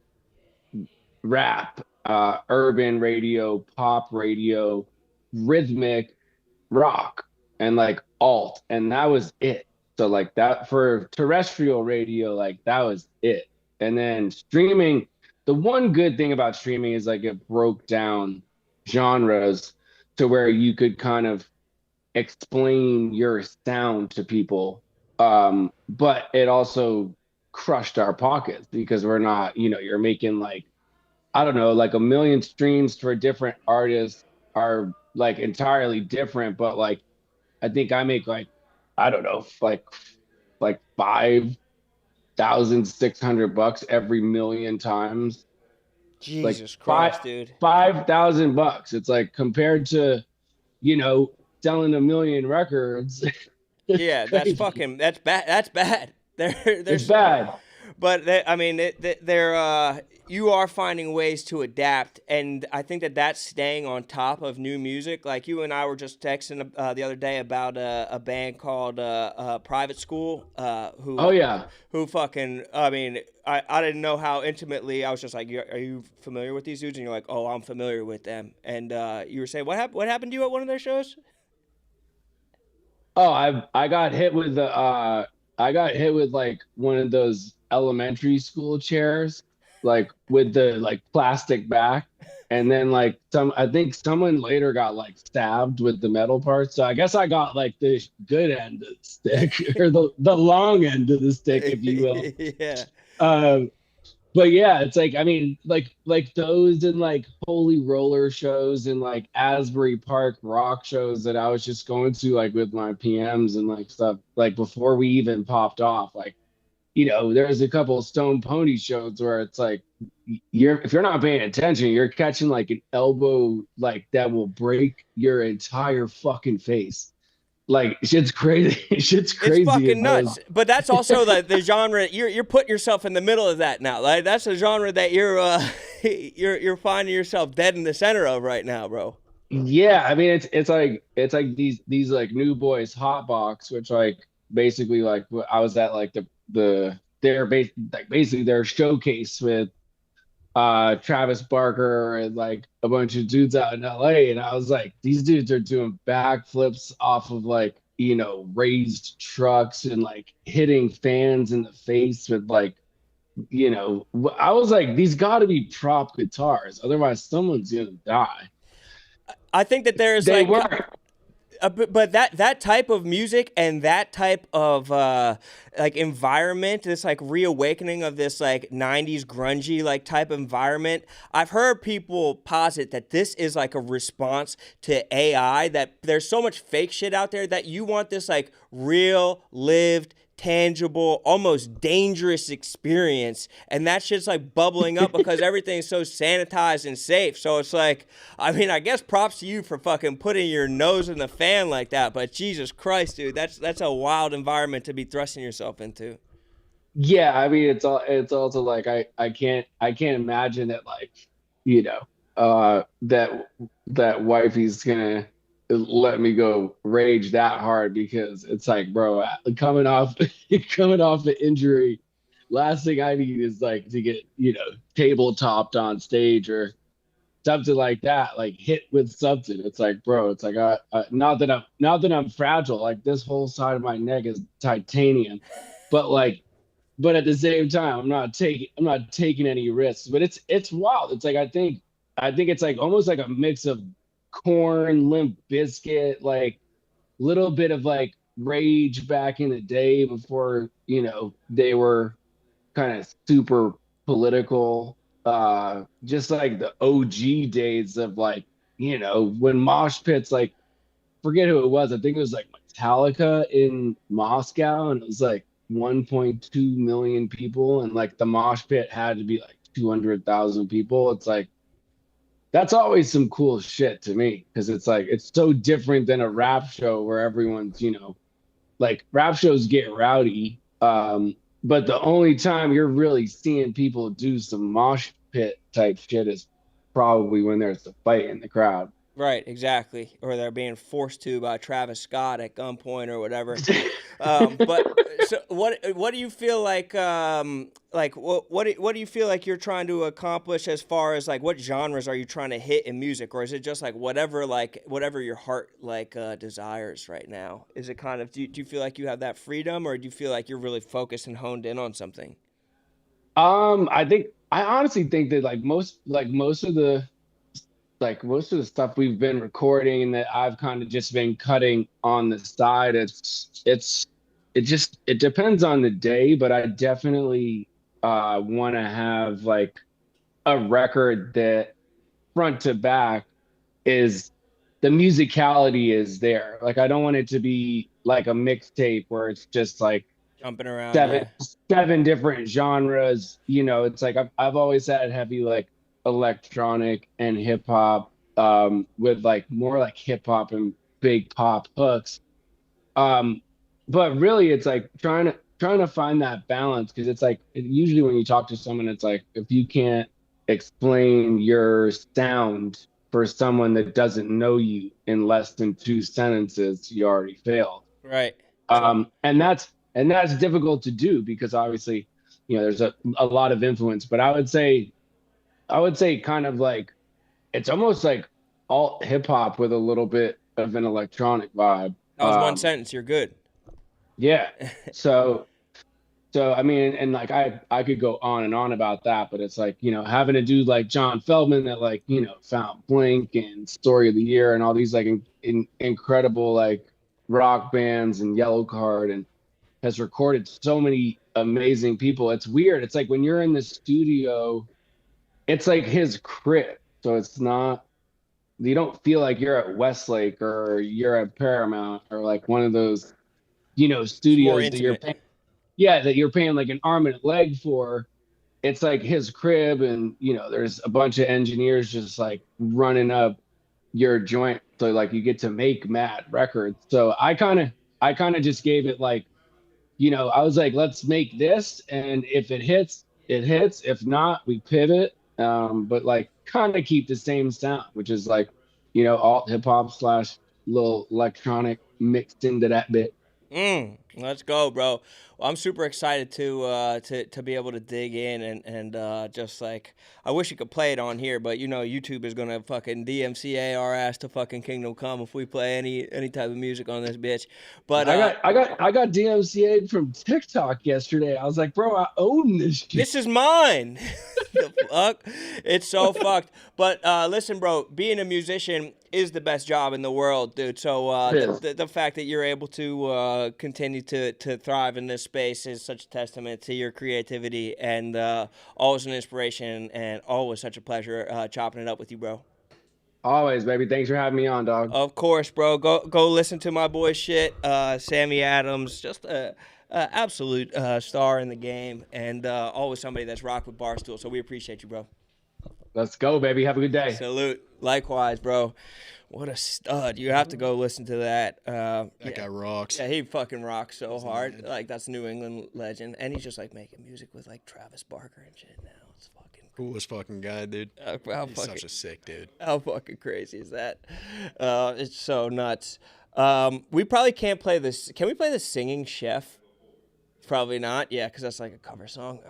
rap, urban radio, pop radio, rhythmic rock, and like alt, and that was it. So like that for terrestrial radio, like that was it. And then streaming, the one good thing about streaming is like it broke down genres to where you could kind of explain your sound to people. But it also crushed our pockets because we're not, you're making like, I don't know, like 1 million streams for different artists are like entirely different, but like I think I make like, I don't know, like $5,600 every million times. Like Jesus Christ, dude. $5,000. It's like compared to, you know, selling a million records. It's Yeah, crazy. that's bad. That's bad. It's There's bad. But I mean, you are finding ways to adapt, and I think that that's staying on top of new music. Like you and I were just texting the other day about a band called Private School, Oh yeah. who fucking. I mean, I didn't know how intimately. I was just like, "Are you familiar with these dudes?" And you're like, "Oh, I'm familiar with them." And you were saying, What happened to you at one of their shows?" Oh, I got hit with the I got hit with like one of those elementary school chairs, like with the like plastic back. And then like I think someone later got like stabbed with the metal part. So I guess I got like the good end of the stick or the long end of the stick, if you will. Yeah. Um, but yeah, it's like I mean, like those and like Holy Roller shows and like Asbury Park rock shows that I was just going to like with my PMs and like stuff like before we even popped off. Like, you know, there's a couple of Stone Pony shows where it's like if you're not paying attention, you're catching like an elbow like that will break your entire fucking face. Like shit's crazy. Shit's crazy. It's fucking nuts. But that's also the genre. You're putting yourself in the middle of that now. Like that's a genre that you're finding yourself dead in the center of right now, bro. Yeah, I mean it's like these like New Boys Hot Box, which like basically like I was at like basically their showcase with Travis Barker and like a bunch of dudes out in LA, and I was like, these dudes are doing backflips off of like, you know, raised trucks and like hitting fans in the face with like, you know, I was like, these got to be prop guitars, otherwise someone's gonna die. I think that there's They like were. but that type of music and that type of like environment, this like reawakening of this like 90s grungy like type environment, I've heard people posit that this is like a response to AI, that there's so much fake shit out there that you want this like real lived tangible, almost dangerous experience, and that shit's like bubbling up because everything's so sanitized and safe. So it's like, I mean, I guess props to you for fucking putting your nose in the fan like that, but Jesus Christ, dude, that's a wild environment to be thrusting yourself into. Yeah, I mean it's also like I can't imagine that like, you know, that wifey's gonna let me go rage that hard, because it's like, bro, coming off an injury, last thing I need is like to get, you know, table topped on stage or something like that, like hit with something. It's like, bro, it's like not that I'm fragile, like this whole side of my neck is titanium, but like, but at the same time, I'm not taking any risks. But it's wild. It's like I think it's like almost like a mix of Corn, Limp Bizkit, like little bit of like Rage back in the day before, you know, they were kind of super political. Just like the OG days of like, you know, when mosh pits, like forget who it was. I think it was like Metallica in Moscow, and it was like 1.2 million people, and like the mosh pit had to be like 200,000 people. It's like that's always some cool shit to me, because it's like it's so different than a rap show where everyone's, you know, like rap shows get rowdy, but the only time you're really seeing people do some mosh pit type shit is probably when there's a fight in the crowd. Right, exactly. Or they're being forced to by Travis Scott at gunpoint or whatever. But so what do you feel like what do you feel like you're trying to accomplish, as far as like what genres are you trying to hit in music, or is it just like whatever your heart like desires right now? Is it kind of do you feel like you have that freedom, or do you feel like you're really focused and honed in on something? I honestly think that most of the stuff we've been recording and that I've kind of just been cutting on the side, it depends on the day, but I definitely want to have like a record that front to back is musicality is there. Like I don't want it to be like a mixtape where it's just like Jumping around. seven different genres. You know, it's like I've always had heavy like electronic and hip hop, with like more like hip hop and big pop hooks. But really it's like trying to find that balance, because it's like usually when you talk to someone, it's like if you can't explain your sound for someone that doesn't know you in less than 2 sentences, you already failed. Right. And that's difficult to do, because obviously, you know, there's a lot of influence. But I would say kind of like it's almost like alt hip hop with a little bit of an electronic vibe. That was one sentence. You're good. Yeah. So I mean, and like I could go on and on about that, but it's like, you know, having a dude like John Feldman that like, you know, found Blink and Story of the Year and all these like incredible like rock bands and Yellow Card, and has recorded so many amazing people. It's weird. It's like when you're in the studio, it's like his crib. So it's not, you don't feel like you're at Westlake or you're at Paramount or like one of those, you know, studios that you're paying. Yeah, that you're paying like an arm and a leg for. It's like his crib, and you know, there's a bunch of engineers just like running up your joint, so like you get to make mad records. So I kind of just gave it like, you know, I was like, let's make this, and if it hits, it hits. If not, we pivot. But like kind of keep the same sound, which is like, you know, alt hip hop / little electronic mixed into that bit. Let's go, bro. Well, I'm super excited to be able to dig in and just like, I wish you could play it on here, but you know YouTube is gonna fucking DMCA our ass to fucking Kingdom Come if we play any type of music on this bitch. But I got DMCA'd from TikTok yesterday. I was like, bro, I own this shit. This is mine. The fuck? It's so fucked. But listen, bro, being a musician is the best job in the world, dude. So the fact that you're able to continue to thrive in this space is such a testament to your creativity, and always an inspiration, and always such a pleasure chopping it up with you, bro. Always, baby. Thanks for having me on, dog. Of course, bro. Go listen to my boy shit. Sammy Adams, just a absolute star in the game, and always somebody that's rocked with Barstool. So we appreciate you, bro. Let's go, baby. Have a good day. Salute. Likewise, bro. What a stud. You have to go listen to that. That guy rocks. Yeah, he fucking rocks so hard. Like, that's New England legend. And he's just, like, making music with, like, Travis Barker and shit now. It's fucking coolest fucking guy, dude. He's such a sick dude. How fucking crazy is that? It's so nuts. We probably can't play this. Can we play the Singing Chef? Probably not. Yeah, because that's, like, a cover song.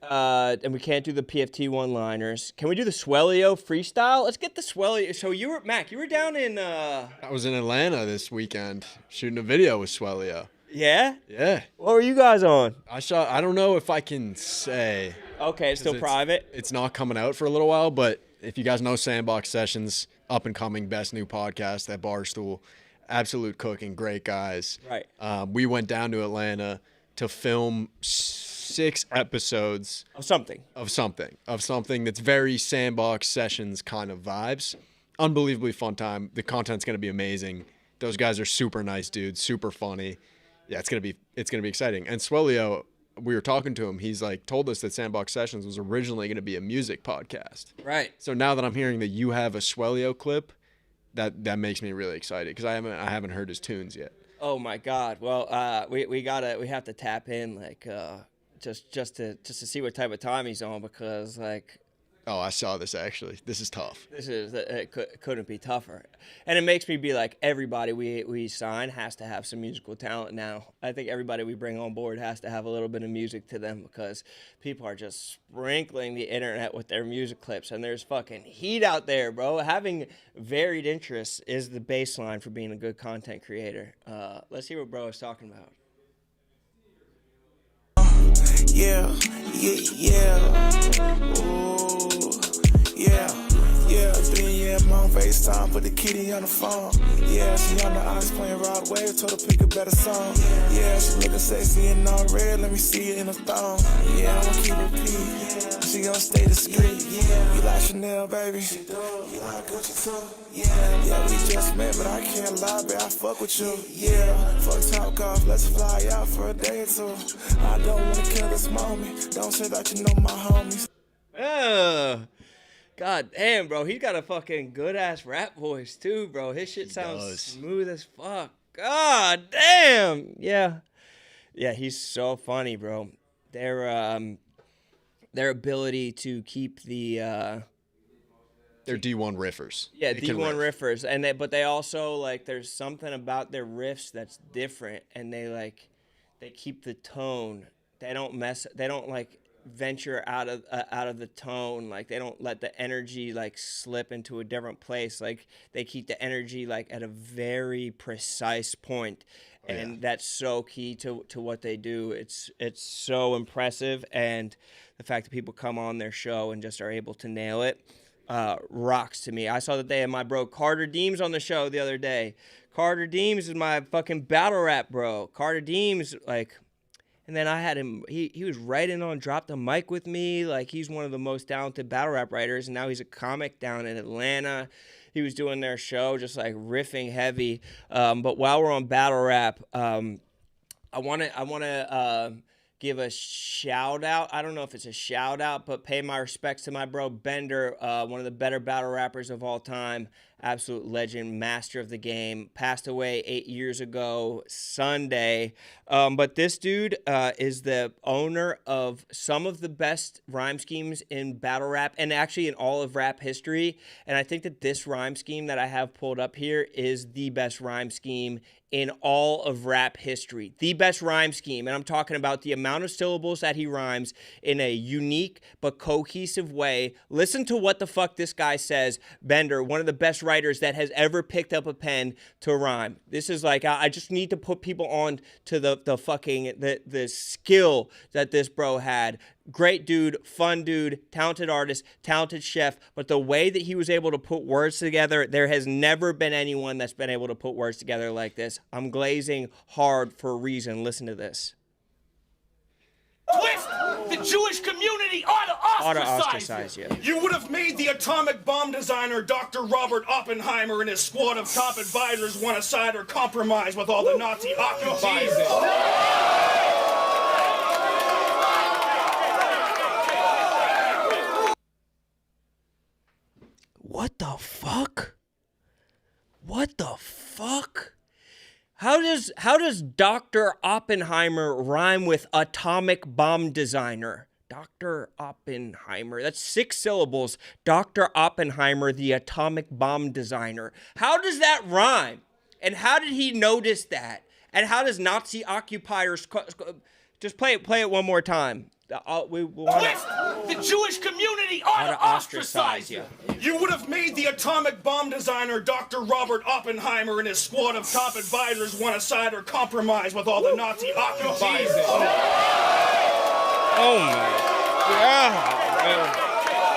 And we can't do the PFT one-liners. Can we do the Swellio freestyle? Let's get the Swellio. So you were, Mac, you were down in... I was in Atlanta this weekend shooting a video with Swellio. Yeah? Yeah. What were you guys on? I don't know if I can say. Okay, it's still private? It's not coming out for a little while, but if you guys know Sandbox Sessions, up-and-coming, best new podcast at Barstool, absolute cooking, great guys. Right. We went down to Atlanta to film 6 episodes of something that's very Sandbox Sessions kind of vibes. Unbelievably fun time. The content's gonna be amazing. Those guys are super nice dudes, super funny. Yeah, it's gonna be exciting. And Swellio, we were talking to him. He's like told us that Sandbox Sessions was originally gonna be a music podcast. Right. So now that I'm hearing that you have a Swellio clip, that makes me really excited because I haven't heard his tunes yet. Oh my God. Well, we have to tap in like just to see what type of time he's on, because like, oh, I saw this actually. This is tough. It couldn't be tougher, and it makes me be like, everybody we sign has to have some musical talent now. I think everybody we bring on board has to have a little bit of music to them, because people are just sprinkling the internet with their music clips, and there's fucking heat out there, bro. Having varied interests is the baseline for being a good content creator. Let's see what bro is talking about. Yeah. Ooh, yeah. Yeah, yeah, I'm on FaceTime, put the kitty on the phone. Yeah, she on the ice playing Rod Wave, told her pick a better song. Yeah, she looking sexy and all red, let me see it in the thong. Yeah, I'ma keep it P. She gon' stay discreet. You like Chanel, baby? You like Gucci too? Yeah, we just met, but I can't lie, babe, I fuck with you. Yeah, fuck talk off, let's fly out for a day or two. I don't wanna kill this moment, don't say that you know my homies. God damn, bro. He got a fucking good-ass rap voice, too, bro. His shit sounds smooth as fuck. God damn. Yeah. Yeah, he's so funny, bro. Their ability to keep the... They're D1 riffers. Yeah, D1 riffers. And but they also, like, there's something about their riffs that's different. And they keep the tone. They don't venture out of the tone. Like, they don't let the energy like slip into a different place. Like, they keep the energy like at a very precise point. And that's so key to what they do. It's so impressive, and the fact that people come on their show and just are able to nail it rocks to me. I saw that they had my bro Carter Deems on the show the other day. Carter Deems is my fucking battle rap bro. Carter Deems, like, and then I had him, he was writing on Drop the Mic with me. Like, he's one of the most talented battle rap writers, and now he's a comic down in Atlanta. He was doing their show, just like riffing heavy. But while we're on battle rap, I want to give a shout out. I don't know if it's a shout out, but pay my respects to my bro Bender, one of the better battle rappers of all time. Absolute legend, master of the game. Passed away 8 years ago Sunday. But this dude is the owner of some of the best rhyme schemes in battle rap and actually in all of rap history. And I think that this rhyme scheme that I have pulled up here is the best rhyme scheme in all of rap history. The best rhyme scheme. And I'm talking about the amount of syllables that he rhymes in a unique but cohesive way. Listen to what the fuck this guy says. Bender, one of the best writers that has ever picked up a pen to rhyme. This is like, I just need to put people on to the fucking skill that this bro had. Great dude, fun dude, talented artist, talented chef, but the way that he was able to put words together, there has never been anyone that's been able to put words together like this. I'm glazing hard for a reason. Listen to this. Twist! The Jewish community ought to ostracize you. You would have made the atomic bomb designer Dr. Robert Oppenheimer and his squad of top advisors want to side or compromise with all the Nazi occupiers. What the fuck? What the fuck? How does Dr. Oppenheimer rhyme with atomic bomb designer? Dr. Oppenheimer. That's 6 syllables. Dr. Oppenheimer, the atomic bomb designer. How does that rhyme? And how did he notice that? And how does Nazi occupiers... Just play it one more time. The Jewish community ought to ostracize you. You would have made the atomic bomb designer Dr. Robert Oppenheimer and his squad of top advisors want to side or compromise with all the Nazi occupiers. Oh my God,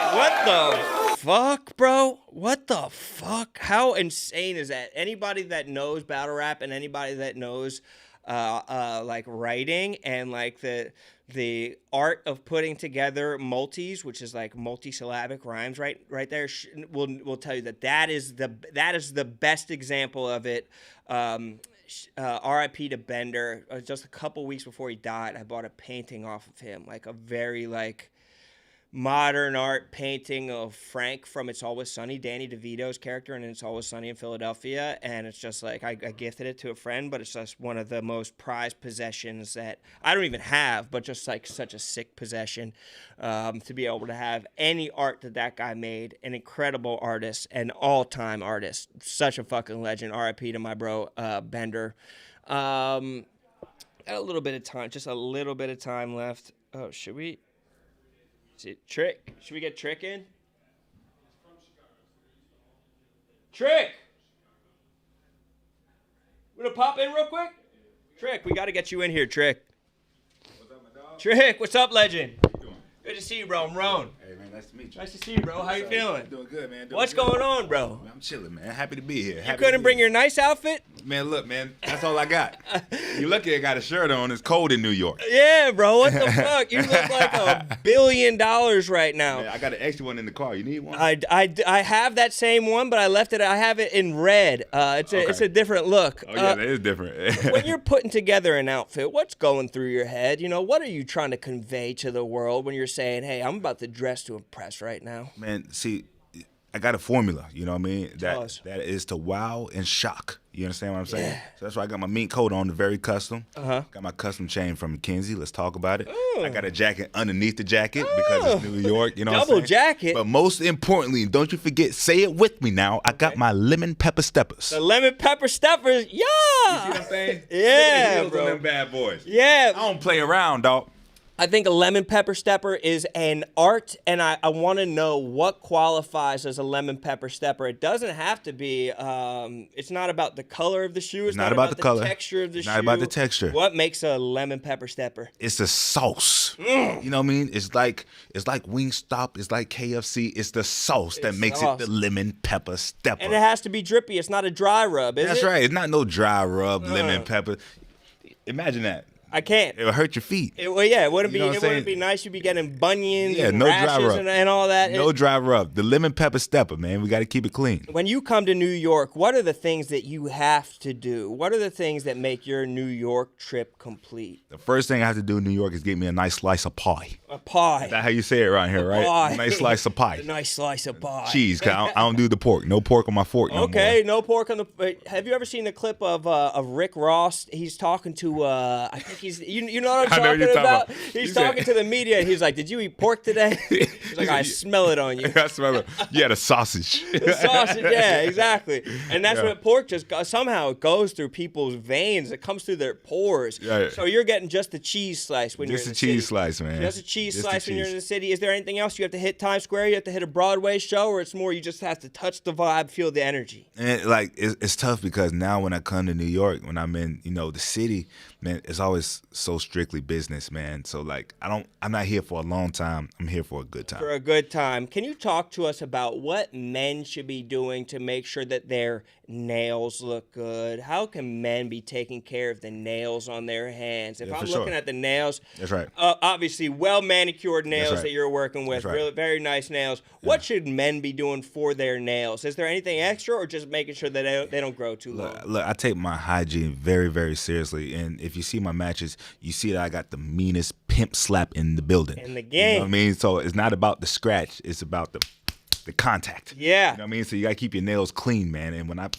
bro. What the fuck, bro? What the fuck? How insane is that? Anybody that knows battle rap and anybody that knows like writing and like the art of putting together multis, which is like multisyllabic rhymes, right there, will tell you that is the best example of it. R.I.P. to Bender. Just a couple weeks before he died, I bought a painting off of him, like a very like modern art painting of Frank from It's Always Sunny, Danny DeVito's character in It's Always Sunny in Philadelphia, and it's just like I gifted it to a friend, but it's just one of the most prized possessions that I don't even have, but just like such a sick possession to be able to have any art that guy made. An incredible artist, an all-time artist, such a fucking legend. R.I.P. to my bro Bender. Got a little bit of time, just a little bit of time left. Oh, should we? Trick. Should we get Trick in? Trick! You gonna pop in real quick? Trick, we gotta get you in here, Trick. What's up, my dog? Trick, what's up, legend? Good to see you, bro. I'm Rone. Hey, man, nice to meet you. Nice to see you, bro. How you feeling? Doing good, man. What's going on, bro? Man, I'm chilling, man. Happy to be here. You couldn't bring your nice outfit? Man, look, man. That's all I got. You lucky I got a shirt on. It's cold in New York. Yeah, bro. What the fuck? You look like $1 billion right now. Man, I got an extra one in the car. You need one? I have that same one, but I left it. I have it in red. It's a different look. Oh, yeah, that is different. When you're putting together an outfit, what's going through your head? You know, what are you trying to convey to the world when you're saying, hey, I'm about to dress to impress right now? Man, see, I got a formula, you know what I mean? That is to wow and shock. You understand what I'm saying? Yeah. So that's why I got my mink coat on, the very custom. Uh-huh. Got my custom chain from McKinsey. Let's talk about it. I got a jacket underneath the jacket because it's New York, you know what I'm saying? Double jacket. But most importantly, don't you forget, say it with me now, I got my lemon pepper steppers. The lemon pepper steppers, yeah! You see what I'm saying? Yeah, Look at the heels bro. on them bad boys. Yeah. I don't play around, dog. I think a lemon pepper stepper is an art, and I want to know what qualifies as a lemon pepper stepper. It doesn't have to be, it's not about the color of the shoe. It's not about the color. Texture of the shoe. Not about the texture. What makes a lemon pepper stepper? It's the sauce. You know what I mean? It's like Wingstop. It's like KFC. It's the sauce that makes it the lemon pepper stepper. And it has to be drippy. It's not a dry rub, is it? That's right. It's not no dry rub lemon pepper. Imagine that. I can't. It would hurt your feet. It wouldn't You know what I'm be saying? nice. You'd be getting bunions Yeah, and no dry rashes rub. and all that. No dry rub. The lemon pepper stepper, man. We got to keep it clean. When you come to New York, what are the things that you have to do? What are the things that make your New York trip complete? The first thing I have to do in New York is get me a nice slice of pie. A pie. Is that how you say it around here, right? Pie. A nice slice of pie. A nice slice of pie. Cheese, 'cause I don't do the pork. No pork on my fork no more. Okay, no pork on the. Have you ever seen the clip of Rick Ross? He's talking to. I think he's. You know what I'm I know talking you're talking about? about. He's He said- talking to the media, and he's like, "Did you eat pork today?" He's like, "I smell it on you." I smell it. You had a sausage. The sausage, yeah, exactly. And that's Yeah. what pork somehow it goes through people's veins. It comes through their pores. Yeah. So you're getting just the cheese slice when Just you're in a the cheese city. slice, man. Just a cheese Just the slice when you're in cheese. the city. Is there anything else you have to hit Times Square? You have to hit a Broadway show, or it's more you just have to touch the vibe, feel the energy. And like it's tough because now when I come to New York, when I'm in, the city, man, it's always so strictly business, man. So like I'm not here for a long time. I'm here for a good time. For a good time. Can you talk to us about what men should be doing to make sure that their nails look good? How can men be taking care of the nails on their hands? If Yeah, I'm for sure. looking at the nails, That's right. Obviously well manicured nails right. that you're working with, That's right. really very nice nails. What should men be doing for their nails? Is there anything extra, or just making sure that they don't grow too long? Look, I take my hygiene very, very seriously. And if you see my matches, you see that I got the meanest pimp slap in the building. In the You know game. what I mean? So it's not about the scratch. It's about the contact. Yeah. You know what I mean? So you got to keep your nails clean, man. And when I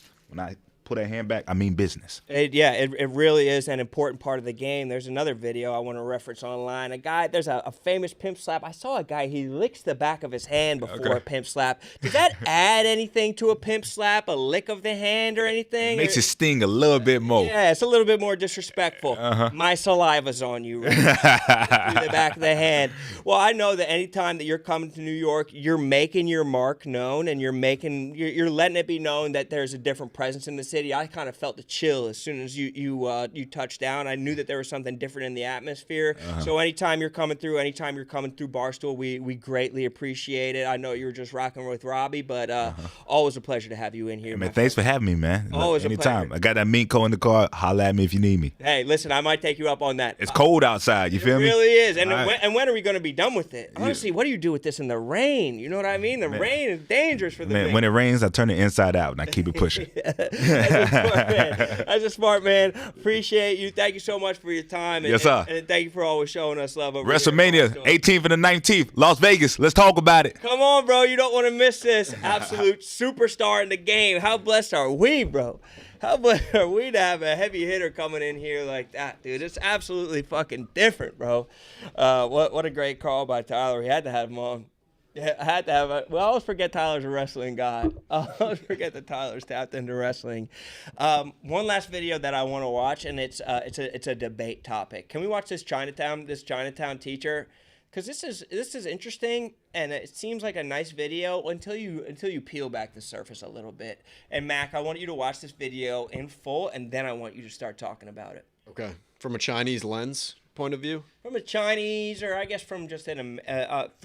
pull that hand back, I mean business. It really is an important part of the game. There's another video I want to reference online. There's a famous pimp slap. I saw a guy, he licks the back of his hand before a pimp slap. Does that add anything to a pimp slap, a lick of the hand or anything? Makes it sting a little bit more. Yeah, it's a little bit more disrespectful. My saliva's on you, right? Through the back of the hand. Well, I know that anytime that you're coming to New York, you're making your mark known, and you're letting it be known that there's a different presence in the city. I kind of felt the chill as soon as you touched down. I knew that there was something different in the atmosphere. So anytime you're coming through Barstool, we greatly appreciate it. I know you were just rocking with Robbie, but always a pleasure to have you in here. Man, thanks for having me, man. Look, Always a anytime. pleasure. I got that mink coat in the car. Holla at me if you need me. Hey, listen, I might take you up on that. It's cold outside. You feel It me? really is. And All right. when are we going to be done with it? Honestly, what do you do with this in the rain? You know what I mean? The rain is dangerous for the Man, when it rains, I turn it inside out and I keep it pushing. That's a smart man. Appreciate you. Thank you so much for your time. And, Yes, sir. And thank you for always showing us love over here. WrestleMania, 18th and the 19th, Las Vegas. Let's talk about it. Come on, bro. You don't want to miss this. Absolute superstar in the game. How blessed are we, bro? How blessed are we to have a heavy hitter coming in here like that, dude? It's absolutely fucking different, bro. What a great call by Tyler. We had to have him on. Yeah, I had to have it. Well, I always forget Tyler's a wrestling guy. I always forget that Tyler's tapped into wrestling. One last video that I want to watch, and it's a debate topic. Can we watch this Chinatown teacher? Because this is interesting, and it seems like a nice video until you peel back the surface a little bit. And Mac, I want you to watch this video in full, and then I want you to start talking about it. Okay. From a Chinese lens point of view? From a Chinese, or I guess from just an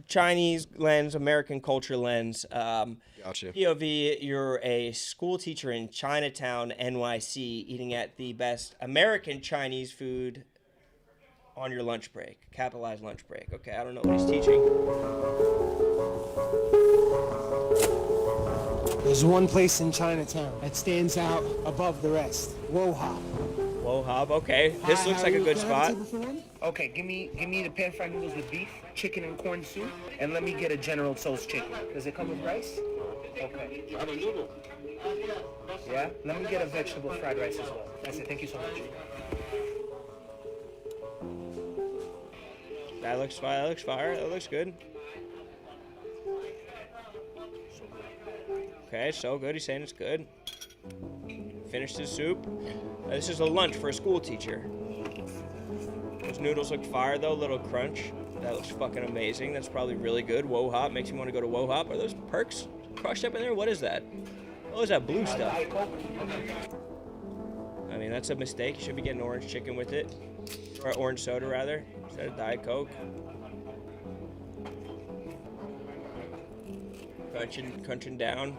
Chinese lens, American culture lens. Gotcha. POV, you're a school teacher in Chinatown, NYC, eating at the best American Chinese food on your lunch break. Capitalized lunch break. Okay, I don't know what he's teaching. There's one place in Chinatown that stands out above the rest. Whoa Hop. Whoa Hop, okay. This looks like a good spot. Okay, give me the pan-fried noodles with beef, chicken and corn soup, and let me get a General Tso's chicken. Does it come with rice? Okay. Yeah? Let me get a vegetable fried rice as well. That's it. Thank you so much. That looks fire. That looks fire. That looks good. Okay, so good. He's saying it's good. Finished his soup. This is a lunch for a school teacher. Those noodles look fire though, little crunch. That looks fucking amazing. That's probably really good. Whoa Hop makes you want to go to Whoa Hop. Are those perks crushed up in there? What is that? What is that blue stuff? I mean, that's a mistake. You should be getting orange chicken with it. Or orange soda rather, instead of Diet Coke. Crunching down.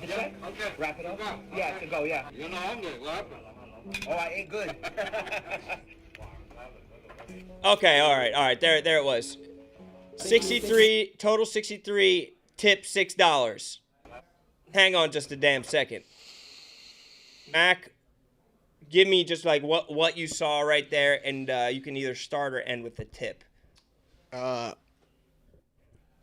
Okay. Wrap it up? Yeah, to go, yeah. You're not hungry, what? Oh, I ate good. Okay, all right. There it was. 63, total 63, tip $6. Hang on just a damn second. Mac, give me just like what you saw right there, and you can either start or end with the tip. I'll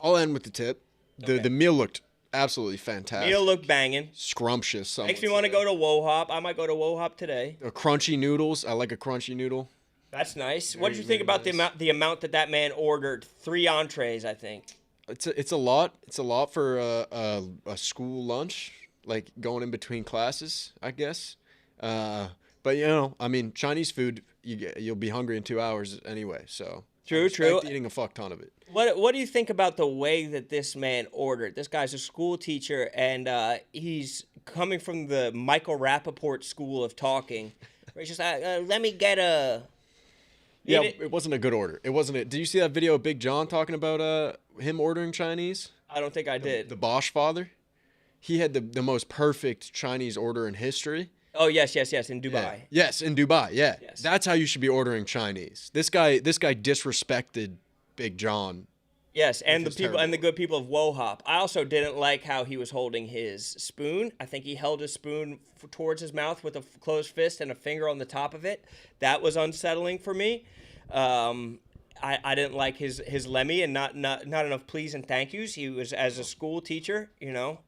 end with the tip. Okay. The meal looked absolutely fantastic. Meal looked banging. Scrumptious. Makes me want to go to Whoa Hop. I might go to Whoa Hop today. Crunchy noodles. I like a crunchy noodle. That's nice. What did you think about the amount that man ordered? 3 entrees, I think. It's a lot. It's a lot for a school lunch, like going in between classes, I guess. But you know, I mean, Chinese food, you'll be hungry in 2 hours anyway. So true. Eating a fuck ton of it. What do you think about the way that this man ordered? This guy's a school teacher, and he's coming from the Michael Rappaport school of talking. Where he's just let me get a. Yeah, it wasn't a good order. It wasn't. Did you see that video of Big John talking about him ordering Chinese? I don't think I did. The Bosch father. He had the most perfect Chinese order in history. Oh yes, in Dubai. Yeah. Yes, in Dubai. Yeah, yes. That's how you should be ordering Chinese. This guy disrespected Big John. Yes, and the people and the good people of Whoa Hop. I also didn't like how he was holding his spoon. I think he held his spoon towards his mouth with a closed fist and a finger on the top of it. That was unsettling for me. I didn't like his Lemmy and not enough please and thank yous. He was, as a school teacher,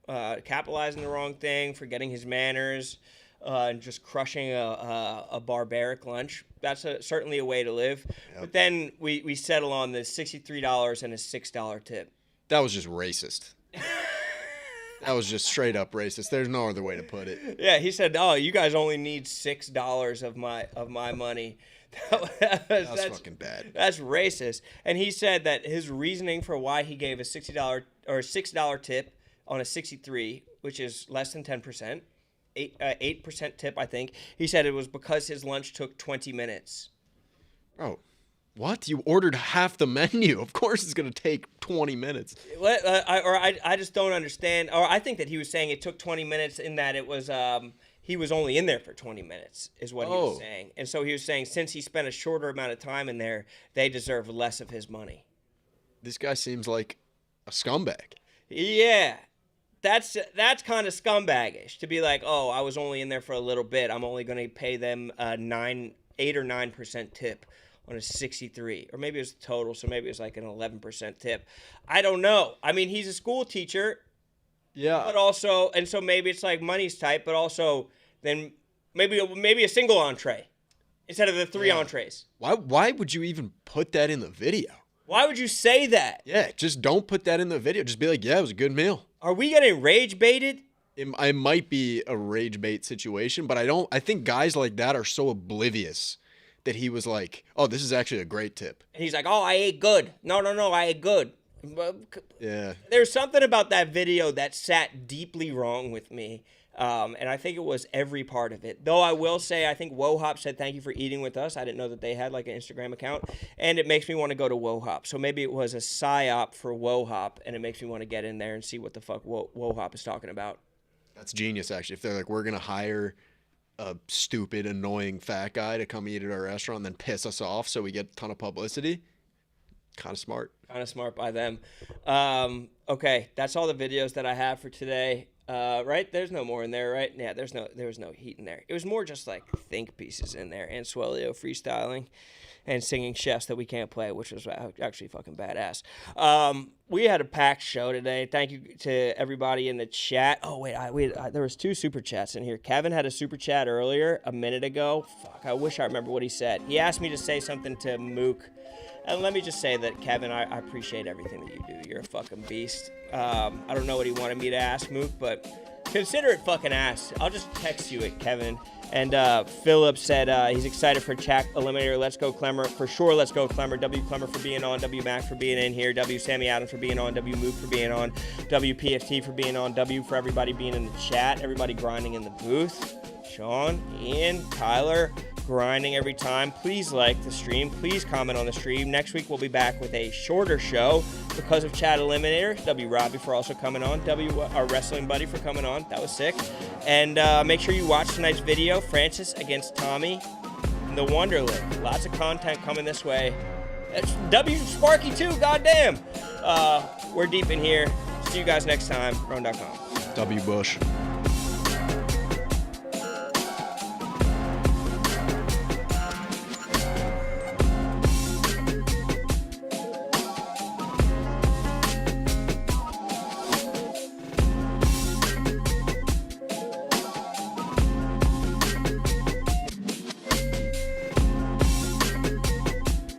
capitalizing the wrong thing, forgetting his manners, and just crushing a barbaric lunch. That's certainly a way to live. Yep. But then we settle on the $63 and a $6 tip. That was just racist. That was just straight up racist. There's no other way to put it. Yeah, he said, "Oh, you guys only need $6 of my money." That's fucking bad. That's racist. And he said that his reasoning for why he gave a $60 or $6 tip on a 63, which is less than 10%. 8% tip, I think. He said it was because his lunch took 20 minutes. Oh, what? You ordered half the menu. Of course it's going to take 20 minutes. I just don't understand. Or I think that he was saying it took 20 minutes in that it was he was only in there for 20 minutes is what he was saying. And so he was saying since he spent a shorter amount of time in there, they deserve less of his money. This guy seems like a scumbag. Yeah. That's kind of scumbaggish to be like, oh, I was only in there for a little bit. I'm only going to pay them 8 or 9% tip on a 63, or maybe it was total, so maybe it was like an 11% tip. I don't know. I mean, he's a school teacher. Yeah. But also, and so maybe it's like money's tight, but also then maybe a single entree instead of the 3 entrees. Why would you even put that in the video? Why would you say that? Yeah, just don't put that in the video. Just be like, yeah, it was a good meal. Are we getting rage baited? It might be a rage bait situation, but I think guys like that are so oblivious that he was like, oh, this is actually a great tip. And he's like, oh, I ate good. No, I ate good. Yeah. There's something about that video that sat deeply wrong with me. And I think it was every part of it. Though I will say, I think WoHop said thank you for eating with us. I didn't know that they had like an Instagram account. And it makes me want to go to WoHop. So maybe it was a psyop for WoHop, and it makes me want to get in there and see what the fuck WoHop is talking about. That's genius, actually. If they're like, we're going to hire a stupid, annoying fat guy to come eat at our restaurant and then piss us off so we get a ton of publicity, kind of smart. Kind of smart by them. Okay, that's all the videos that I have for today. Right? There's no more in there, right? Yeah, there was no heat in there. It was more just like think pieces in there and Swellio freestyling and singing chefs that we can't play, which was actually fucking badass. We had a packed show today. Thank you to everybody in the chat. Oh wait, there was 2 super chats in here. Kevin had a super chat earlier, a minute ago. Fuck, I wish I remember what he said. He asked me to say something to Mook. And let me just say that, Kevin, I appreciate everything that you do. You're a fucking beast. I don't know what he wanted me to ask, Mook, but consider it fucking asked. I'll just text you it, Kevin. And Philip said he's excited for Chat Eliminator. Let's go, Clemer. For sure, let's go, Clemer. W. Clemer for being on. W. Mac for being in here. W. Sammy Adams for being on. W. Mook for being on. W. PFT for being on. W. for everybody being in the chat. Everybody grinding in the booth. Sean, Ian, Tyler, grinding every time. Please like the stream. Please comment on the stream. Next week we'll be back with a shorter show because of Chat Eliminator. W. Robbie for also coming on. W. Our wrestling buddy for coming on. That was sick. And make sure you watch tonight's video. Francis against Tommy in the Wonderlick. Lots of content coming this way. That's W. Sparky too. Goddamn. We're deep in here. See you guys next time. RoneDotCom. W. Bush.